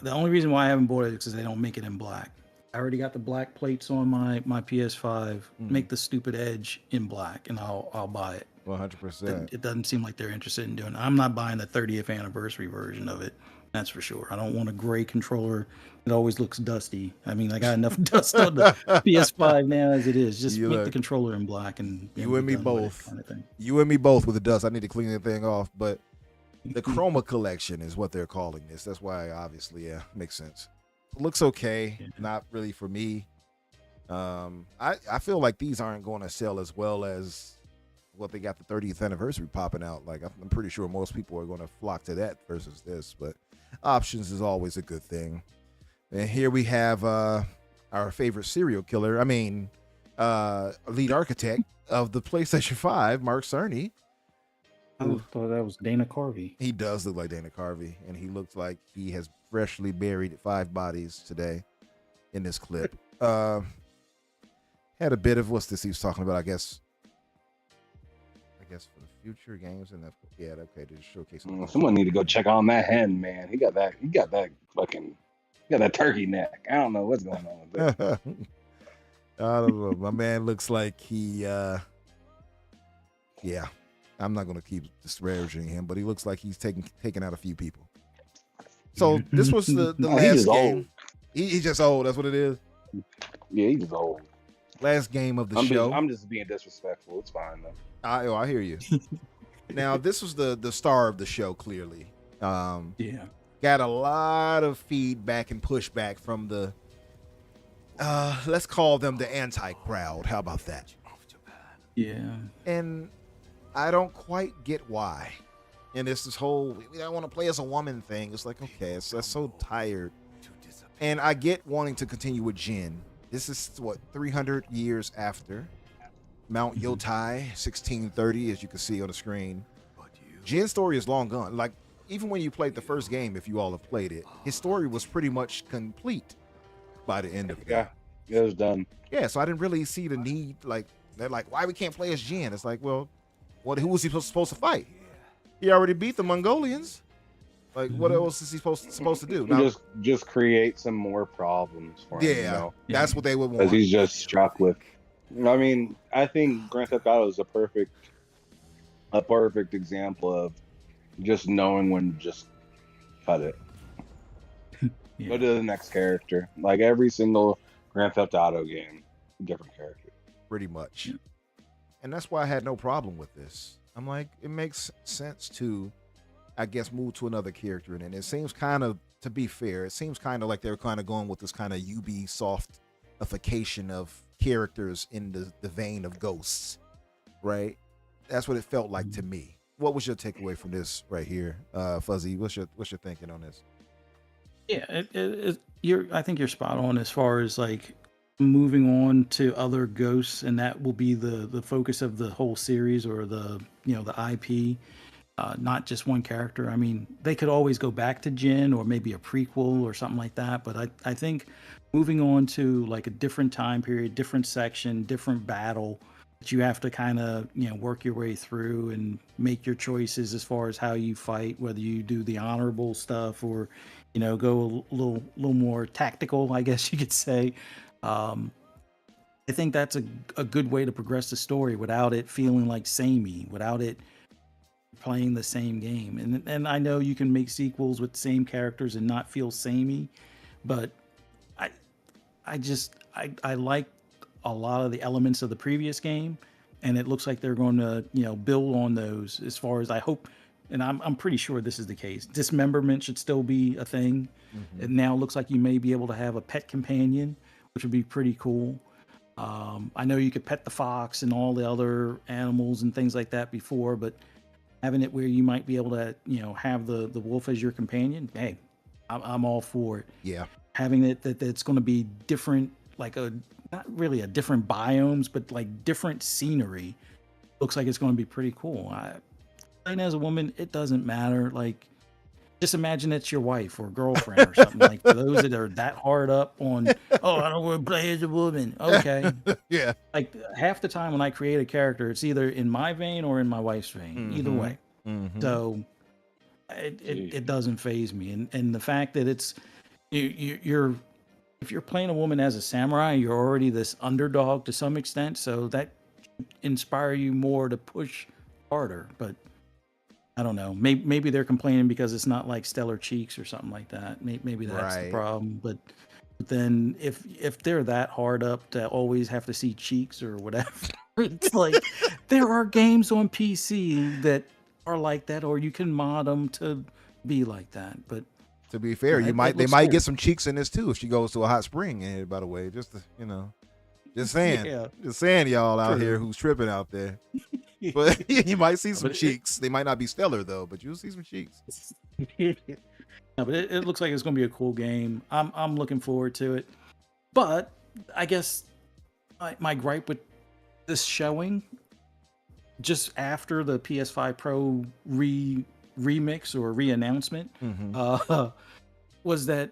the only reason why I haven't bought it is because they don't make it in black. I already got the black plates on my PS5. Make the stupid Edge in black, and I'll buy it. 100%. It doesn't seem like they're interested in doing it. I'm not buying the 30th anniversary version of it. That's for sure. I don't want a gray controller that always looks dusty. I mean, I got enough dust on the PS5 now as it is. Just You make look- the controller in black and You and be me done with it both. kind of thing. You and me both with the dust. I need to clean that thing off. But the Chroma collection is what they're calling this. That's why, obviously, yeah, makes sense. Looks okay. Yeah. Not really for me. I feel like these aren't going to sell as well as what they got the 30th anniversary popping out. Like, I'm pretty sure most people are going to flock to that versus this. But options is always a good thing. And here we have our favorite serial killer. I mean, lead architect of the PlayStation 5, Mark Cerny. I thought that was Dana Carvey. He does look like Dana Carvey, and he looks like he has freshly buried 5 bodies today in this clip. Had a bit of what's this he was talking about, I guess for the future games and okay, to showcase. Someone need to go check on that hen, man. He got that turkey neck. I don't know what's going on with that. I don't know. My man looks like he I'm not gonna keep disparaging him, but he looks like he's taking out a few people. So this was the No, last he's just game. old. He's just old, that's what it is. Yeah, he's just old. Last game of the show. I'm just being disrespectful. It's fine though. I hear you. Now, this was the star of the show, clearly. Yeah. Got a lot of feedback and pushback from the, let's call them the anti-crowd. How about that? Yeah. And I don't quite get why. And it's this whole, we don't want to play as a woman thing. It's like, okay, that's so tired. And I get wanting to continue with Jin. This is, 300 years after Mount Yotai, 1630, as you can see on the screen. Jin's story is long gone. Like, even when you played the first game, if you all have played it, his story was pretty much complete by the end of it. Yeah, it was done. Yeah, so I didn't really see the need, like, they're like, why we can't play as Jin? It's like, well, who was he supposed to fight? He already beat the Mongolians. Like, what else is he supposed to do? Now, Just create some more problems for him. yeah, You know? that's what they would Because want. he's just struck with. I mean, I think Grand Theft Auto is a perfect example of just knowing when to just cut it. Yeah. Go to the next character. Like every single Grand Theft Auto game, different character. Pretty much. And that's why I had no problem with this. I'm like, it makes sense to, I guess, move to another character. And it seems kind of, to be fair, it seems kind of like they're kind of going with this kind of Ubisoftification of characters in the vein of Ghosts, right? That's what it felt like to me. What was your takeaway from this right here, Fuzzy? What's your thinking on this? Yeah, I think you're spot on as far as like moving on to other ghosts, and that will be the focus of the whole series or the IP, not just one character. I mean, they could always go back to Jin or maybe a prequel or something like that, but I think moving on to like a different time period, different section, different battle that you have to kind of work your way through and make your choices as far as how you fight, whether you do the honorable stuff or go a little more tactical, I guess you could say. I think that's a good way to progress the story without it feeling like samey, without it playing the same game. And I know you can make sequels with the same characters and not feel samey, but I I like a lot of the elements of the previous game, and it looks like they're going to build on those as far as I hope. And I'm pretty sure this is the case. Dismemberment should still be a thing. It now looks like you may be able to have a pet companion, which would be pretty cool. I know you could pet the fox and all the other animals and things like that before, but having it where you might be able to, have the wolf as your companion, hey, I'm all for it. Yeah. Having it that it's going to be different, like not really a different biomes, but like different scenery. Looks like it's going to be pretty cool. Playing as a woman, it doesn't matter. Like, just imagine it's your wife or girlfriend or something. Like, for those that are that hard up on, oh, I don't want to play as a woman. Okay. Yeah. Like, half the time when I create a character, it's either in my vein or in my wife's vein. Either way. So it doesn't faze me. And the fact that it's you're if you're playing a woman as a samurai, you're already this underdog to some extent. So that inspire you more to push harder. But I don't know. Maybe they're complaining because it's not like Stellar Cheeks or something like that. Maybe that's the problem. But then if they're that hard up to always have to see cheeks or whatever, it's like there are games on PC that are like that, or you can mod them to be like that. But to be fair, they might get some cheeks in this too if she goes to a hot spring. And by the way, just saying, just saying, y'all out here who's tripping out there. But you might see some cheeks. They might not be stellar though, but you'll see some cheeks. No, but it looks like it's going to be a cool game. I'm looking forward to it. But I guess my gripe with this showing, just after the PS5 Pro remix or re-announcement, was that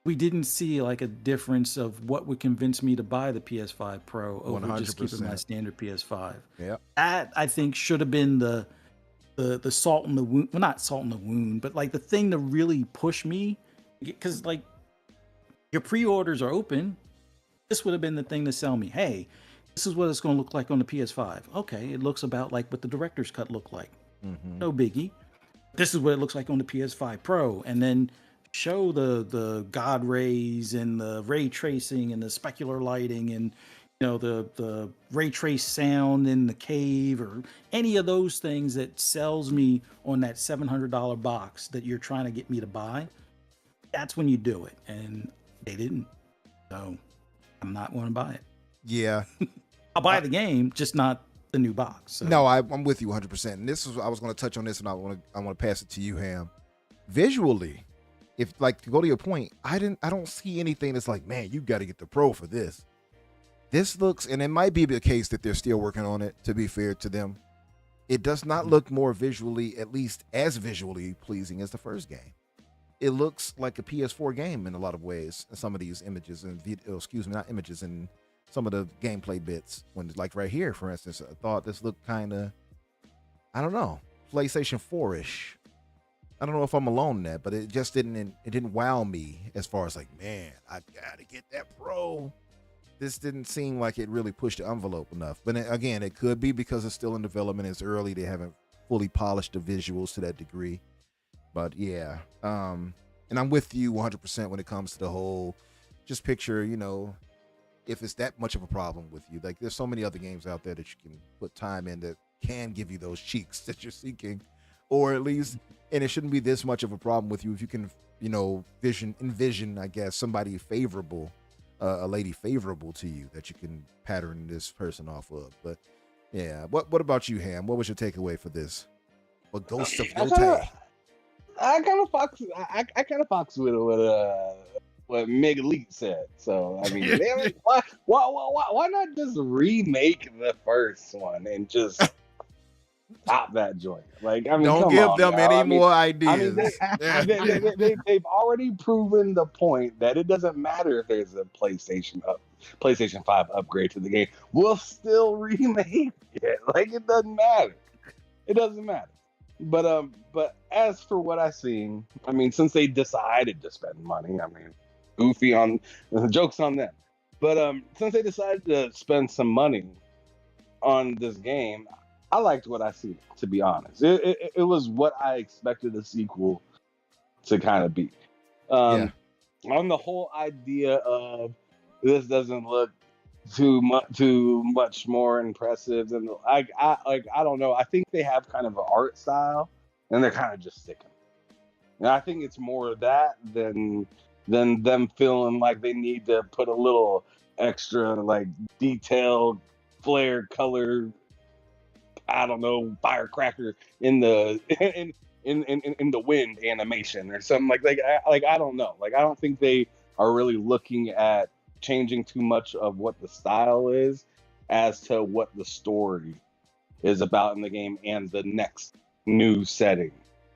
we didn't see like a difference of what would convince me to buy the PS5 Pro over 100%. Just keeping my standard PS5. Yeah, that I think should have been the salt in the wound. Well, not salt in the wound, but like the thing to really push me, because like your pre-orders are open. This would have been the thing to sell me. Hey, this is what it's going to look like on the PS5. Okay, it looks about like what the director's cut looked like. No biggie. This is what it looks like on the PS5 Pro, and then show the God rays and the ray tracing and the specular lighting and the ray trace sound in the cave or any of those things that sells me on that $700 box that you're trying to get me to buy. That's when you do it, and they didn't. So I'm not going to buy it. Yeah. I'll buy the game, just not the new box. So. No, I'm with you 100%. And this is I was going to touch on this, and I want to pass it to you, Ham. Visually, if like to go to your point, I don't see anything that's like, man, you got to get the Pro for this. This looks, and it might be the case that they're still working on it, to be fair to them. It does not look more visually, at least as visually pleasing as the first game. It looks like a PS4 game in a lot of ways. Some of these images and not images, and some of the gameplay bits. When like right here, for instance, I thought this looked kind of, I don't know, PlayStation 4-ish. I don't know if I'm alone in that, but it just didn't wow me as far as like, man, I gotta get that Pro. This didn't seem like it really pushed the envelope enough. But again, it could be because it's still in development. It's early. They haven't fully polished the visuals to that degree. But yeah, and I'm with you 100% when it comes to the whole, just picture, if it's that much of a problem with you. Like there's so many other games out there that you can put time in that can give you those cheeks that you're seeking. Or at least, and it shouldn't be this much of a problem with you if you can, envision, I guess, somebody favorable, a lady favorable to you that you can pattern this person off of. But yeah, what about you, Ham? What was your takeaway for this? What Ghosts of Yotei? I kind of fox with what Meg Elite said. So I mean, why not just remake the first one and just stop that joint? Like, I mean, don't give them any more ideas. They've already proven the point that it doesn't matter if there's a PlayStation 5 upgrade to the game. We'll still remake it. Like, it doesn't matter. It doesn't matter. But as for what I've seen, I mean, since they decided to spend money, I mean, goofy on the jokes on them. But since they decided to spend some money on this game, I liked what I see. To be honest, it was what I expected a sequel to kind of be. Yeah. On the whole idea of this doesn't look too much more impressive than I don't know. I think they have kind of an art style, and they're kind of just sticking. And I think it's more of that than them feeling like they need to put a little extra like detailed flare color, I don't know, firecracker in the in the wind animation or something like I don't know. Like I don't think they are really looking at changing too much of what the style is as to what the story is about in the game and the next new setting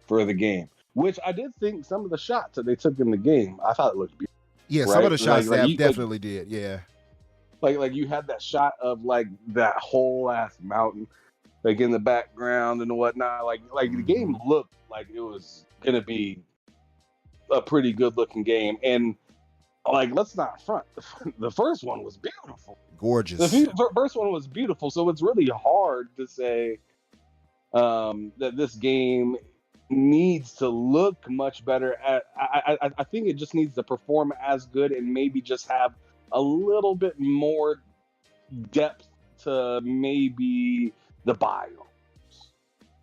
for the game. Which I did think some of the shots that they took in the game, I thought it looked beautiful. Yeah, right? some of the shots you, definitely did. Yeah. like you had that shot of like that whole ass mountain like in the background and whatnot. Like the game looked like it was gonna be a pretty good looking game. And like, let's not front, the first one was beautiful. Gorgeous. The first one was beautiful. So it's really hard to say that this game needs to look much better. I think it just needs to perform as good and maybe just have a little bit more depth to maybe the biomes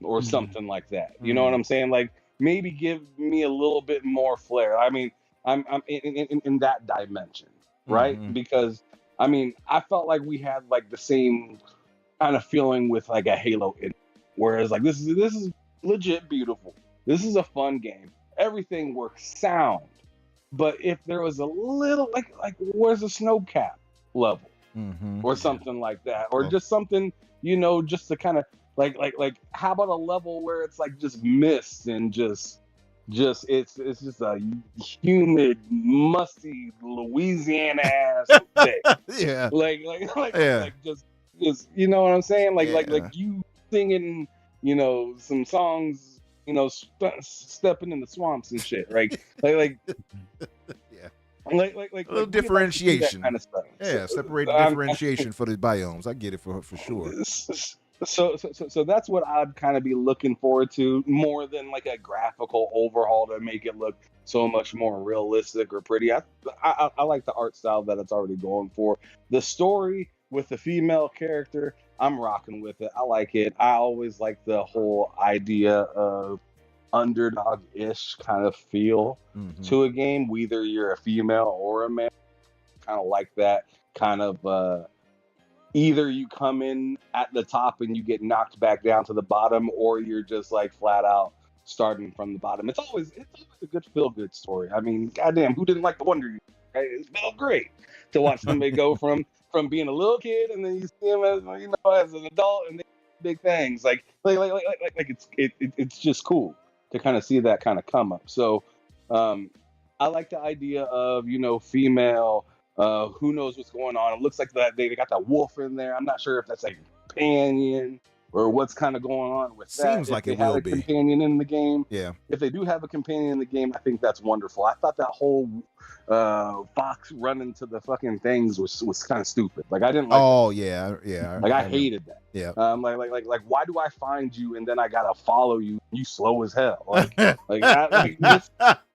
or something like that. You know what I'm saying? Like maybe give me a little bit more flair. I mean, I'm in that dimension, right? Because I mean, I felt like we had like the same kind of feeling with like a Halo, whereas like this is legit beautiful. This is a fun game. Everything works sound, but if there was a little like where's the snow cap level or something like that, or just something, you know, just to kind of like how about a level where it's like just mist and just it's just a humid, musty Louisiana ass day. Yeah. Like just you know what I'm saying? Like you singing, you know, some songs, you know, stepping in the swamps and shit, right? like yeah. Like a little differentiation, kind of stuff. Yeah, separate differentiation for the biomes. I get it for sure. So that's what I'd kind of be looking forward to, more than like a graphical overhaul to make it look so much more realistic or pretty. I like the art style that it's already going for. The story with the female character, I'm rocking with it. I like it. I always like the whole idea of underdog-ish kind of feel to a game, whether you're a female or a male. Kind of like that kind of either you come in at the top and you get knocked back down to the bottom, or you're just like flat out starting from the bottom. It's always a good feel-good story. I mean, goddamn, who didn't like the Wonder Years? Right? It felt great to watch somebody go from being a little kid and then you see him as, you know, as an adult and they do big things. Like it's just cool to kind of see that kind of come up. So I like the idea of, you know, female. Who knows what's going on? It looks like that they got that wolf in there. I'm not sure if that's a companion or what's kind of going on with that. Seems like it will have a be companion in the game. Yeah. If they do have a companion in the game, I think that's wonderful. I thought that whole fox running to the fucking things was kind of stupid. Like I didn't like. Oh that. yeah. Like I hated that. Yeah. Like why do I find you and then I gotta follow you? You slow as hell.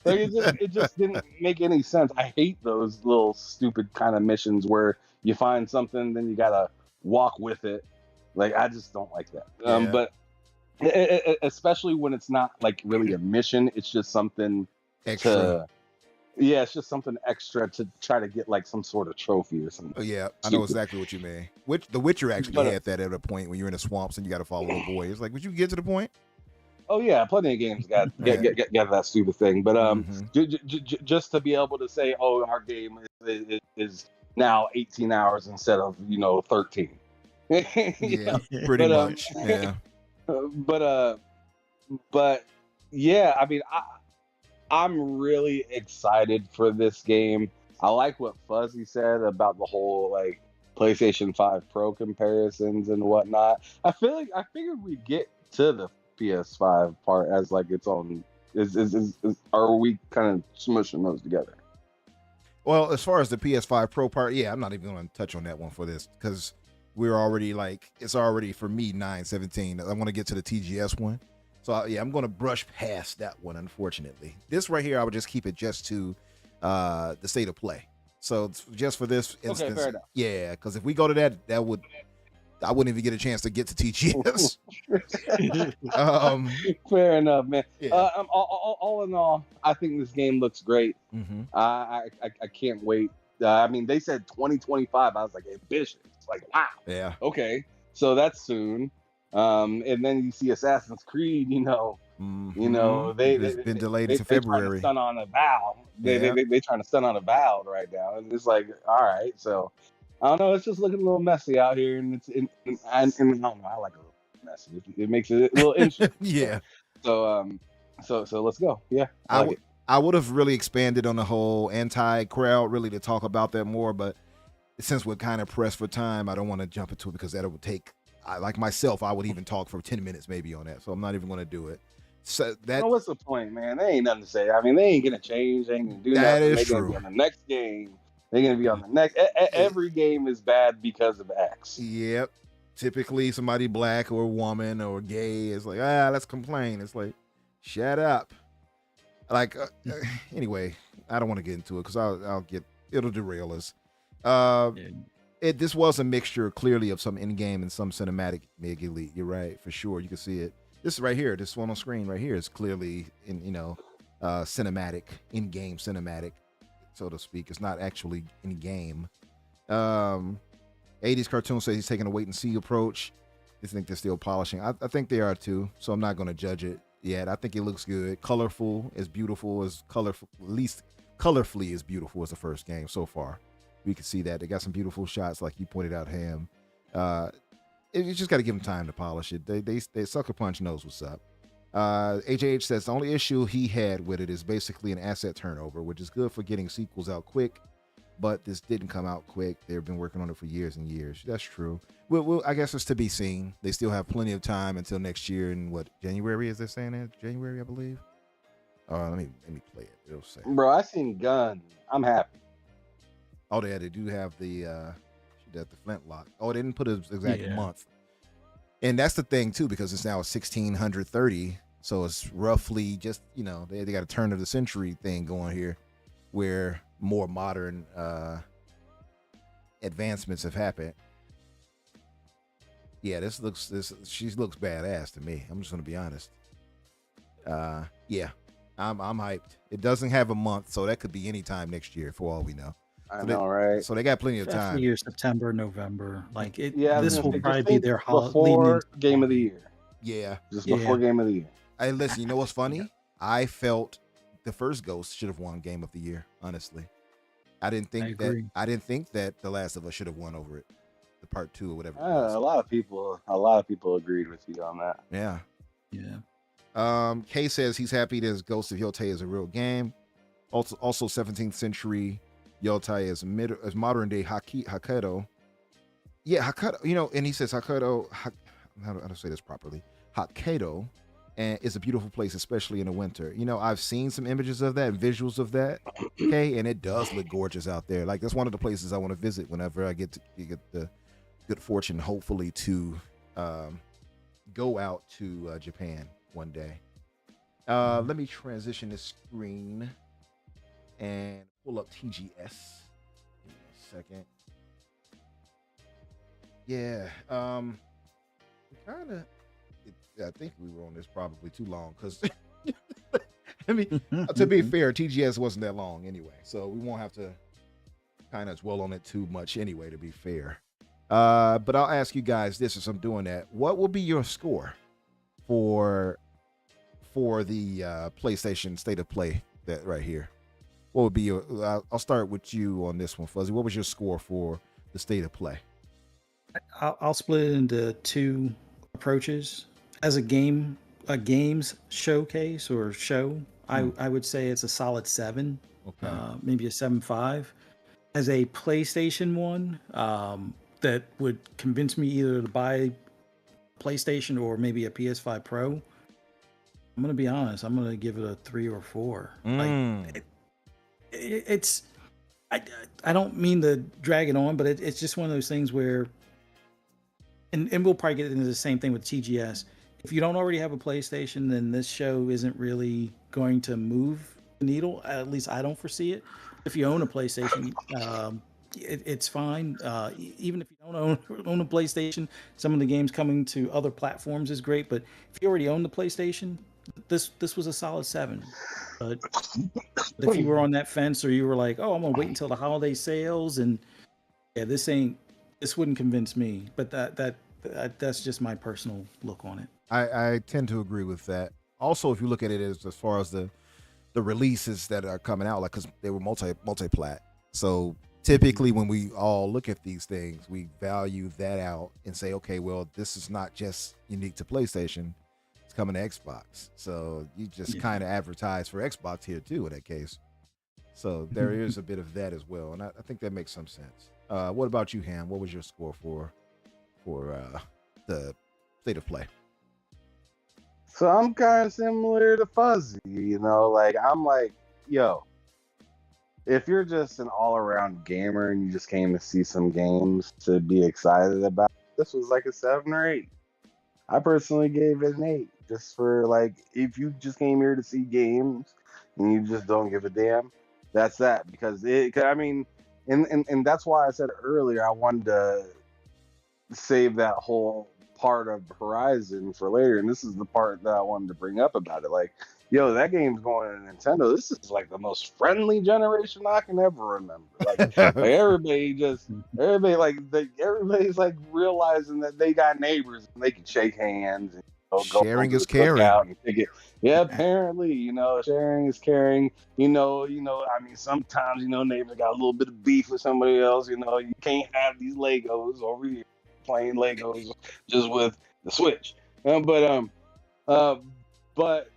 It just didn't make any sense. I hate those little stupid kind of missions where you find something, then you gotta walk with it. Like I just don't like that. But especially when it's not like really a mission, it's just something extra. It's just something extra to try to get like some sort of trophy or something. Oh yeah, I know exactly what you mean. The Witcher actually had that at a point when you're in the swamps and you got to follow a boy. It's like, would you get to the point? Oh yeah, plenty of games got that stupid thing. But just to be able to say, oh, our game is now 18 hours instead of 13. Yeah, pretty much. Yeah. But yeah, I mean, I'm really excited for this game. I like what Fuzzy said about the whole like PlayStation 5 Pro comparisons and whatnot. I figured we'd get to the PS5 part as like its own. Are we kind of smushing those together? Well, as far as the PS5 Pro part, yeah, I'm not even going to touch on that one for this because we're already like, it's already for me 9:17. I want to get to the TGS one. So yeah, I'm going to brush past that one, unfortunately. This right here, I would just keep it just to the state of play. So just for this instance, fair enough. yeah, because if we go to that, I wouldn't even get a chance to get to TGS. Fair enough, man. Yeah. All in all, I think this game looks great. Mm-hmm. I can't wait. I mean, they said 2025. I was like, ambitious. Like, wow. Yeah. Okay, so that's soon. And then you see Assassin's Creed. It's been delayed into February. Trying to stun on a Valve. They trying to stun on a Valve right now, and it's like, all right. So I don't know. It's just looking a little messy out here, and I don't know. I like a little messy. It makes it a little interesting. Yeah. So let's go. Yeah, I like it. I would have really expanded on the whole anti-crowd, really, to talk about that more, but since we're kind of pressed for time, I don't want to jump into it because that would take, like myself, I would even talk for 10 minutes maybe on that, so I'm not even going to do it. So that, what's the point, man? They ain't nothing to say. I mean, they ain't gonna change. They ain't gonna do that nothing. is They're true. gonna be on the next game. They're gonna be on the next. Every game is bad because of X. Yep. Typically, somebody black or woman or gay is like, let's complain. It's like, shut up. Like, anyway, I don't want to get into it because it'll derail us. This was a mixture clearly of some in-game and some cinematic Mega Elite. You're right, for sure. You can see it. This right here, this one on screen right here is clearly cinematic, in-game cinematic, so to speak. It's not actually in-game. 80s cartoon says he's taking a wait and see approach. I think they're still polishing. I think they are too, so I'm not going to judge it yet. I think it looks good. Colorful, as beautiful as colorful, at least colorfully as beautiful as the first game so far. We can see that. They got some beautiful shots, like you pointed out, Ham. You just got to give them time to polish it. They Sucker Punch knows what's up. HAH says the only issue he had with it is basically an asset turnover, which is good for getting sequels out quick, but this didn't come out quick. They've been working on it for years and years. That's true. Well, I guess it's to be seen. They still have plenty of time until next year in January, is they saying that? January, I believe. Let me play it. It'll say. Bro, I seen Gun. I'm happy. Oh, yeah, they do have the flintlock. Oh, they didn't put an exact month. And that's the thing too, because it's now 1630, so it's roughly just, they got a turn of the century thing going here, where more modern advancements have happened. Yeah, she looks badass to me. I'm just gonna be honest. Yeah, I'm hyped. It doesn't have a month, so that could be any time next year for all we know. I know, right? So they got plenty of time. Year September, November, like it. Yeah, this will probably be their before game of the year. Yeah, just before game of the year. Hey, listen, you know what's funny? I felt the first Ghost should have won game of the year. Honestly, I didn't think that The Last of Us should have won over it, the part 2 or whatever. A lot of people agreed with you on that. Yeah. Kay says he's happy that Ghost of Yotei is a real game. Also 17th century Yotei is modern day Hokkaido. Yeah, Hokkaido. And he says Hokkaido. How to say this properly? Hokkaido, and is a beautiful place, especially in the winter. I've seen some images of that and visuals of that. Okay, and it does look gorgeous out there. Like, that's one of the places I want to visit whenever I get the good fortune, hopefully, to go out to Japan one day. Let me transition this screen and pull up TGS. Give me a second. Yeah. I think we were on this probably too long because, I mean, to be fair, TGS wasn't that long anyway, so we won't have to kind of dwell on it too much anyway, to be fair. But I'll ask you guys this as I'm doing that. What will be your score for the PlayStation State of Play that right here? What would be your? I'll start with you on this one, Fuzzy. What was your score for the State of Play? I'll split it into two approaches. As a games showcase or show, I would say it's a solid 7. Okay. Maybe a 7.5. As a PlayStation one, that would convince me either to buy PlayStation or maybe a PS5 Pro. I'm gonna be honest. I'm gonna give it a 3 or 4. Like it's. I don't mean to drag it on, but it's just one of those things where and we'll probably get into the same thing with TGS. If you don't already have a PlayStation, then this show isn't really going to move the needle. At least I don't foresee it. If you own a PlayStation, it's fine. Even if you don't own a PlayStation, some of the games coming to other platforms is great. But if you already own the PlayStation, this was a solid 7. But if you were on that fence, or you were like, oh, I'm gonna wait until the holiday sales, and yeah, this wouldn't convince me. But that's just my personal look on it. I tend to agree with that. Also, if you look at it as far as the releases that are coming out, like, because they were multi-plat. So typically when we all look at these things, we value that out and say, okay, well, this is not just unique to PlayStation. It's coming to Xbox. So you just kind of advertise for Xbox here too in that case. So there is a bit of that as well. And I think that makes some sense. What about you, Ham? What was your score for the state of play? So I'm kind of similar to Fuzzy, you know, like I'm like, yo, if you're just an all-around gamer and you just came to see some games to be excited about, this was like a 7 or 8. I personally gave it an 8, just for like, if you just came here to see games and you just don't give a damn, that's that. Because I mean, and that's why I said earlier I wanted to save that whole part of Horizon for later, and this is the part that I wanted to bring up about it. Like, yo, that game's going to Nintendo. This is like the most friendly generation I can ever remember. Like everybody's like realizing that they got neighbors and they can shake hands and sharing go is caring. And yeah, apparently, you know, sharing is caring. You know, I mean, sometimes, you know, neighbors got a little bit of beef with somebody else. You know, you can't have these Legos over here playing Legos just with the Switch. But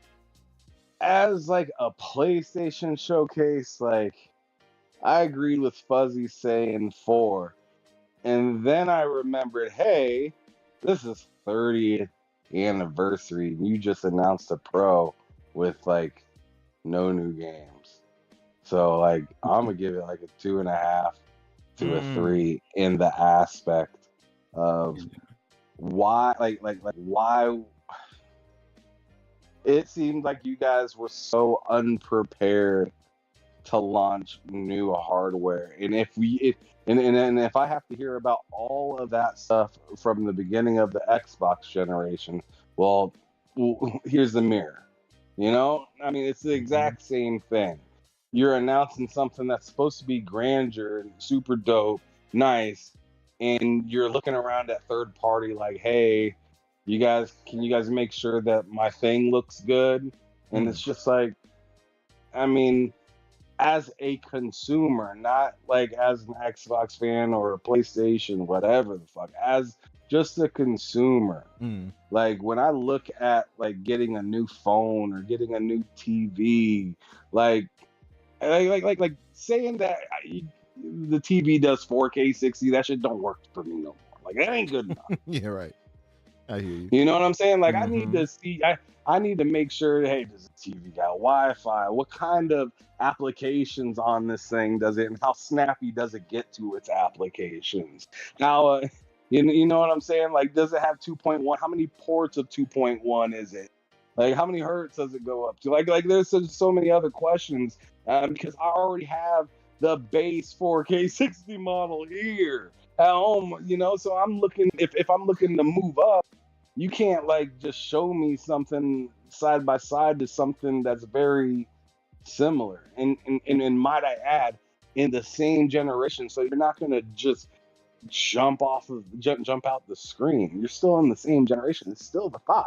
as like a PlayStation showcase, like I agreed with Fuzzy saying 4. And then I remembered, hey, this is 30th anniversary. You just announced a Pro with like no new games. So like I'm gonna give it like a 2.5 to a 3 in the aspect of why why it seemed like you guys were so unprepared to launch new hardware. And if I have to hear about all of that stuff from the beginning of the Xbox generation, well, here's the mirror. You know, I mean, it's the exact same thing. You're announcing something that's supposed to be grandeur and super dope, nice, and you're looking around at third party like, hey, can you guys make sure that my thing looks good? And it's just like, I mean, as a consumer, not like as an Xbox fan or a PlayStation, whatever the fuck, as just a consumer. Like when I look at like getting a new phone or getting a new TV, like saying that the TV does 4K 60, that shit don't work for me no more. Like that ain't good enough. Yeah, right. I hear you. You know what I'm saying? Like I need to see. I need to make sure. Hey, does the TV got Wi-Fi? What kind of applications on this thing does it? And how snappy does it get to its applications? How you know what I'm saying? Like, does it have 2.1? How many ports of 2.1 is it? Like, how many hertz does it go up to? Like there's so many other questions because I already have the base 4K 60 model here at home, you know. So I'm looking. If I'm looking to move up, you can't like just show me something side by side to something that's very similar. And might I add, in the same generation. So you're not gonna just jump out the screen. You're still in the same generation. It's still the 5.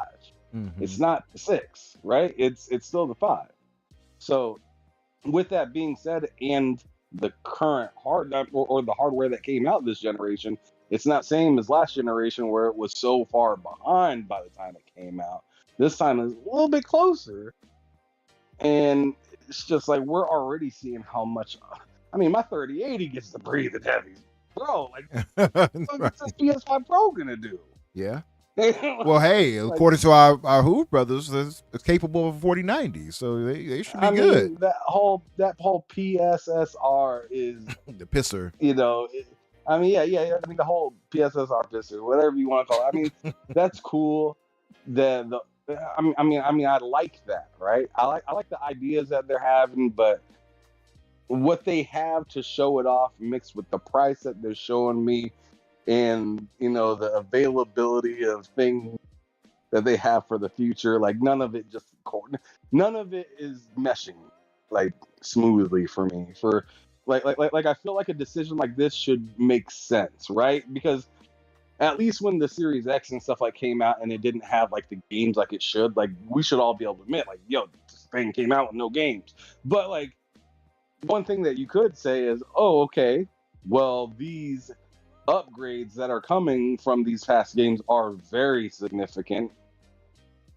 It's not the 6, right? It's still the 5. So with that being said, and the current or the hardware that came out this generation, it's not same as last generation where it was so far behind by the time it came out. This time is a little bit closer, and it's just like we're already seeing how much. I mean, my 3080 gets to breathe in heavy, bro. Like, what's this PS5 Pro gonna do? Yeah. Well, hey, according to our Who brothers, it's capable of 4090, so they should be good. Mean, that whole PSSR is the pisser. You know, I mean, yeah. I mean, the whole PSSR pistol, whatever you want to call it. I mean, that's cool. I like that, right? I like the ideas that they're having, but what they have to show it off mixed with the price that they're showing me, and the availability of things that they have for the future, like none of it is meshing like smoothly for me. For like I feel like a decision like this should make sense, right? Because at least when the Series X and stuff like came out and it didn't have like the games like it should, like we should all be able to admit, like, yo, this thing came out with no games. But like one thing that you could say is, oh, okay, well, these upgrades that are coming from these past games are very significant.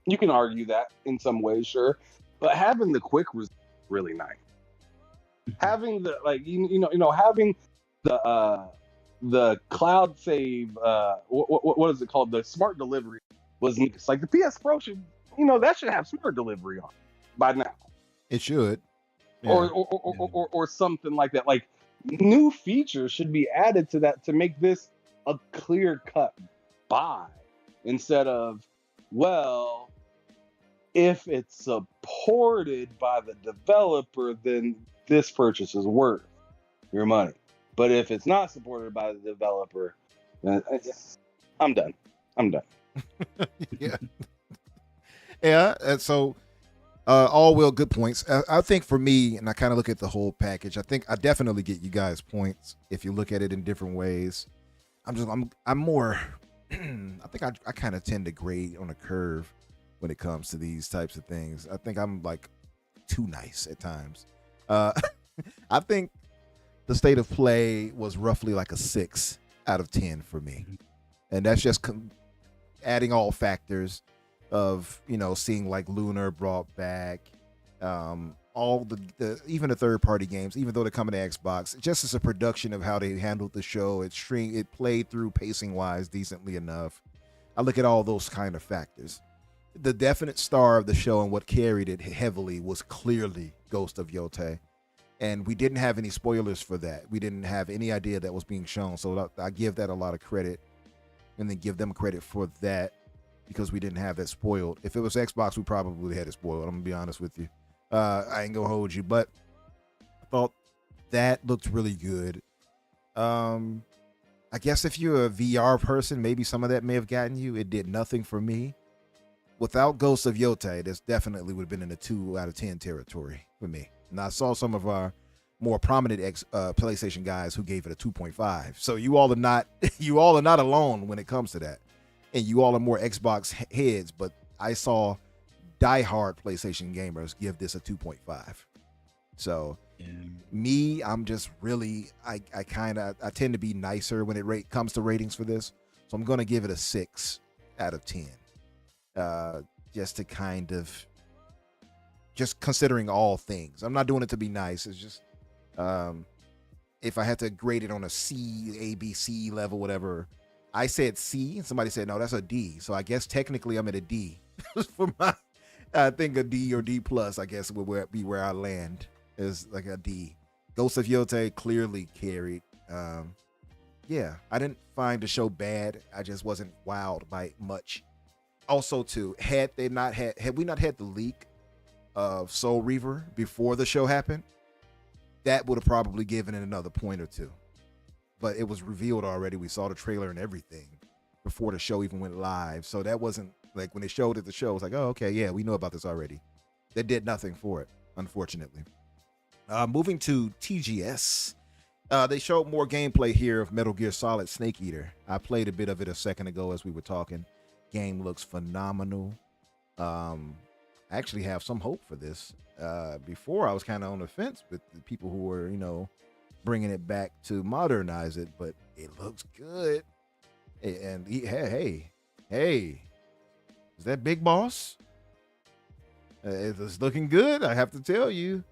You can argue that in some ways, sure, but having the quick is really nice. Having the having the cloud save, what is it called? The smart delivery was nice. Like the PS Pro should, that should have smart delivery on it by now. It should. Yeah. Or something like that. Like new features should be added to that to make this a clear cut buy, instead of, well, if it's supported by the developer, then this purchase is worth your money. But if it's not supported by the developer, then I'm done. Yeah. Yeah. And so, all well, good points. I think for me, and I kind of look at the whole package, I think I definitely get you guys' points if you look at it in different ways. I'm more, I think I kind of tend to grade on a curve when it comes to these types of things. I think I'm like too nice at times. I think the state of play was roughly like a 6 out of 10 for me. And that's just adding all factors of, seeing like Lunar brought back, all the even the third party games, even though they're coming to Xbox, just as a production of how they handled the show. It played through pacing wise decently enough. I look at all those kind of factors. The definite star of the show and what carried it heavily was clearly Ghost of Yotei. And we didn't have any spoilers for that. We didn't have any idea that was being shown. So I give that a lot of credit, and then give them credit for that, because we didn't have that spoiled. If it was Xbox, we probably had it spoiled. I'm going to be honest with you. I ain't going to hold you. But I thought that looked really good. I guess if you're a VR person, maybe some of that may have gotten you. It did nothing for me. Without Ghost of Yotei, this definitely would have been in the 2 out of 10 territory for me. And I saw some of our more prominent PlayStation guys who gave it a 2.5. So you all are not alone when it comes to that. And you all are more Xbox heads, but I saw diehard PlayStation gamers give this a 2.5. So me, I'm just really, I tend to be nicer when it comes to ratings for this. So I'm going to give it a 6 out of 10. Just to kind of, just considering all things. I'm not doing it to be nice. It's just, if I had to grade it on a C, A, B, C level, whatever, I said C, and somebody said, no, that's a D. So I guess technically I'm at a D. For I think a D or D plus, I guess, would be where I land, is like a D. Ghost of Yotei clearly carried. Yeah, I didn't find the show bad. I just wasn't wowed by it much. Also, too, had we not had the leak of Soul Reaver before the show happened, that would have probably given it another point or two. But it was revealed already. We saw the trailer and everything before the show even went live. So that wasn't like when they showed it, the show was like, oh, okay, yeah, we know about this already. They did nothing for it, unfortunately. Moving to TGS, they showed more gameplay here of Metal Gear Solid Snake Eater. I played a bit of it a second ago as we were talking. Game looks phenomenal. I actually have some hope for this. Before I was kind of on the fence with the people who were, bringing it back to modernize it, but it looks good. And hey, is that Big Boss? It's looking good, I have to tell you.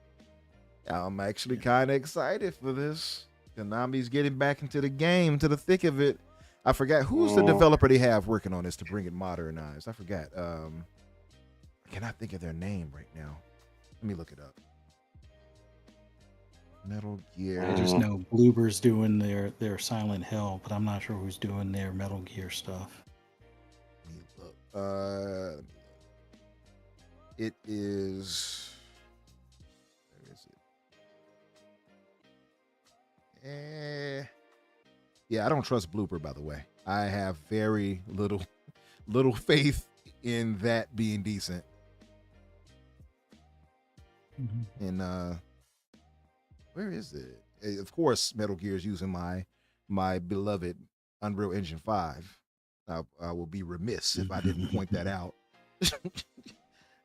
I'm actually kind of excited for this. Konami's getting back into the game, to the thick of it. I forgot who's the developer they have working on this to bring it modernized. I forgot. I cannot think of their name right now. Let me look it up. Metal Gear. I just know Bloober's doing their Silent Hill, but I'm not sure who's doing their Metal Gear stuff. Let me look. It is. Where is it? Yeah, I don't trust Blooper, by the way. I have very little faith in that being decent. And where is it? Of course, Metal Gear is using my beloved Unreal Engine 5. I will be remiss if I didn't point that out.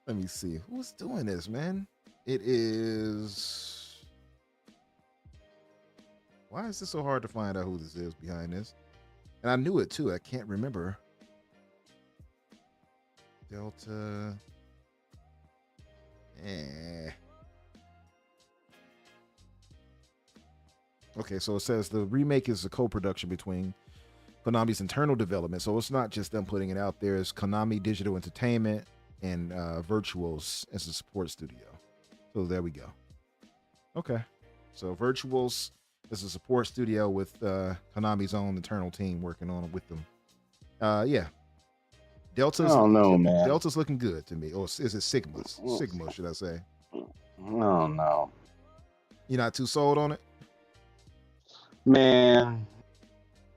Let me see. Who's doing this, man? It is. Why is this so hard to find out who this is behind this? And I knew it too. I can't remember. Delta. Okay, so it says the remake is a co-production between Konami's internal development. So it's not just them putting it out there. It's Konami Digital Entertainment and Virtuals as a support studio. So there we go. Okay. So Virtuals is a support studio with Konami's own internal team working on it with them. Yeah. Delta's, I don't know, man. Delta's looking good to me. Or is it Sigma's? Sigma, should I say? I don't know. You're not too sold on it? Man,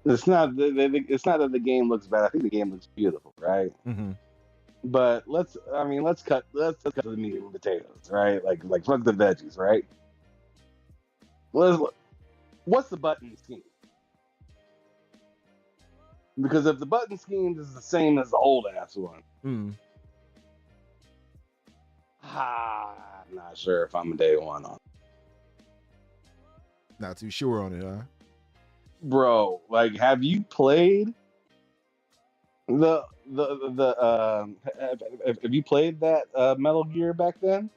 it's not that the game looks bad. I think the game looks beautiful, right? Mm-hmm. But let's cut to the meat and potatoes, right? Like fuck the veggies, right? What's the button scheme? Because if the button scheme is the same as the old ass one, I'm not sure if I'm a day one on it. Not too sure on it, huh? Bro, like, have you played have you played that Metal Gear back then?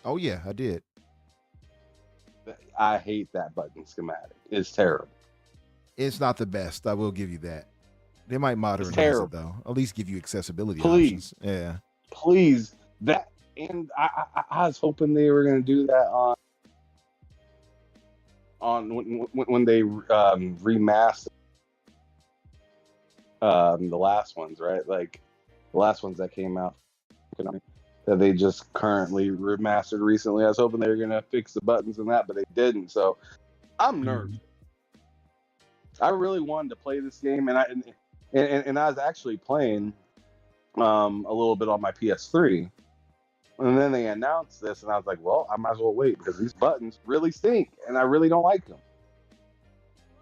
Oh yeah, I did. I hate that button schematic. It's terrible. It's not the best. I will give you that. They might modernize it though. At least give you accessibility options. Yeah. Please. That, and I was hoping they were going to do that on when they remastered the last ones, right? Like the last ones that came out that they just currently remastered recently. I was hoping they were gonna fix the buttons and that, but they didn't. So I'm nervous. I really wanted to play this game, and I was actually playing a little bit on my PS3. And then they announced this, and I was like, well, I might as well wait because these buttons really stink, and I really don't like them.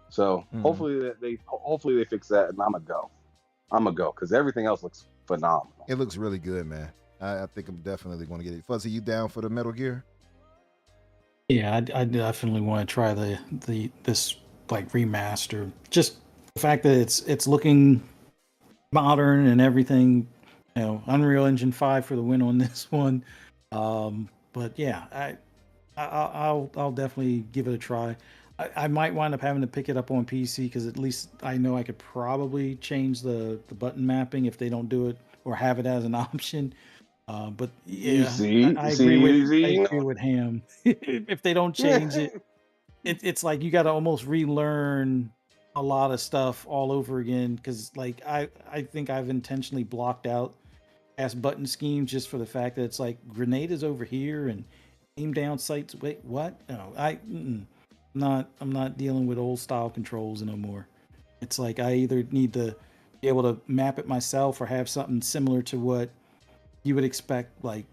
So hopefully they fix that, and I'm gonna go because everything else looks phenomenal. It looks really good, man. I think I'm definitely going to get it. Fuzzy, you down for the Metal Gear? Yeah, I definitely want to try this like remaster. Just the fact that it's looking modern and everything. You know, Unreal Engine 5 for the win on this one. But yeah, I'll definitely give it a try. I might wind up having to pick it up on PC because at least I know I could probably change the button mapping if they don't do it or have it as an option. But yeah, I agree with Ham. If they don't change it, it's like you got to almost relearn a lot of stuff all over again because like I think I've intentionally blocked out past button schemes just for the fact that it's like grenade is over here and aim down sights. Wait, what? No, I'm not dealing with old style controls no more. It's like I either need to be able to map it myself or have something similar to what you would expect, like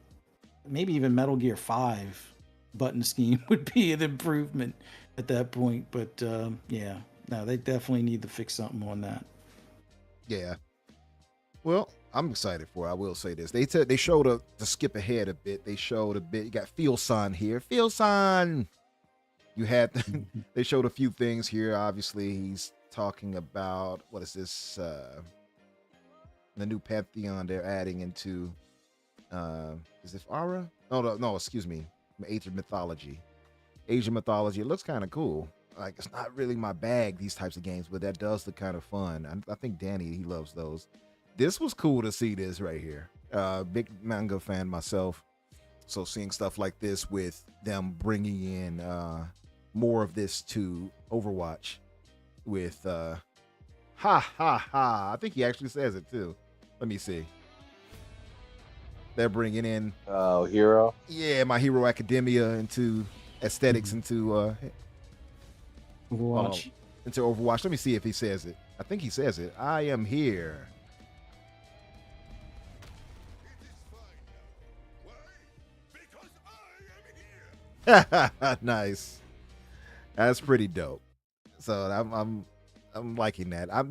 maybe even Metal Gear 5 button scheme would be an improvement at that point. But yeah, no, they definitely need to fix something on that. Yeah. Well, I'm excited for it. I will say this. They showed to skip ahead a bit. They showed a bit. You got Feel-san here. Feel-san. You had they showed a few things here. Obviously, he's talking about what is this? The new pantheon they're adding into. Is it Aura? No. Excuse me. Asian mythology. Asian mythology. It looks kind of cool. Like it's not really my bag, these types of games, but that does look kind of fun. I think Danny, he loves those. This was cool to see this right here. Big manga fan myself. So seeing stuff like this with them bringing in more of this to Overwatch with ha ha ha. I think he actually says it too. Let me see. They're bringing in Hero. Yeah, My Hero Academia into aesthetics into Overwatch. into Overwatch. Let me see if he says it. I think he says it. I am here. Nice. That's pretty dope. So I'm liking that. I'm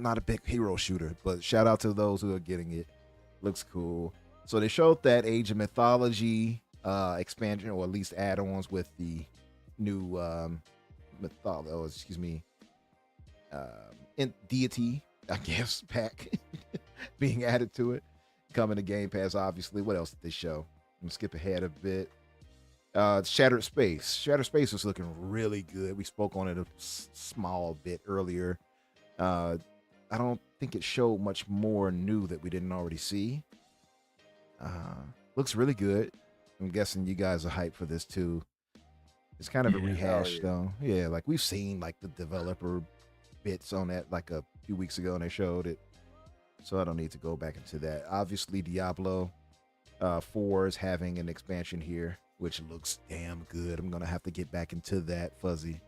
not a big hero shooter, but shout out to those who are getting it. Looks cool. So they showed that Age of Mythology expansion, or at least add-ons with the new deity, I guess, pack being added to it, coming to Game Pass. Obviously, what else did they show? I'm gonna skip ahead a bit. Shattered Space. Shattered Space is looking really good. We spoke on it a small bit earlier. I don't think it showed much more new that we didn't already see. Looks really good. I'm guessing you guys are hyped for this too. It's kind of a rehash though. Yeah, like we've seen like the developer bits on that like a few weeks ago and they showed it. So I don't need to go back into that. Obviously Diablo 4 is having an expansion here, which looks damn good. I'm gonna have to get back into that, Fuzzy.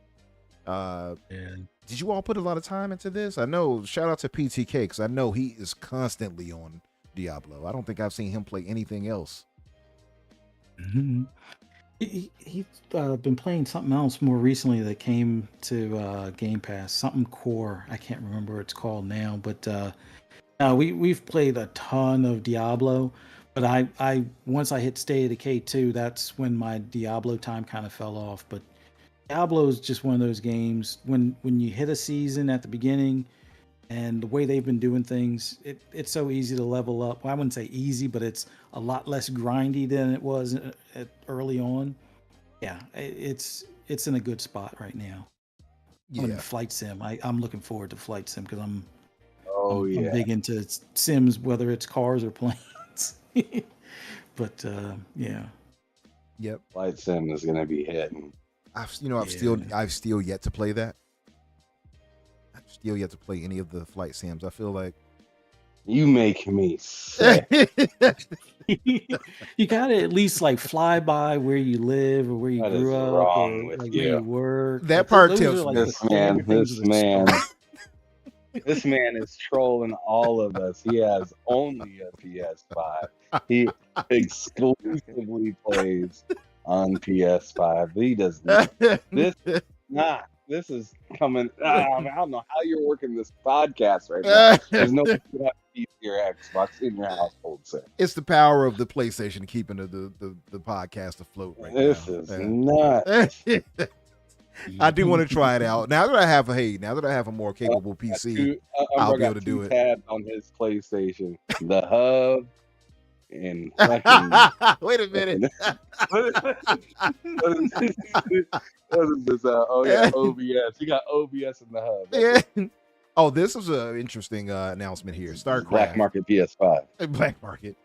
Did you all put a lot of time into this? I know, shout out to PTK, because I know he is constantly on Diablo. I don't think I've seen him play anything else. Mm-hmm. He's been playing something else more recently that came to Game Pass, something core. I can't remember what it's called now, but we've played a ton of Diablo. But I once I hit State of Decay 2, that's when my Diablo time kind of fell off. But Diablo is just one of those games when you hit a season at the beginning, and the way they've been doing things, it's so easy to level up. Well, I wouldn't say easy, but it's a lot less grindy than it was early on. Yeah, it's in a good spot right now. Yeah. I'm in Flight Sim. I'm looking forward to Flight Sim because I'm yeah. big into Sims, whether it's cars or planes. But yeah. Yep. Flight Sim is gonna be hitting. I've still yet to play that. I've still yet to play any of the Flight Sims. I feel like You make me sick. You gotta at least like fly by where you live or where you What is grew up wrong or with like you? where you work. That Like, part those tells are, like, me- the favorite things This of the man, story. this man is trolling all of us. He has only a PS5. He exclusively plays on PS5. He does not. This is coming. I don't know how you're working this podcast right now. There's no way you have PC or Xbox in your household, sir. It's the power of the PlayStation keeping the podcast afloat right This now. is nuts. I do want to try it out. Now that I have a more capable PC, I'll be able to do it. Tabs on his PlayStation, the hub, and fucking. Wait a minute. What is this? OBS. You got OBS in the hub. That's Yeah. Oh, this was an interesting announcement here. StarCraft. Black market PS5. Black market.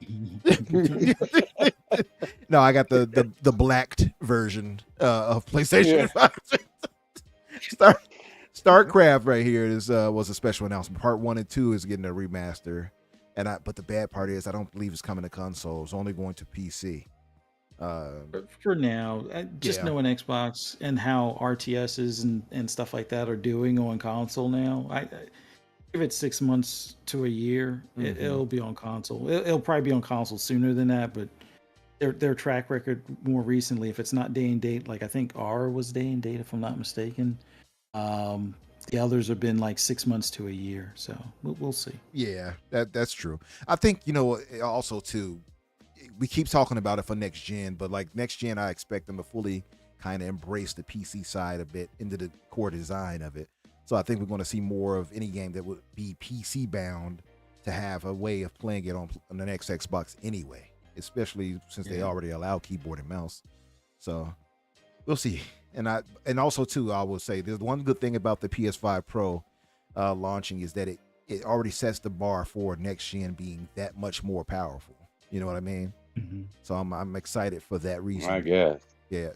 No, I got the blacked version of PlayStation 5. StarCraft right here was a special announcement. Part 1 and 2 is getting a remaster, but the bad part is I don't believe it's coming to console. It's only going to PC. For now, just knowing Xbox and how RTSs and stuff like that are doing on console now, I give it 6 months to a year, it'll be on console. It'll probably be on console sooner than that, but their track record more recently, if it's not day and date, like I think R was day and date if I'm not mistaken. The others have been like 6 months to a year, so we'll see. Yeah, that's true. I think also too. We keep talking about it for next gen, but like next gen, I expect them to fully kind of embrace the PC side a bit into the core design of it. So I think we're going to see more of any game that would be PC bound to have a way of playing it on the next Xbox anyway, especially since they already allow keyboard and mouse. So we'll see. And also too, I will say there's one good thing about the PS5 Pro launching is that it it already sets the bar for next gen being that much more powerful. You know what I mean? Mhm. So I'm excited for that reason. I guess. Yeah.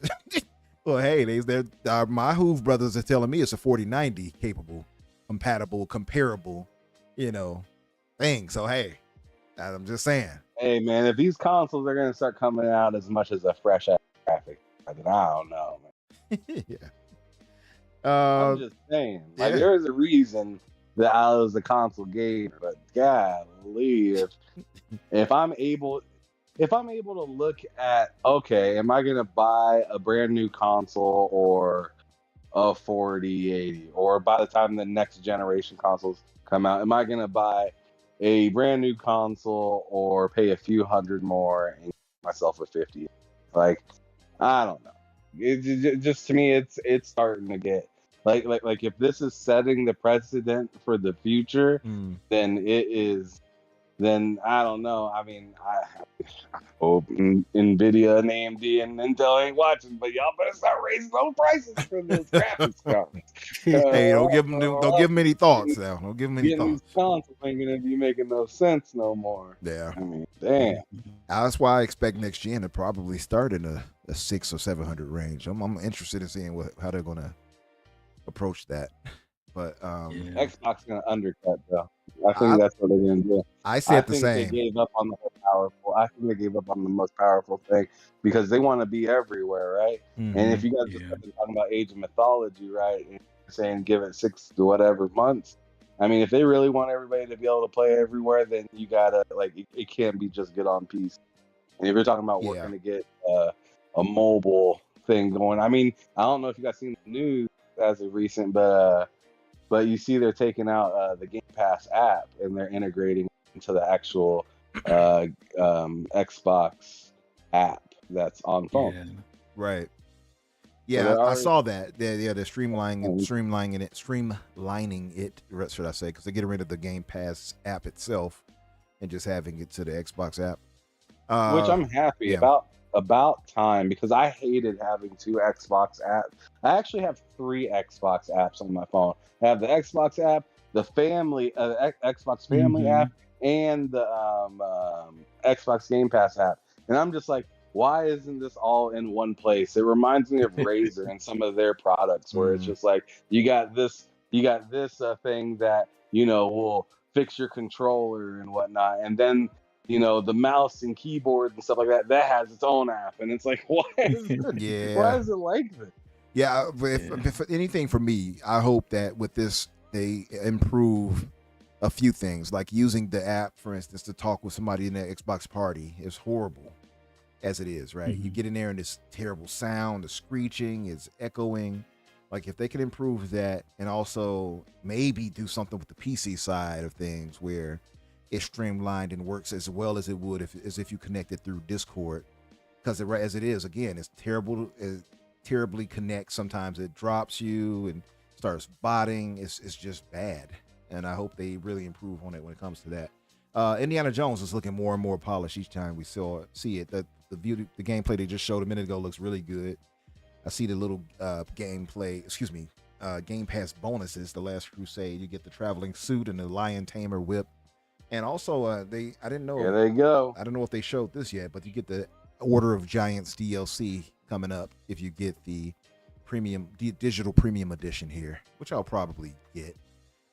Well, hey, my Hoove brothers are telling me it's a 4090 capable, compatible, comparable, thing. So hey, I'm just saying. Hey man, if these consoles are gonna start coming out as much as a fresh ass graphic, then I don't know, man. Yeah. I'm just saying, like, yeah. there's a reason that I was a console gamer, but golly, if I'm able to look at, okay, am I gonna buy a brand new console or a 4080, or by the time the next generation consoles come out, am I gonna buy a brand new console or pay a few hundred more and get myself a 50? Like, I don't know. Just to me, it's starting to get like if this is setting the precedent for the future, Mm. then it is. Then I don't know. I mean, I hope Nvidia and AMD and Intel ain't watching, but y'all better start raising those prices for those graphics cards. Hey, don't give them any thoughts now. Don't give them any Getting these thoughts. consoles ain't gonna be making no sense no more. Yeah. I mean, damn. That's why I expect next gen to probably start in a 600 or 700 range. I'm interested in seeing how they're gonna approach that. But Xbox gonna undercut though. I think that's what they're gonna do. I said the think same. They gave up on the most powerful. I think they gave up on the most powerful thing because they want to be everywhere, right? Mhm. And if you guys just started talking about Age of Mythology, right, and saying give it 6 to whatever months, I mean, if they really want everybody to be able to play everywhere, then you gotta it can't be just get on PC. And if you're talking about working to get a mobile thing going, I mean, I don't know if you guys seen the news as of recent, but you see they're taking out the Game Pass app and they're integrating into the actual Xbox app that's on phone. Yeah. Right. So Yeah, they're I already- saw that. They're streamlining it. Should I say? Because they're getting rid of the Game Pass app itself and just having it to the Xbox app. Which I'm happy about time, because I hated having 2 Xbox apps. I actually have 3 Xbox apps on my phone. I have the Xbox app, the family Xbox Family app, and the Xbox Game Pass app. And I'm just like, why isn't this all in one place? It reminds me of Razer and some of their products, where it's just like you got this thing that will fix your controller and whatnot, and then the mouse and keyboard and stuff like that has its own app, and it's like, why is it like this? Yeah, if anything for me, I hope that with this they improve a few things, like using the app, for instance, to talk with somebody in their Xbox party is horrible as it is, right? You get in there and this terrible sound, the screeching, is echoing. Like, if they can improve that and also maybe do something with the PC side of things where it's streamlined and works as well as it would if you connect it through Discord, because as it is, again, it's terrible. It terribly connects. Sometimes it drops you and starts botting. It's just bad, and I hope they really improve on it when it comes to that. Indiana Jones is looking more and more polished each time we see it. The gameplay they just showed a minute ago looks really good. I see the little Game Pass bonuses. The Last Crusade, you get the traveling suit and the Lion Tamer whip. And also, I didn't know. There they go. I don't know if they showed this yet, but you get the Order of Giants DLC coming up if you get the digital premium edition here, which I'll probably get.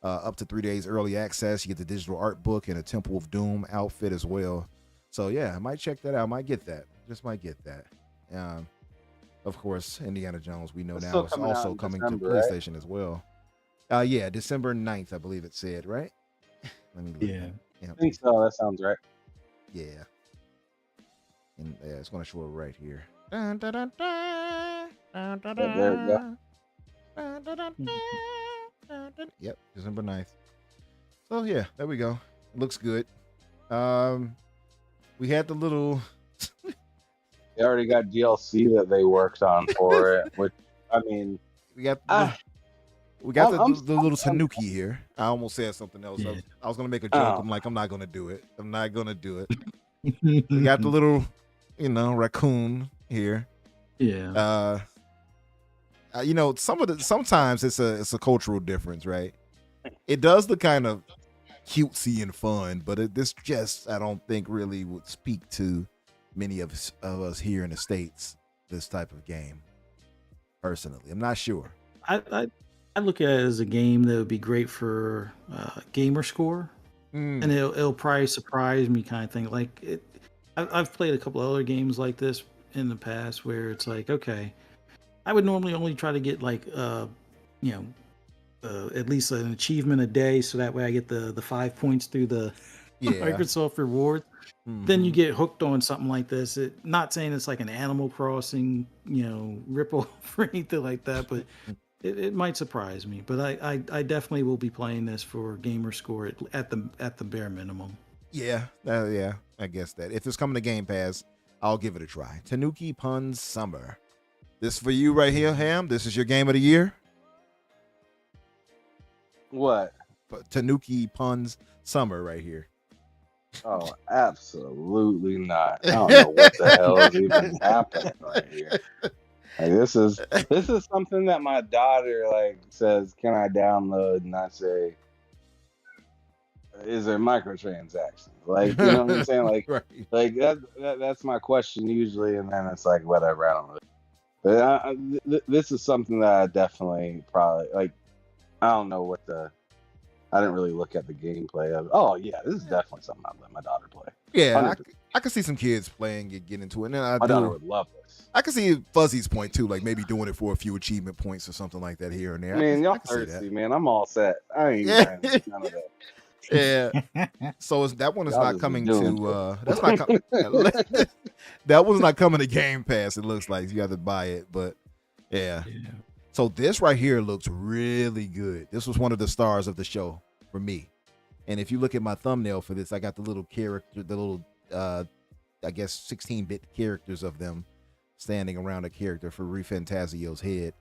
Up to 3 days early access. You get the digital art book and a Temple of Doom outfit as well. So yeah, I might check that out. I might get that. Just might get that. Of course, Indiana Jones, we know now, is also coming to PlayStation as well. Yeah, December 9th, I believe it said, right? Let me look. Yeah. I think so. That sounds right. Yeah. And it's going to show it right here. Dun, dun, dun, dun, dun, dun, dun, There we go. dun, dun, dun, dun, dun. Yep, December 9th. So yeah, there we go. It looks good. We had the little They already got DLC that they worked on for it, which, I mean, we got the little Tanuki here. I almost said something else. Yeah. I was gonna make a joke. I'm like, I'm not gonna do it. We got the little, raccoon here. Yeah. Sometimes it's a cultural difference, right? It does look kind of cutesy and fun, but this just, I don't think, really would speak to many of us here in the States this type of game. Personally, I'm not sure. I look at it as a game that would be great for gamer score, and it'll probably surprise me, kind of thing. Like I've played a couple other games like this in the past where it's like, okay, I would normally only try to get like you know at least an achievement a day, so that way I get the 5 points through the Microsoft reward. Then you get hooked on something like this. Not saying it's like an Animal Crossing, ripple or anything like that, but it might surprise me. But I definitely will be playing this for gamer score at the bare minimum. Yeah, I guess that if it's coming to Game Pass, I'll give it a try. Tanuki Pun's Summer. This for you right here, Ham. This is your game of the year. What? Tanuki Pun's Summer right here. Oh, absolutely not. I don't know what the hell is even happening right here. Like, this is something that my daughter says, "Can I download?" And I say, "Is there microtransactions?" Like, you know what I'm saying? Like, like that's my question usually, and then it's like, whatever. I don't know. But this is something that I definitely probably like. I don't know what I didn't really look at the gameplay of. Oh yeah, this is definitely something I'd let my daughter play. Yeah, I can see some kids playing it, get into it. And my daughter would love this. I can see Fuzzy's point too, like maybe doing it for a few achievement points or something like that here and there. Man, y'all thirsty, man. I'm all set. I ain't trying to do none of that. Yeah. So that one is not coming to. That's not. That one's not coming to Game Pass. It looks like you have to buy it, but yeah. So this right here looks really good. This was one of the stars of the show for me. And if you look at my thumbnail for this, I got the little character, the little, I guess 16-bit characters of them standing around a character for ReFantazio's head.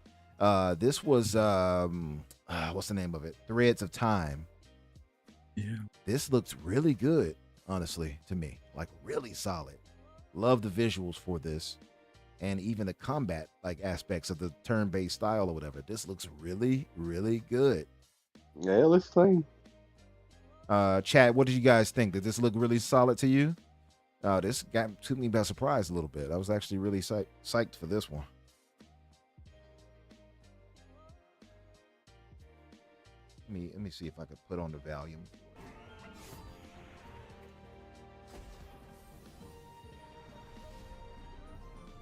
This was what's the name of it? Threads of Time. Yeah. This looks really good, honestly, to me. Like really solid. Love the visuals for this. And even the combat aspects of the turn-based style or whatever. This looks really, really good. Yeah, it looks clean. Chad, what did you guys think? Did this look really solid to you? This took me by surprise a little bit. I was actually really psyched for this one. Let me see if I could put on the volume.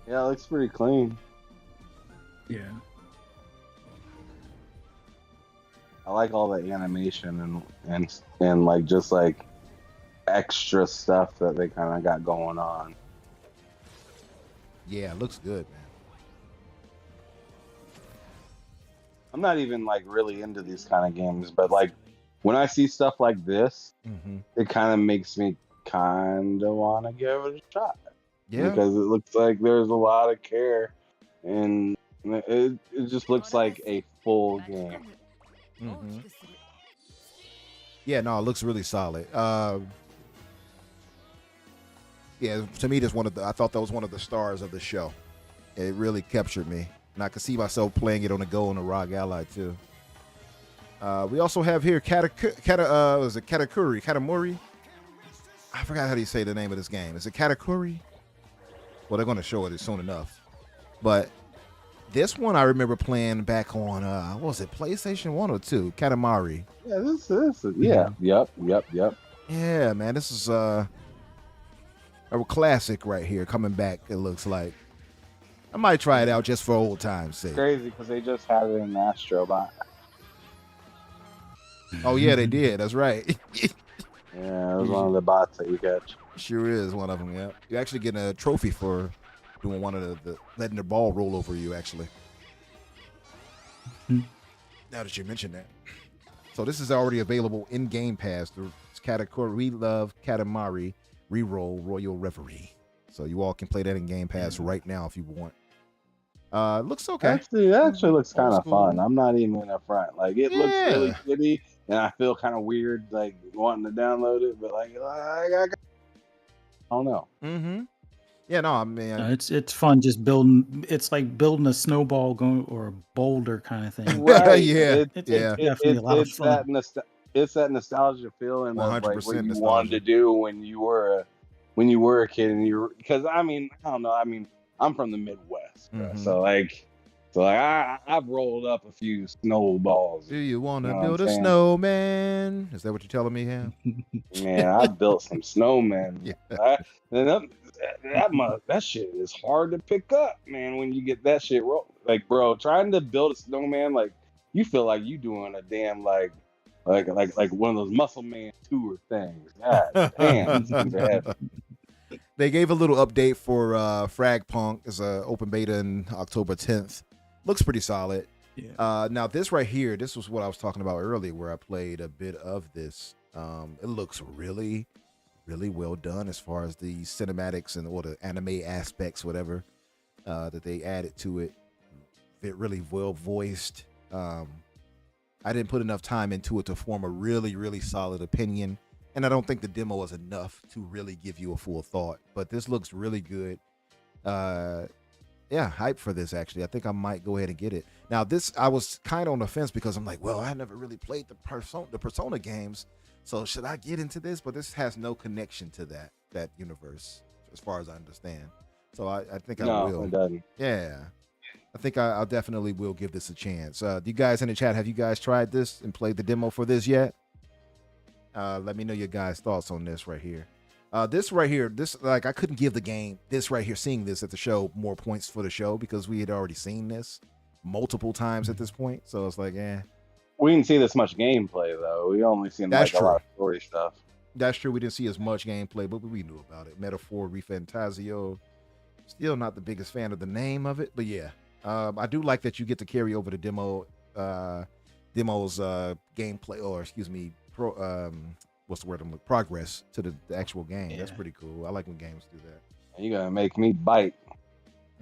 Yeah, it looks pretty clean. Yeah. I like all the animation and like just like extra stuff that they kind of got going on. Yeah, it looks good, man. I'm not even like really into these kind of games, but like when I see stuff like this, it kind of makes me kind of want to give it a shot. Yeah, because it looks like there's a lot of care, and it just looks like a full game. Yeah, no, it looks really solid. Yeah, to me, I thought that was one of the stars of the show. It really captured me, and I could see myself playing it on the go on the ROG Ally too. We also have here Katakuri? I forgot how do you say the name of this game. Is it Katakuri? Well, they're going to show it soon enough. But this one I remember playing back on, what was it, PlayStation 1 or 2? Katamari. Yeah, this is, yeah. Yep. Yeah, man, this is a classic right here coming back, it looks like. I might try it out just for old time's sake. Crazy, because they just had it in Astro Bot. Oh, yeah, they did. That's right. Yeah, it was one of the bots that you catch. Sure is one of them, yeah. You're actually getting a trophy for doing one of the letting the ball roll over you, actually. Now that you mentioned that. So this is already available in Game Pass. It's Katakuri, We Love Katamari Reroll Royal Reverie. So you all can play that in Game Pass right now if you want. Looks okay. Actually, it actually looks kind of fun. I'm not even in the front. Like, it looks really pretty, and I feel kind of weird, like, wanting to download it, but, like, I don't know. Yeah, no, I mean, it's fun just building. It's like building a snowball or a boulder kind of thing. Right? It's definitely a lot of fun. It's that nostalgia feeling of like what you wanted to do when you were when you were a kid and you were, because I mean, I don't know. I mean, I'm from the Midwest, bro. Mhm. So I've rolled up a few snowballs. Do you want You to know what I'm build a saying? snowman? Is that what you're telling me, Ham? Man, I built some snowmen. Yeah. And that shit is hard to pick up, man. When you get that shit roll, like, bro, trying to build a snowman, like, you feel like you doing a damn like one of those Muscle Man tour things. God damn, these things are heavy. They gave a little update for Frag Punk as a open beta in October 10th. Looks pretty solid. Yeah. Now this right here, this was what I was talking about earlier, where I played a bit of this. It looks really, really well done as far as the cinematics and or the anime aspects, whatever that they added to it. It really well voiced. I didn't put enough time into it to form a really, really solid opinion. And I don't think the demo is enough to really give you a full thought. But this looks really good. Yeah, hype for this, actually. I think I might go ahead and get it. Now, this, I was kind of on the fence because I'm like, well, I never really played the Persona games. So should I get into this? But this has no connection to that universe, as far as I understand. So I think I will. No, it doesn't. Yeah. I think I definitely will give this a chance. Do you guys in the chat, have you guys tried this and played the demo for this yet? Let me know your guys' thoughts on this right here. This right here, I couldn't give the game, this right here, seeing this at the show, more points for the show because we had already seen this multiple times at this point. So it's like, We didn't see this much gameplay though. We only seen That's like a lot of story stuff. That's true. We didn't see as much gameplay, but we knew about it. Metaphor Refantasio. Still not the biggest fan of the name of it, but yeah. I do like that you get to carry over the demo's gameplay, or excuse me, progress to the actual game. Yeah. That's pretty cool. I like when games do that. You gotta make me bite.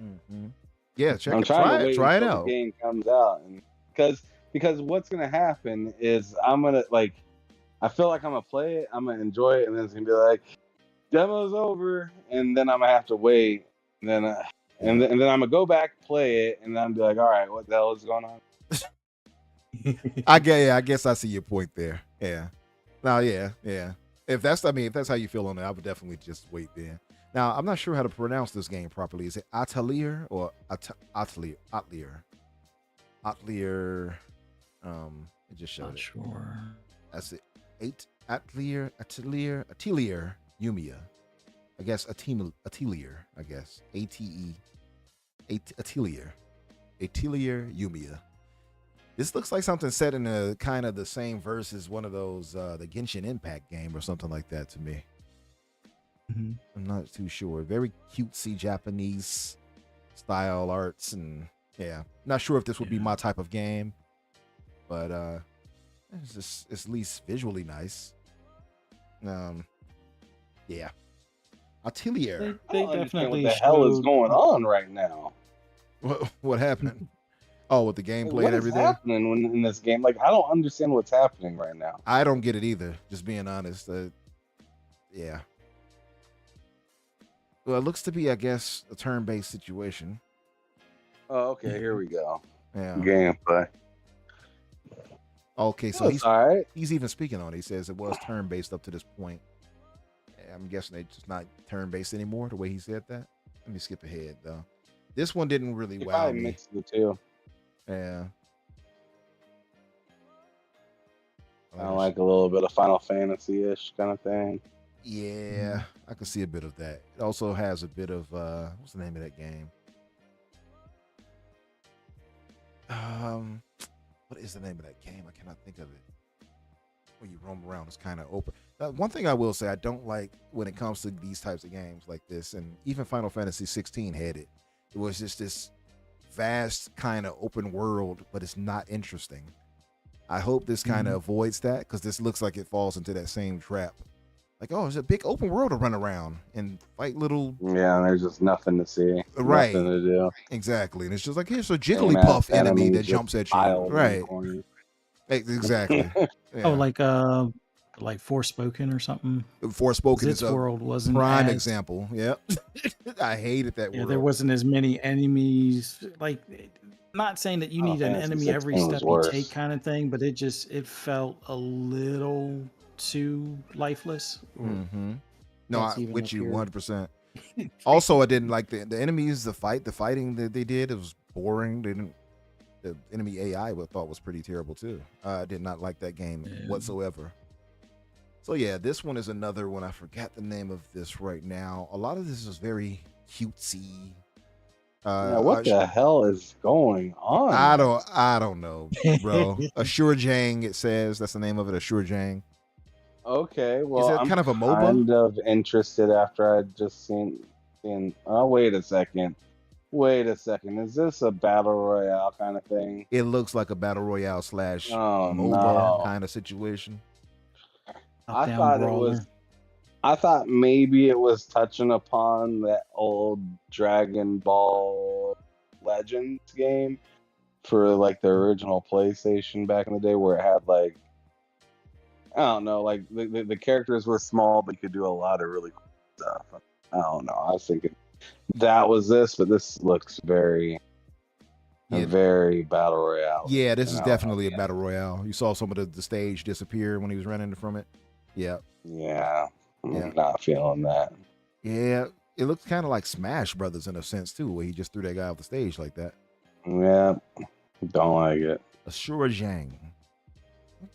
Mm-hmm. Yeah, I'm trying to wait try it until out. the game comes out, and because what's gonna happen is I'm gonna I feel like I'm gonna play it, I'm gonna enjoy it, and then it's gonna be like demo's over, and then I'm gonna have to wait, and then and then I'm gonna go back play it, and then I'm be like, all right, what the hell is going on? I guess I see your point there. Yeah. Now, yeah. If that's how you feel on it, I would definitely just wait there. Now, I'm not sure how to pronounce this game properly. Is it Atelier or Atelier? Atelier. It just showed Not it. sure. That's it. Atelier Umia. I guess Atelier. I guess Atelier Umia. This looks like something set in a kind of the same verse as one of those the Genshin Impact game or something like that to me. Mm-hmm. I'm not too sure. Very cutesy Japanese style arts, and yeah, not sure if this would be my type of game, but it's at least visually nice. Yeah, Atelier. They I don't understand definitely what the hell is showed- going on right now. What happened? Oh, with the gameplay What and is everything. happening in this game? Like, I don't understand what's happening right now. I don't get it either. Just being honest. Yeah. Well, it looks to be, I guess, a turn-based situation. Oh, okay, here we go. Yeah. Gameplay. Okay, so That's all right. he's even speaking on it. He says it was turn-based up to this point. I'm guessing it's just not turn-based anymore, the way he said that. Let me skip ahead, though. This one didn't really You wow probably me. mixed the two. Yeah. Kind of like a little bit of Final Fantasy-ish kind of thing. Yeah, I can see a bit of that. It also has a bit of what's the name of that game? What is the name of that game? I cannot think of it. When you roam around, it's kind of open. One thing I will say, I don't like when it comes to these types of games like this, and even Final Fantasy 16 had it. It was just this vast kind of open world, but it's not interesting. I hope this kind of avoids that, because this looks like it falls into that same trap. Like, oh, it's a big open world to run around and fight little. Yeah, and there's just nothing to see. Right. Nothing to do. Exactly. And it's just like, here's a Same Jigglypuff ass enemy enemies that just jumps at you. piled in the Right. corner. Exactly. Yeah. Oh, like Forspoken or something. Forspoken Its is a world wasn't prime as- example. Yep. I hated that Yeah, world. there wasn't as many enemies. Like, not saying that you Final need an Fantasy enemy every 16 was step you worse. take, kind of thing, but it felt a little too lifeless. Mm-hmm. No, That's I even with if you you're 100%. Also, I didn't like the enemies, the fighting that they did. It was boring. They didn't. The enemy AI I thought was pretty terrible too. I did not like that game Yeah. whatsoever. So yeah, this one is another one. I forgot the name of this right now. A lot of this is very cutesy. Yeah, what the hell is going on? I don't know, bro. Assure Jang, it says that's the name of it. Assure Jang. Okay, Is well, it I'm kind of a MOBA? kind of interested after I just seen. Oh, wait a second. Wait a second. Is this a battle royale kind of thing? It looks like a battle royale slash Oh MOBA no! kind of situation. I Top-down thought it brawler. was. I thought maybe it was touching upon that old Dragon Ball Legends game for like the original PlayStation back in the day, where it had like, I don't know, like the characters were small, but you could do a lot of really cool stuff. I don't know. I was thinking that was this, but this looks very, Yeah. very battle royale. Yeah, this is And definitely a battle royale. You saw some of the stage disappear when he was running from it. Yeah. Yeah, Yeah. I'm not feeling that. Yeah, it looks kind of like Smash Brothers in a sense too, where he just threw that guy off the stage like that. Yeah, don't like it. Assura Zhang.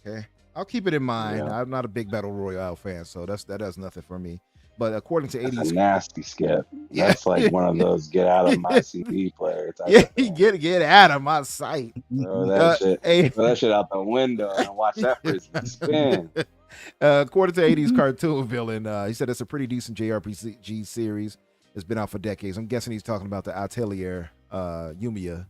Okay, I'll keep it in mind. Yeah. I'm not a big battle royale fan, so that does nothing for me. But according to That's 80s, a nasty skip. Yeah. That's like one of those get out of my CD player type yeah, of thing. get out of my sight. Throw that shit. Hey. Throw that shit out the window and watch that frisbee spin. According to 80s cartoon villain, he said it's a pretty decent JRPG series. It's been out for decades. I'm guessing he's talking about the Atelier Yumiya.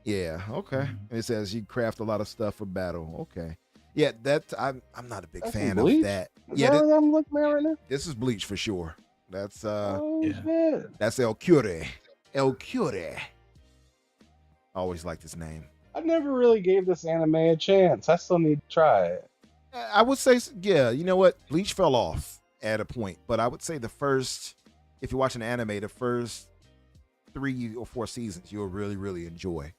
Yeah, okay. And it says you craft a lot of stuff for battle. Okay. Yeah, I'm not a big That's fan Bleach? of that. Is Yeah, that what I'm looking at right now? this is Bleach for sure. That's Yeah. Shit. that's El Cure. El Cure. I always liked his name. I never really gave this anime a chance. I still need to try it. I would say, yeah, you know what? Bleach fell off at a point, but I would say if you're watching anime, the first 3 or 4 seasons, you'll really, really enjoy.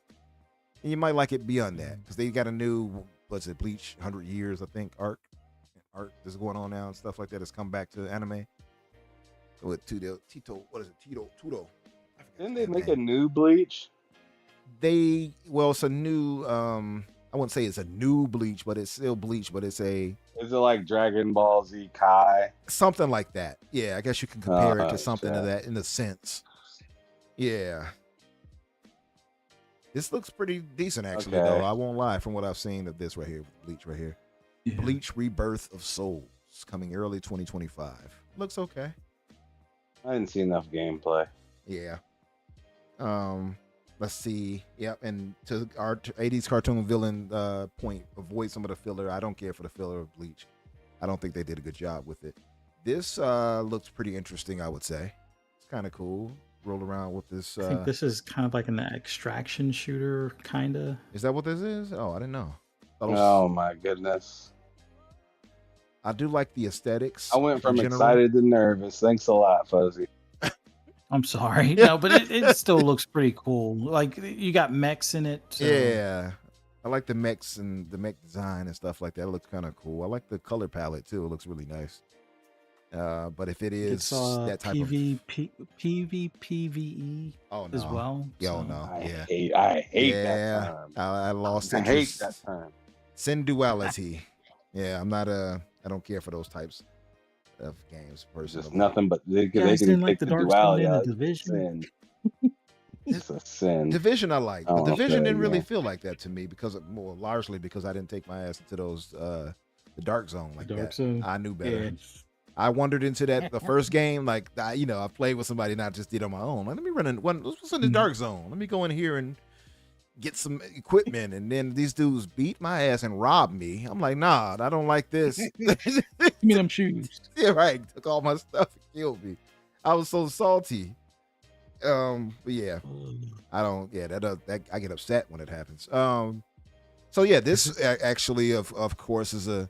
And you might like it beyond that because they got a new, what's it, Bleach 100 Years, I think, arc that's going on now and stuff like that has come back to anime. With Tudo. Didn't they make a new Bleach? It's a new, I wouldn't say it's a new Bleach, but it's still Bleach, but it's Is it like Dragon Ball Z Kai? something like that. Yeah, I guess you can compare it to something shit. of that in a sense. Yeah. This looks pretty decent, actually, Okay. though. I won't lie from what I've seen of this right here, Bleach right here. Yeah. Bleach Rebirth of Souls, coming early 2025. Looks okay. I didn't see enough gameplay. Yeah. Let's see. Yep. And to our 80s cartoon villain point, avoid some of the filler. I don't care for the filler of Bleach. I don't think they did a good job with it. This looks pretty interesting, I would say. It's kind of cool. Roll around with this. I think this is kind of like an extraction shooter, kind of. Is that what this is? Oh, I didn't know. Thought it was- Oh my goodness. I do like the aesthetics. I went from in general. excited to nervous. Thanks a lot, Fuzzy. I'm sorry. No, but it still looks pretty cool. Like you got mechs in it. So. Yeah. I like the mechs and the mech design and stuff like that. It looks kind of cool. I like the color palette too. It looks really nice. But if it is It's that type of PvE oh, no. as well. Yo, so- no. Yeah. I hate Yeah. that term. I lost I hate interest. that term. Sin duality. Yeah, I don't care for those types of games personally. Just nothing but they You guys can didn't like take the the Dark duality Zone out. and the It's a Division? sin. It's a sin. Division I like, Oh, but Division okay, didn't really yeah. feel like that to me because largely because I didn't take my ass into those the Dark Zone like Dark that. Zone. I knew better. Yeah. I wandered into that the first game, like I played with somebody, not just did on my own. Like, let me run in what's in the Dark Zone. Let me go in here and get some equipment, and then these dudes beat my ass and robbed me. I'm like, nah, I don't like this. Give me them shoes. Yeah, right. Took all my stuff and killed me. I was so salty. But yeah, I don't. Yeah, that I get upset when it happens. So yeah, this actually, of course, is a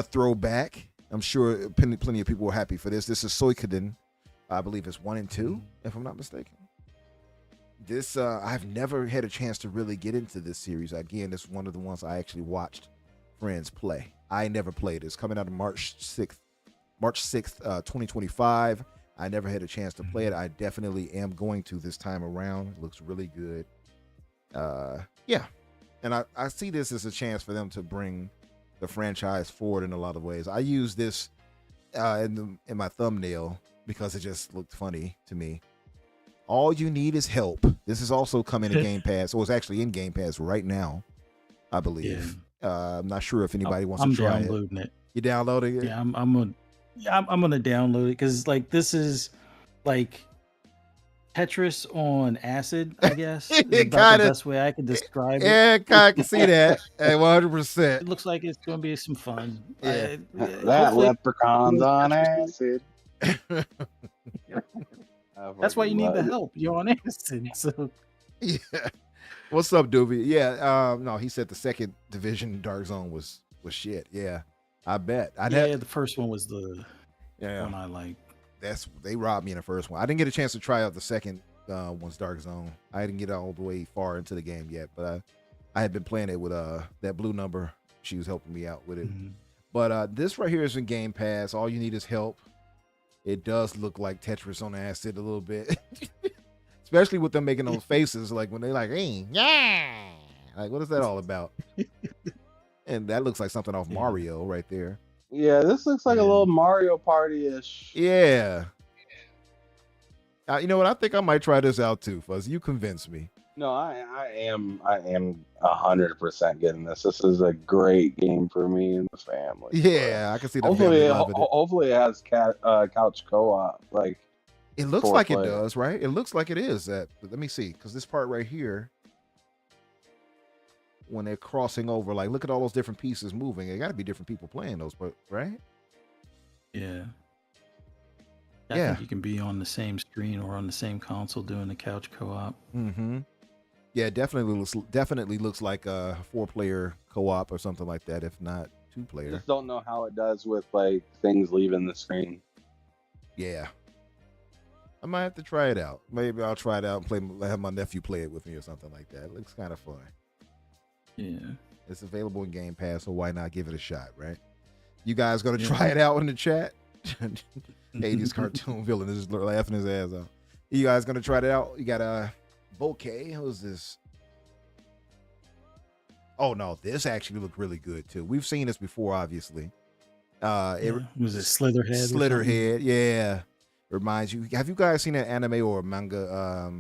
throwback. I'm sure plenty of people were happy for this. This is Suikoden. I believe it's 1 and 2, if I'm not mistaken. This I've never had a chance to really get into this series. Again, this is one of the ones I actually watched friends play. I never played it. It's coming out on March 6th, March 6th, 2025. I never had a chance to play it. I definitely am going to this time around. It looks really good. Yeah. And I see this as a chance for them to bring the franchise forward in a lot of ways. I use this in my thumbnail because it just looked funny to me. All you need is help. This is also coming to Game Pass. So it's actually in Game Pass right now, I believe. I'm not sure if anybody wants to try it. I'm downloading it. You downloading it? Yeah, I'm gonna download it because like this is like Tetris on acid, I guess. It About kinda- the best way I could describe it. Yeah, I can see that at 100%. It looks like it's gonna be some fun. Yeah. That Hopefully- leprechaun's on acid. That's why you need the help. You're on acid, so Yeah. What's up, Doobie? Yeah. No, he said the second division Dark Zone was shit. Yeah. I bet. the first one was the Yeah. one I like. They robbed me in the first one. I didn't get a chance to try out the second one's Dark Zone. I didn't get all the way far into the game yet, but I had been playing it with that blue number. She was helping me out with it. Mhm. But this right here is in Game Pass. All you need is help. It does look like Tetris on acid a little bit. Especially with them making those faces, like when they like, hey, yeah. Like, what is that all about? And that looks like something off Mario right there. Yeah, this looks like a little Mario Party-ish. Yeah. You know what? I think I might try this out too, Fuzz. You convinced me. No, I am 100% getting this. This is a great game for me and the family. Yeah, I can see the Hopefully, family loving it. hopefully it has couch co-op. Like, It looks four like it player. does, right? It looks like it is. That. Let me see, because this part right here, when they're crossing over, like, look at all those different pieces moving. It got to be different people playing those, right? Yeah. I Yeah. think you can be on the same screen or on the same console doing the couch co-op. Mm-hmm. Yeah, it definitely looks like a 4-player co-op or something like that, if not I 2-player. just don't know how it does with like things leaving the screen. Yeah. I might have to try it out. Maybe I'll try it out and have my nephew play it with me or something like that. It looks kind of fun. Yeah. It's available in Game Pass, so why not give it a shot, right? You guys gonna try it out in the chat? 80s cartoon villain is just laughing his ass off. You guys gonna try it out? You got Bouquet. Who's this? Oh no, this actually looked really good too. We've seen this before, obviously. Was it Slitherhead? or something? Slitherhead, yeah. Reminds you. Have you guys seen that anime or manga?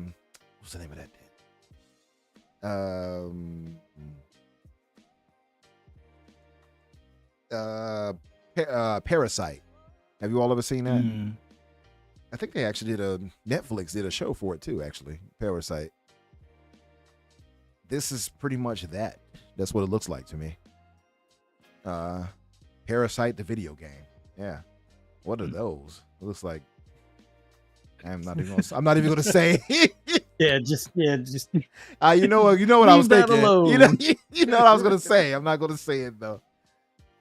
What's the name of that? Parasite. Have you all ever seen that? Mm. I think they actually Netflix did a show for it too, actually. Parasite. This is pretty much that. That's what it looks like to me. Parasite, the video game. Yeah. What are those? It looks like I'm not even gonna say. Just You know what I was Leave that thinking. alone. You know what I was gonna say. I'm not gonna say it though.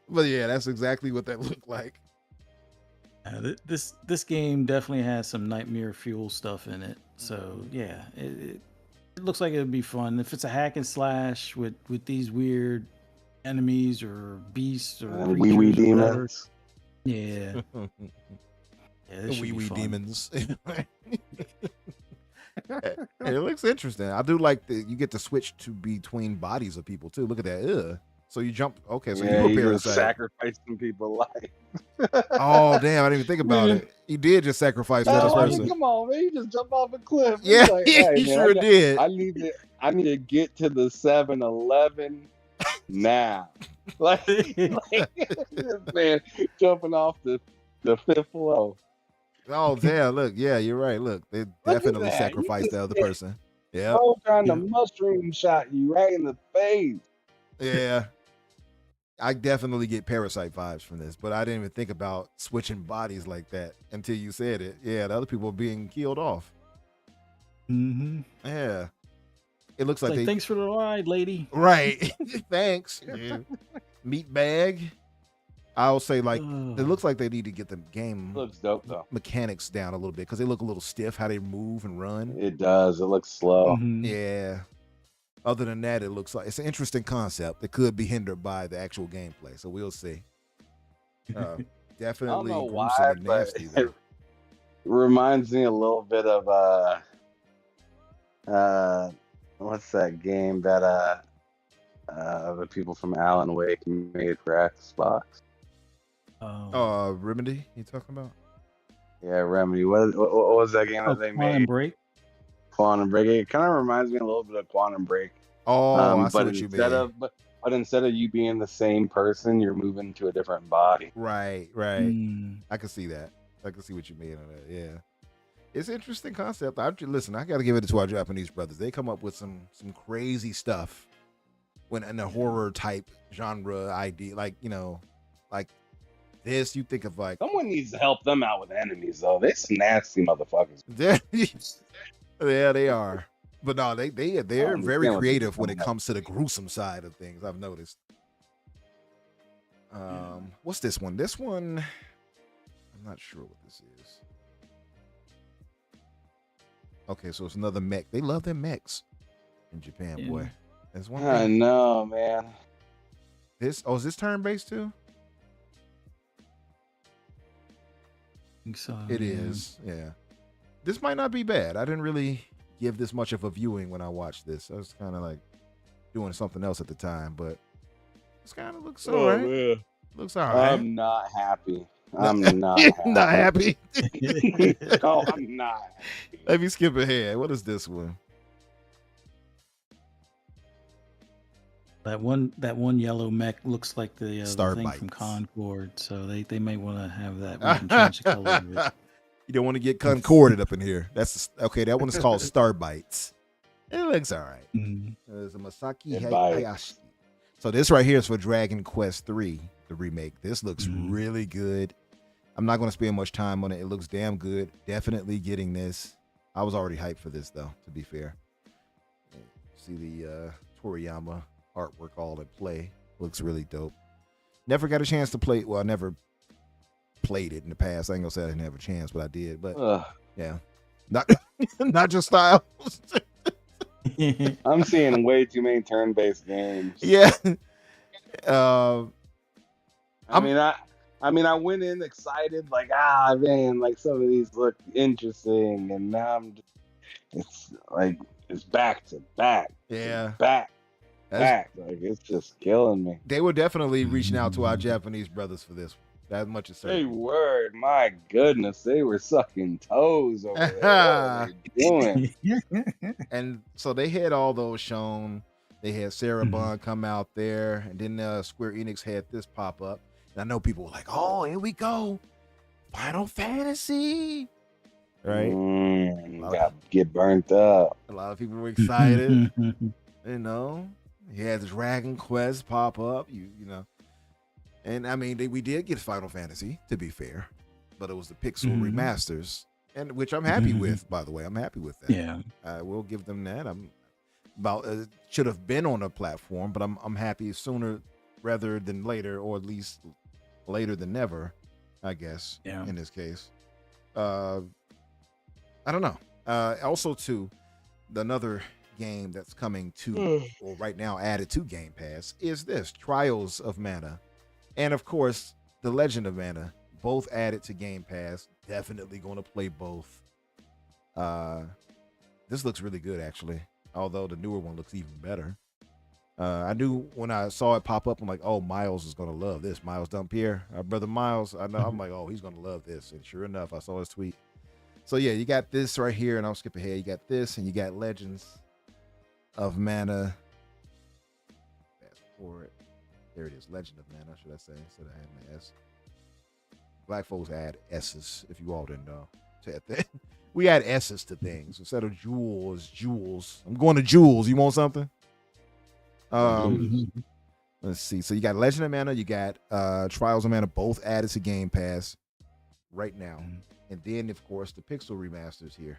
But yeah, that's exactly what that looked like. This game definitely has some nightmare fuel stuff in it. So yeah, it looks like it would be fun. If it's a hack and slash with these weird enemies or beasts or Wee wee creatures or whatever. demons. Yeah. Yeah, this should Wee be wee fun. demons. It looks interesting. I do like that you get to switch to between bodies of people too. Look at that. Ugh. So you jump. Okay, so Yeah, you you prepare just sacrificing people's life. Oh damn! I didn't even think about it. He did just sacrifice the other No, I mean, person. come on, man! You just jump off a cliff. It's Yeah, like, hey, he man, sure did. I need to get to the 7-Eleven now. Like, this man jumping off the 5th floor. Oh damn! Look, yeah, you're right. Look, they at definitely that. sacrificed You the other just- person. Yeah, Oh, trying to mushroom shot you right in the face. yeah. I definitely get Parasite vibes from this, but I didn't even think about switching bodies like that until you said it. Yeah, the other people are being killed off. Mm-hmm. Yeah, it looks like Like, they thanks for the ride, lady. right. Thanks, meat bag. I'll say like Ugh. it looks like they need to get the game Looks dope though. mechanics down a little bit because they look a little stiff how they move and run. It does. It looks slow. Mhm. Yeah. Other than that, it looks like it's an interesting concept that could be hindered by the actual gameplay. So we'll see. I don't Definitely know gruesome why, and but nasty it though. reminds me a little bit of uh what's that game that the people from Alan Wake made for Xbox? Remedy, you talking about? Yeah, Remedy. What was that game Oh, that they Quantum made? Break. Quantum Break. It kind of reminds me a little bit of Quantum Break. Oh, I see But what you mean. but instead of you being the same person, you're moving to a different body. Right. Mm. I can see that. I can see what you mean on that. Yeah. It's an interesting concept. Listen, I got to give it to our Japanese brothers. They come up with some crazy stuff when in a horror type genre idea, like like this. You think of like, Someone needs to help them out with enemies, though. They're some nasty motherfuckers. yeah, they are. But no, they're I very don't understand what creative they're when it coming up comes to the gruesome side of things. I've noticed. What's this one? This one, I'm not sure what this is. Okay, so it's another mech. They love their mechs in Japan, Yeah. boy. That's one I thing. know, man. Is this turn based too? I think so. It is. Yeah. This might not be bad. I didn't really give this much of a viewing when I watched this. I was kind of like doing something else at the time, but this kind of looks all right. Man. Looks all right. I'm not happy. I'm not happy. Not happy. No, I'm not happy. Let me skip ahead. What is this one? That one yellow mech looks like the Star thing Bites. from Concord, so they may want to have that. We can change the color of it. You don't want to get concorded up in here. That's okay. That one is called Star Bites. It looks all right. Mhm. There's a Masaki It bites. Hayashi. So this right here is for Dragon Quest 3, the remake. This looks Mhm. really good. I'm not going to spend much time on it. It looks damn good. Definitely getting this. I was already hyped for this though, to be fair. See the Toriyama artwork all at play. Looks really dope. Never got a chance to play. Well, I never played it in the past. I ain't gonna say I didn't have a chance, but I did. But Ugh. yeah, not not your style. I'm seeing way too many turn-based games. Yeah. I mean, I went in excited, like, man, like some of these look interesting, and now it's back to back. Yeah. Back. That's- Like, it's just killing me. They were definitely reaching out to our Japanese brothers for this one. That much is Hey, certain. word, my goodness, they were sucking toes over there. What are they doing? And so they had all those shown. They had Sarah Mhm. Bond come out there, and then Square Enix had this pop up. And I know people were like, "Oh, here we go, Final Fantasy!" Right? Got get burnt up. A lot of people were excited. You know, he had Dragon Quest pop up. You know, and I mean, we did get Final Fantasy, to be fair, but it was the Pixel Mhm. remasters, and which I'm happy with. By the way, I'm happy with that. Yeah. I will give them that. I'm about should have been on a platform, but I'm happy sooner rather than later, or at least later than never, I guess. Yeah. In this case, I don't know. Also, too, another game that's coming to, or right now added to Game Pass, is this Trials of Mana, and of course, The Legend of Mana, both added to Game Pass. Definitely going to play both. This looks really good, actually. Although the newer one looks even better. I knew when I saw it pop up, I'm like, oh, Miles is going to love this. Miles Dumpier, our brother Miles. I know. I'm like, oh, he's going to love this. And sure enough, I saw his tweet. So yeah, you got this right here, and I'll skip ahead. You got this, and you got Legends of Mana. Fast forward. There it is. Legend of Mana, should I say, instead of adding an S. Black folks add S's, if you all didn't know. We add S's to things. Instead of jewels. I'm going to jewels. You want something? Let's see. So you got Legend of Mana, you got Trials of Mana, both added to Game Pass right now. And then, of course, the Pixel remasters here,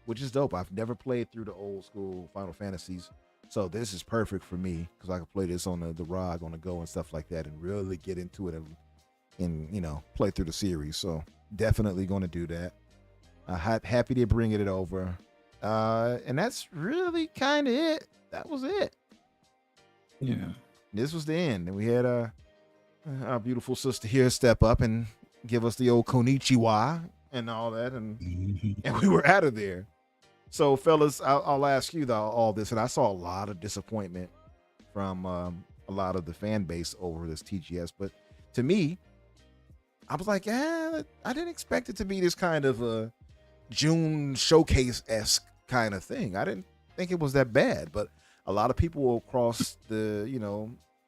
which is dope. I've never played through the old school Final Fantasies, so this is perfect for me because I can play this on the ROG, on the go, and stuff like that, and really get into it and play through the series. So definitely going to do that. Happy to bring it over, and that's really kind of it. That was it. Yeah. This was the end, and we had our beautiful sister here step up and give us the old konnichiwa and all that, and we were out of there. So, fellas, I'll ask you though all this, and I saw a lot of disappointment from a lot of the fan base over this TGS, but to me, I was like, I didn't expect it to be this kind of a June showcase-esque kind of thing. I didn't think it was that bad, but a lot of people across the,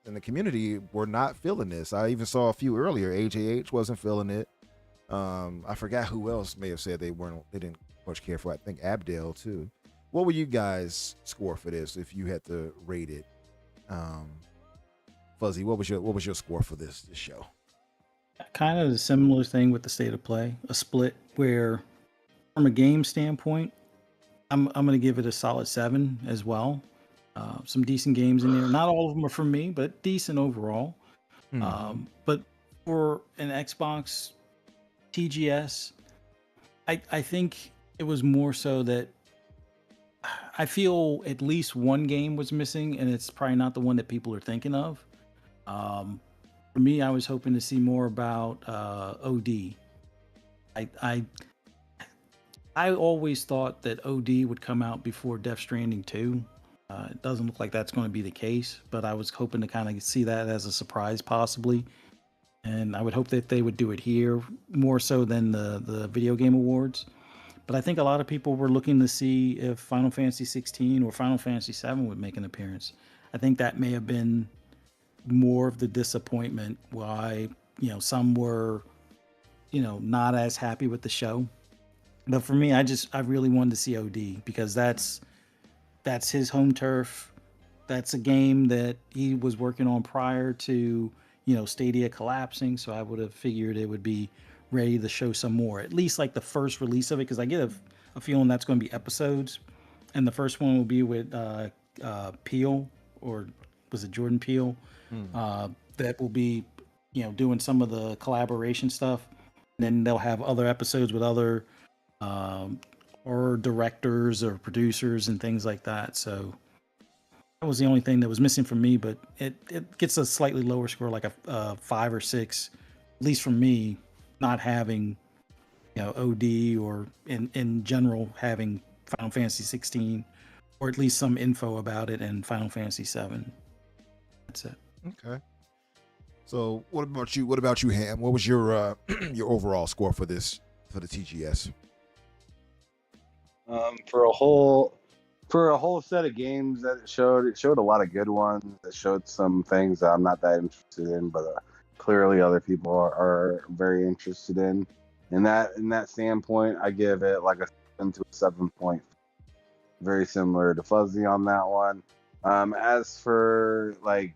in the community were not feeling this. I even saw a few earlier. AJH wasn't feeling it. I forgot who else may have said they didn't much care for it. I think Abdel too. What would you guys score for this if you had to rate it? Fuzzy, what was your score for this show? Kind of a similar thing with the state of play, a split where, from a game standpoint, I'm going to give it a solid 7 as well. Some decent games in there. Not all of them are for me, but decent overall. But for an Xbox TGS, I think it was more so that I feel at least one game was missing, and it's probably not the one that people are thinking of. For me, I was hoping to see more about OD. I always thought that OD would come out before Death Stranding 2. It doesn't look like that's going to be the case, but I was hoping to kind of see that as a surprise possibly. And I would hope that they would do it here more so than the Video Game Awards. But I think a lot of people were looking to see if Final Fantasy 16 or Final Fantasy 7 would make an appearance. I think that may have been more of the disappointment why, some were, not as happy with the show. But for me, I really wanted to see OD because that's his home turf. That's a game that he was working on prior to, Stadia collapsing. So I would have figured it would be ready to show some more, at least like the first release of it. Cause I get a feeling that's going to be episodes. And the first one will be with Peele, or was it Jordan Peele? That will be, doing some of the collaboration stuff. And then they'll have other episodes with other or directors or producers and things like that. So that was the only thing that was missing from me, but it gets a slightly lower score, like a 5 or 6, at least from me, not having, OD or in general having Final Fantasy 16, or at least some info about it in Final Fantasy 7. That's it. Okay. So what about you, Ham? What was your overall score for the TGS? For a whole set of games that it showed a lot of good ones. It showed some things that I'm not that interested in, but clearly other people are very interested in. In that standpoint, I give it like a 7 to a 7.5. Very similar to Fuzzy on that one. As for like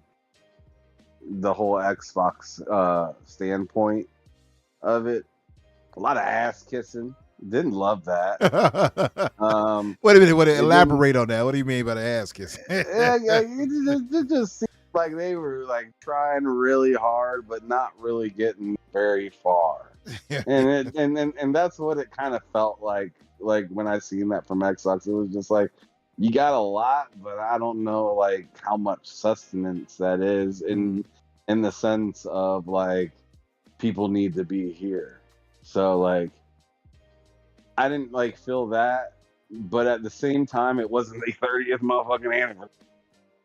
the whole Xbox standpoint of it, a lot of ass kissing. Didn't love that. Wait a minute. Elaborate on that. What do you mean by the ass kiss? It just seemed like they were like trying really hard, but not really getting very far. and that's what it kind of felt like. Like when I seen that from Xbox, it was just like, you got a lot, but I don't know like how much sustenance that is in the sense of like people need to be here. So like, I didn't like feel that, but at the same time, it wasn't the 30th motherfucking anniversary.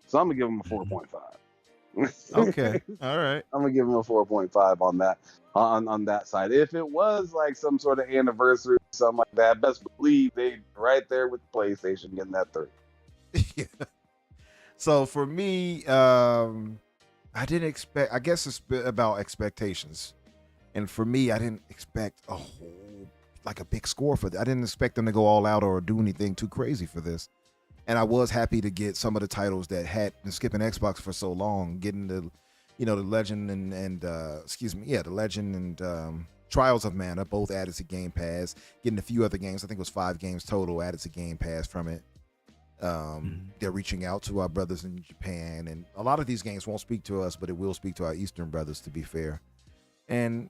So I'm gonna give him a 4.5. Okay, all right. I'm gonna give him a 4.5 on that, on that side. If it was like some sort of anniversary, something like that, best believe they'd right there with PlayStation getting that 30. Yeah. So for me, I didn't expect. I guess it's about expectations, and for me, I didn't expect a big score for this. I didn't expect them to go all out or do anything too crazy for this. And I was happy to get some of the titles that had been skipping Xbox for so long, getting the Legend and the Legend and Trials of Mana, both added to Game Pass, getting a few other games. I think it was 5 games total added to Game Pass from it. They're reaching out to our brothers in Japan, and a lot of these games won't speak to us, but it will speak to our Eastern brothers, to be fair. And,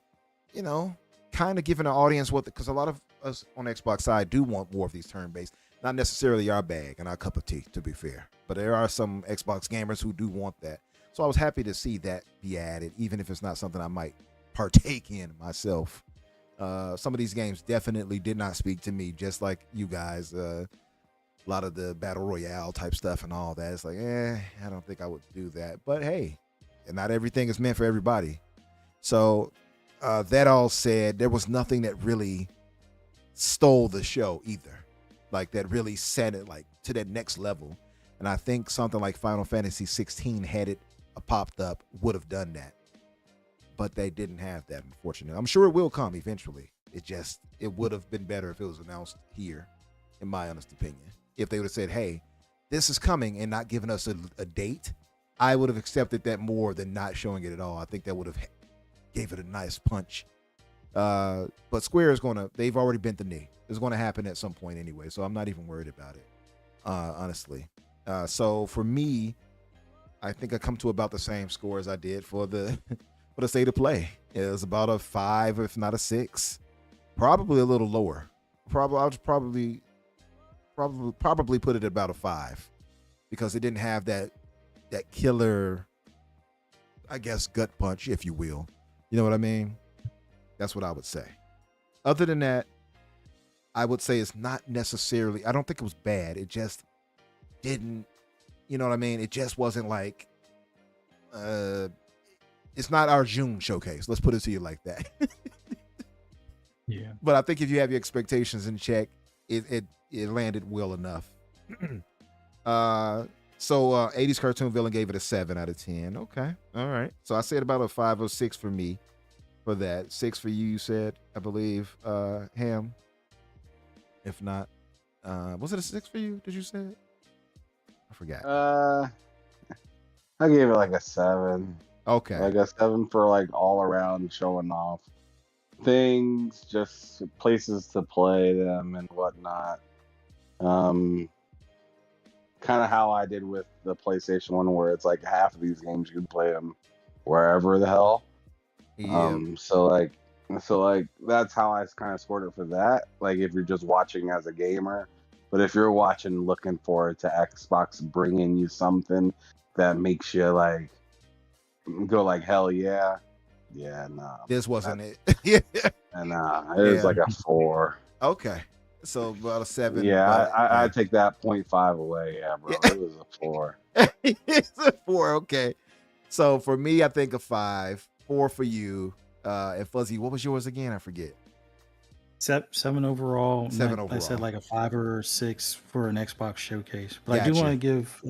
kind of giving the audience because a lot of us on the Xbox side do want more of these turn-based. Not necessarily our bag and our cup of tea, to be fair. But there are some Xbox gamers who do want that. So I was happy to see that be added, even if it's not something I might partake in myself. Some of these games definitely did not speak to me, just like you guys. A lot of the battle royale type stuff and all that. It's like, I don't think I would do that. But hey, not everything is meant for everybody. So that all said, there was nothing that really stole the show either, like that really set it like to that next level. And I think something like Final Fantasy 16 had it popped up would have done that, but they didn't have that, unfortunately. I'm sure it will come eventually. It would have been better if it was announced here, in my honest opinion. If they would have said, hey, this is coming, and not given us a date, I would have accepted that more than not showing it at all. I think that would have gave it a nice punch. But Square is they've already bent the knee. It's going to happen at some point anyway, so I'm not even worried about it, honestly. So for me, I think I come to about the same score as I did for the for the state of play. It was about a 5, if not a 6, probably a little lower. I'll probably put it at about a 5 because it didn't have that killer, I guess, gut punch, if you will. You know what I mean? That's what I would say. Other than that, I would say it's not necessarily, I don't think it was bad. It just didn't, you know what I mean? It just wasn't like, it's not our June showcase. Let's put it to you like that. Yeah. But I think if you have your expectations in check, it landed well enough. So 80s cartoon villain gave it a 7 out of 10. Okay. All right. So I said about a 5 or 6 for me for that. 6 for you said, I believe, Ham. If not, was it a 6 for you? Did you say it? I forgot. I gave it like a 7. Okay. Like a 7 for like all around showing off things, just places to play them and whatnot. Kind of how I did with the PlayStation 1, where it's like half of these games you can play them wherever the hell. Yeah. So like that's how I kind of scored it for that. Like if you're just watching as a gamer, but if you're watching looking forward to Xbox bringing you something that makes you like go like hell yeah, nah. This wasn't it. Yeah. Nah, it was like a 4. Okay. So about a 7. Yeah, I take that 0.5 away. Yeah, bro. Yeah. It was a 4. It's a 4. Okay. So for me, I think a 5. 4 for you. And Fuzzy, what was yours again? I forget. 7 overall. 7 I overall. said like a 5 or 6 for an Xbox showcase. But I do Gotcha. want to give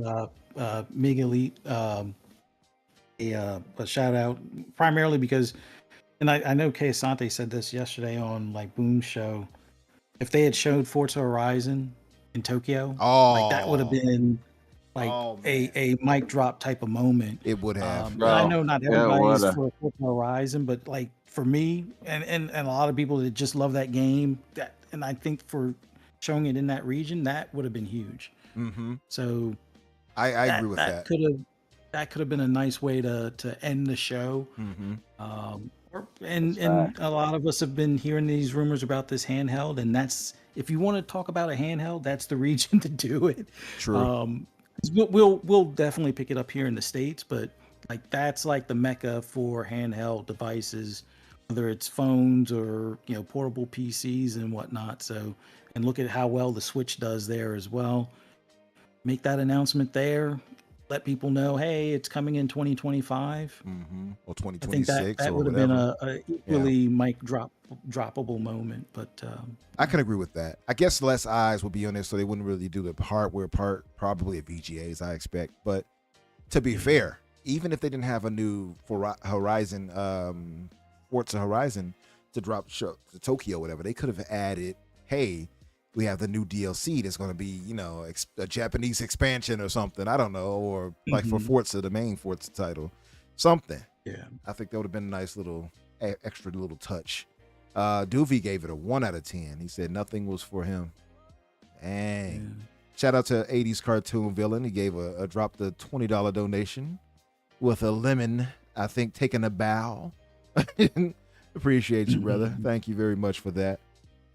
Mega Elite a shout out, primarily because, and I know Kay Asante said this yesterday on like Boom Show. If they had showed Forza Horizon in Tokyo, like that would have been like a mic drop type of moment. It would have. Bro, I know not yeah, it everybody's would've. for Forza Horizon, but like for me and a lot of people that just love that game, and I think for showing it in that region, that would have been huge. Mm-hmm. So I agree with that. That could have been a nice way to end the show. Mm-hmm. And a lot of us have been hearing these rumors about this handheld, and that's, if you want to talk about a handheld, that's the region to do it. True. 'Cause we'll definitely pick it up here in the States, but like that's like the mecca for handheld devices, whether it's phones or portable PCs and whatnot. So, and look at how well the Switch does there as well. Make that announcement there. Let people know, hey, it's coming in 2025. Mm-hmm. Or I think 2026 that or would have whatever. been a equally droppable moment, but I can agree with that. I guess less eyes would be on this, so they wouldn't really do the hardware part, probably at VGAs, I expect. But to be fair, even if they didn't have a new Horizon, Forza Horizon to drop to Tokyo or whatever, they could have added, hey, we have the new DLC that's going to be, a Japanese expansion or something. I don't know. Or like for Forza, the main Forza title, something. Yeah. I think that would have been a nice little extra little touch. Doovie gave it a 1 out of 10. He said nothing was for him. Dang. Yeah. Shout out to 80s cartoon villain. He gave a dropped the $20 donation with a lemon, I think, taking a bow. Appreciate you, brother. Thank you very much for that.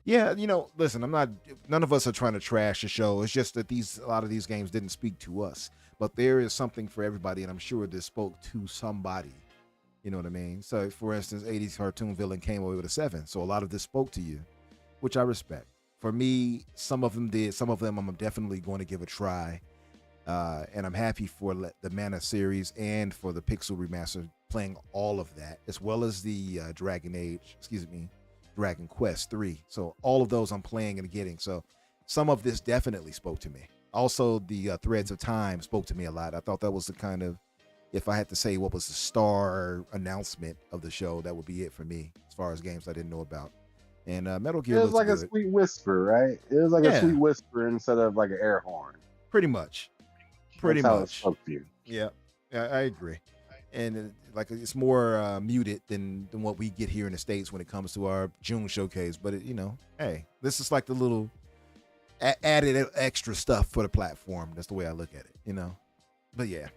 Yeah, listen, none of us are trying to trash the show. It's just that a lot of these games didn't speak to us. But there is something for everybody, and I'm sure this spoke to somebody. You know what I mean? So, for instance, 80s cartoon villain came away with a 7. So a lot of this spoke to you, which I respect. For me, some of them did. Some of them I'm definitely going to give a try. And I'm happy for the Mana series and for the Pixel remaster playing all of that, as well as the Dragon Quest 3. So all of those I'm playing and getting. So some of this definitely spoke to me. Also, the Threads of Time spoke to me a lot. I thought that was the kind of, if I had to say what was the star announcement of the show, that would be it for me as far as games I didn't know about. And Metal Gear It was like good. a sweet whisper, right? It was like a sweet whisper instead of like an air horn. Pretty much. That's how it spoke to you. Yeah, I agree. And it's more muted than what we get here in the States when it comes to our June showcase. But hey, this is like the little added extra stuff for the platform. That's the way I look at it, But yeah,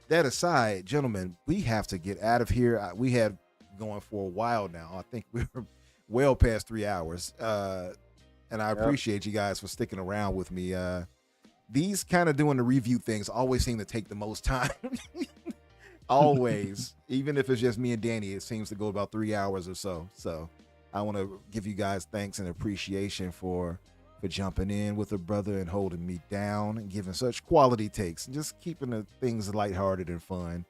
that aside, gentlemen, we have to get out of here. We had going for a while now. I think we're well past 3 hours. And I appreciate you guys for sticking around with me. These kind of doing the review things always seem to take the most time. Always. Even if it's just me and Danny, it seems to go about 3 hours or so. So I want to give you guys thanks and appreciation for jumping in with a brother and holding me down and giving such quality takes and just keeping the things lighthearted and fun.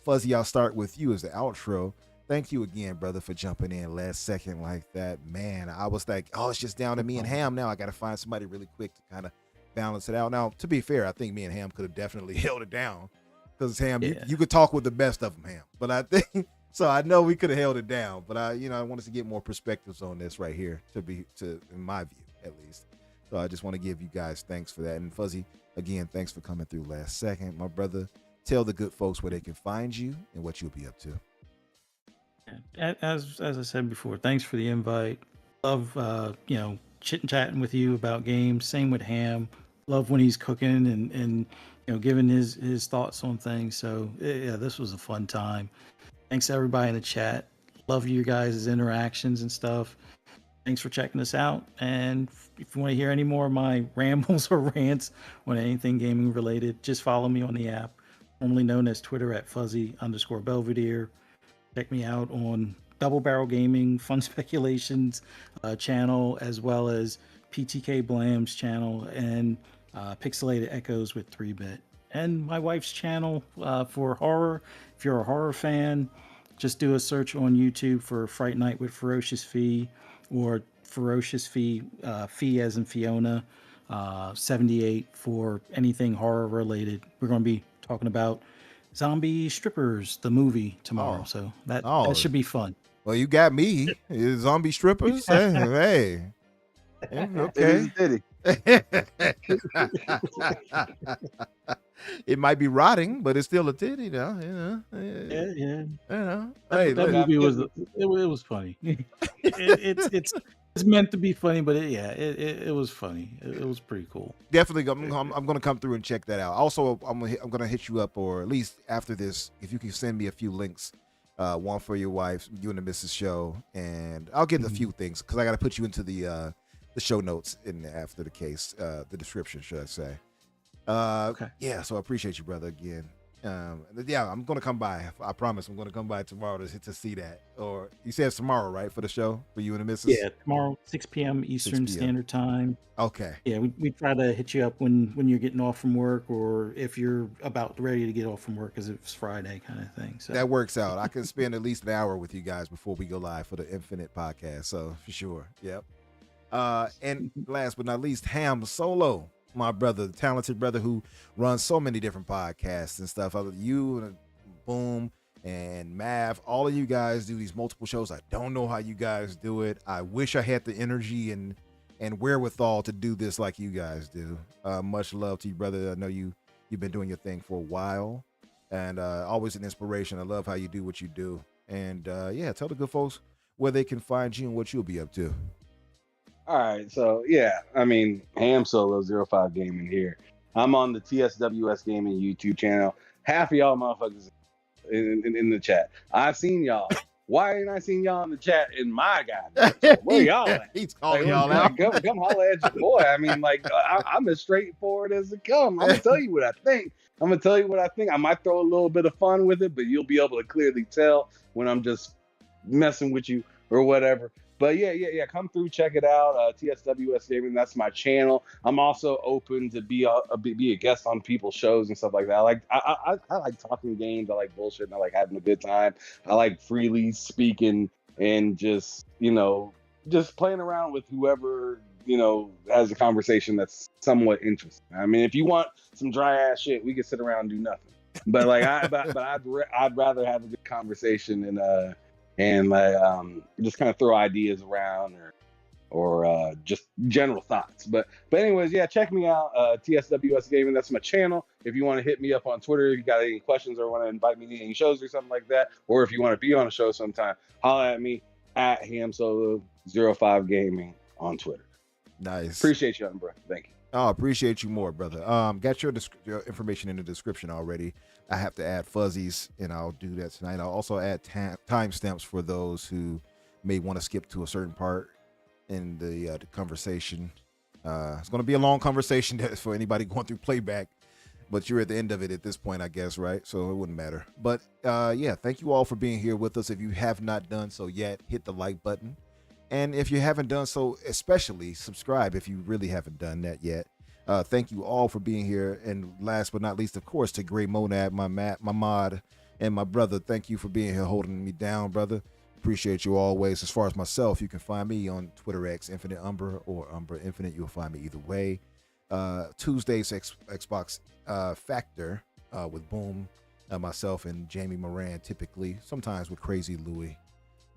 Fuzzy, I'll start with you as the outro. Thank you again, brother, for jumping in last second like that. Man, I was like, it's just down to me and Ham now. I got to find somebody really quick to kind of balance it out. Now, to be fair, I think me and Ham could have definitely held it down because Ham, you could talk with the best of them, Ham. But I think so. I know we could have held it down, but I wanted to get more perspectives on this right here in my view, at least. So I just want to give you guys thanks for that. And Fuzzy, again, thanks for coming through last second, my brother. Tell the good folks where they can find you and what you'll be up to. As I said before, thanks for the invite. Love chit chatting with you about games. Same with Ham. Love when he's cooking and giving his thoughts on things. So yeah, this was a fun time. Thanks to everybody in the chat. Love you guys' interactions and stuff. Thanks for checking us out. And if you want to hear any more of my rambles or rants on anything gaming related, just follow me on the app, formerly known as Twitter at @Fuzzy_Belvedere. Check me out on Double Barrel Gaming, Fun Speculations channel, as well as PTK Blam's channel and Pixelated Echoes with 3-Bit. And my wife's channel for horror. If you're a horror fan, just do a search on YouTube for Fright Night with Ferocious Fee or Ferocious Fee, Fee as in Fiona, 78 for anything horror related. We're going to be talking about Zombie Strippers, the movie, tomorrow. So that should be fun. Well, you got me. Zombie Strippers? Hey. Okay. It might be rotting, but it's still a titty, though. Yeah. Hey, that movie was funny. It's meant to be funny, but it was funny. It was pretty cool. Definitely, I'm going to come through and check that out. Also, I'm going to hit you up, or at least after this, if you can send me a few links, one for your wife, you and the Mrs. Show, and I'll get a few things because I got to put you into the show notes after the case, the description, should I say? Okay. Yeah. So I appreciate you, brother, again. I'm gonna come by. I promise I'm gonna come by tomorrow to see that. Or you said it's tomorrow, right, for the show for you and the missus? Yeah, tomorrow 6 p.m. Eastern Standard Time. Okay. Yeah, we try to hit you up when you're getting off from work, or if you're about ready to get off from work, because it's Friday kind of thing. So that works out. I can spend at least an hour with you guys before we go live for the Infinite podcast. So for sure. Yep. And last but not least, Ham Solo, my brother, the talented brother who runs so many different podcasts and stuff. You and Boom and Mav, all of you guys do these multiple shows. I don't know how you guys do it. I wish I had the energy and wherewithal to do this like you guys do. Much love to you, brother. I know you've been doing your thing for a while, and always an inspiration. I love how you do what you do. And tell the good folks where they can find you and what you'll be up to. All right, so Ham Solo 05 Gaming here. I'm on the TSWS Gaming YouTube channel. Half of y'all motherfuckers in the chat. I've seen y'all Why ain't I seen y'all in the chat in my goddamn chat? Where y'all at? He's Like, calling y'all out. come holler at your boy. I mean, like, I'm as straightforward as it come. I'm gonna tell you what I think. I might throw a little bit of fun with it, but you'll be able to clearly tell when I'm just messing with you or whatever. But yeah. Come through, check it out. TSWS Gaming, that's my channel. I'm also open to be a guest on people's shows and stuff like that. I like talking games. I like bullshit. And I like having a good time. I like freely speaking and just playing around with whoever has a conversation that's somewhat interesting. I mean, if you want some dry ass shit, we can sit around and do nothing. But like I'd rather have a good conversation and just kind of throw ideas around or just general thoughts. But anyways, yeah, check me out, TSWS Gaming. That's my channel. If you want to hit me up on Twitter, if you got any questions or want to invite me to any shows or something like that, or if you want to be on a show sometime, holla at me at HamSolo05 Gaming on Twitter. Nice. Appreciate you, Umbra. Thank you. Oh, appreciate you more, brother. Got your information in the description already. I have to add fuzzies, and I'll do that tonight. I'll also add timestamps for those who may want to skip to a certain part in the conversation. It's going to be a long conversation for anybody going through playback, but you're at the end of it at this point, I guess, right? So it wouldn't matter. But yeah, thank you all for being here with us. If you have not done so yet, hit the like button. And if you haven't done so, especially subscribe if you really haven't done that yet. Thank you all for being here. And last but not least, of course, to Gray Monad, my mod, and my brother. Thank you for being here, holding me down, brother. Appreciate you always. As far as myself, you can find me on Twitter X Infinite Umbra or Umbra Infinite. You'll find me either way. Tuesdays Xbox Factor with Boom, myself and Jamie Moran, typically. Sometimes with Crazy Louie.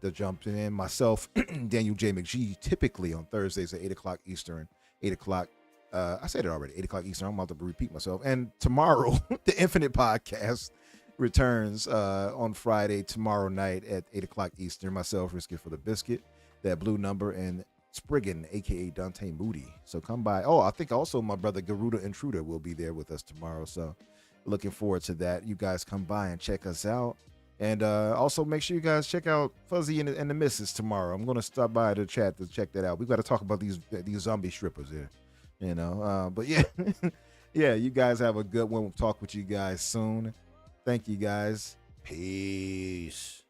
The jump in myself, Daniel J. McGee, typically on Thursdays at 8 o'clock Eastern, 8 o'clock. I said it already, 8 o'clock Eastern. I'm about to repeat myself. And tomorrow, the Infinite Podcast returns on Friday, tomorrow night at 8 o'clock Eastern. Myself, Risky for the Biscuit, that blue number, and Spriggan, a.k.a. Dante Moody. So come by. Oh, I think also my brother Garuda Intruder will be there with us tomorrow. So looking forward to that. You guys come by and check us out. And also make sure you guys check out Fuzzy and the Missus tomorrow. I'm going to stop by the chat to check that out. We've got to talk about these zombie strippers here, but yeah, yeah, you guys have a good one. We'll talk with you guys soon. Thank you guys. Peace.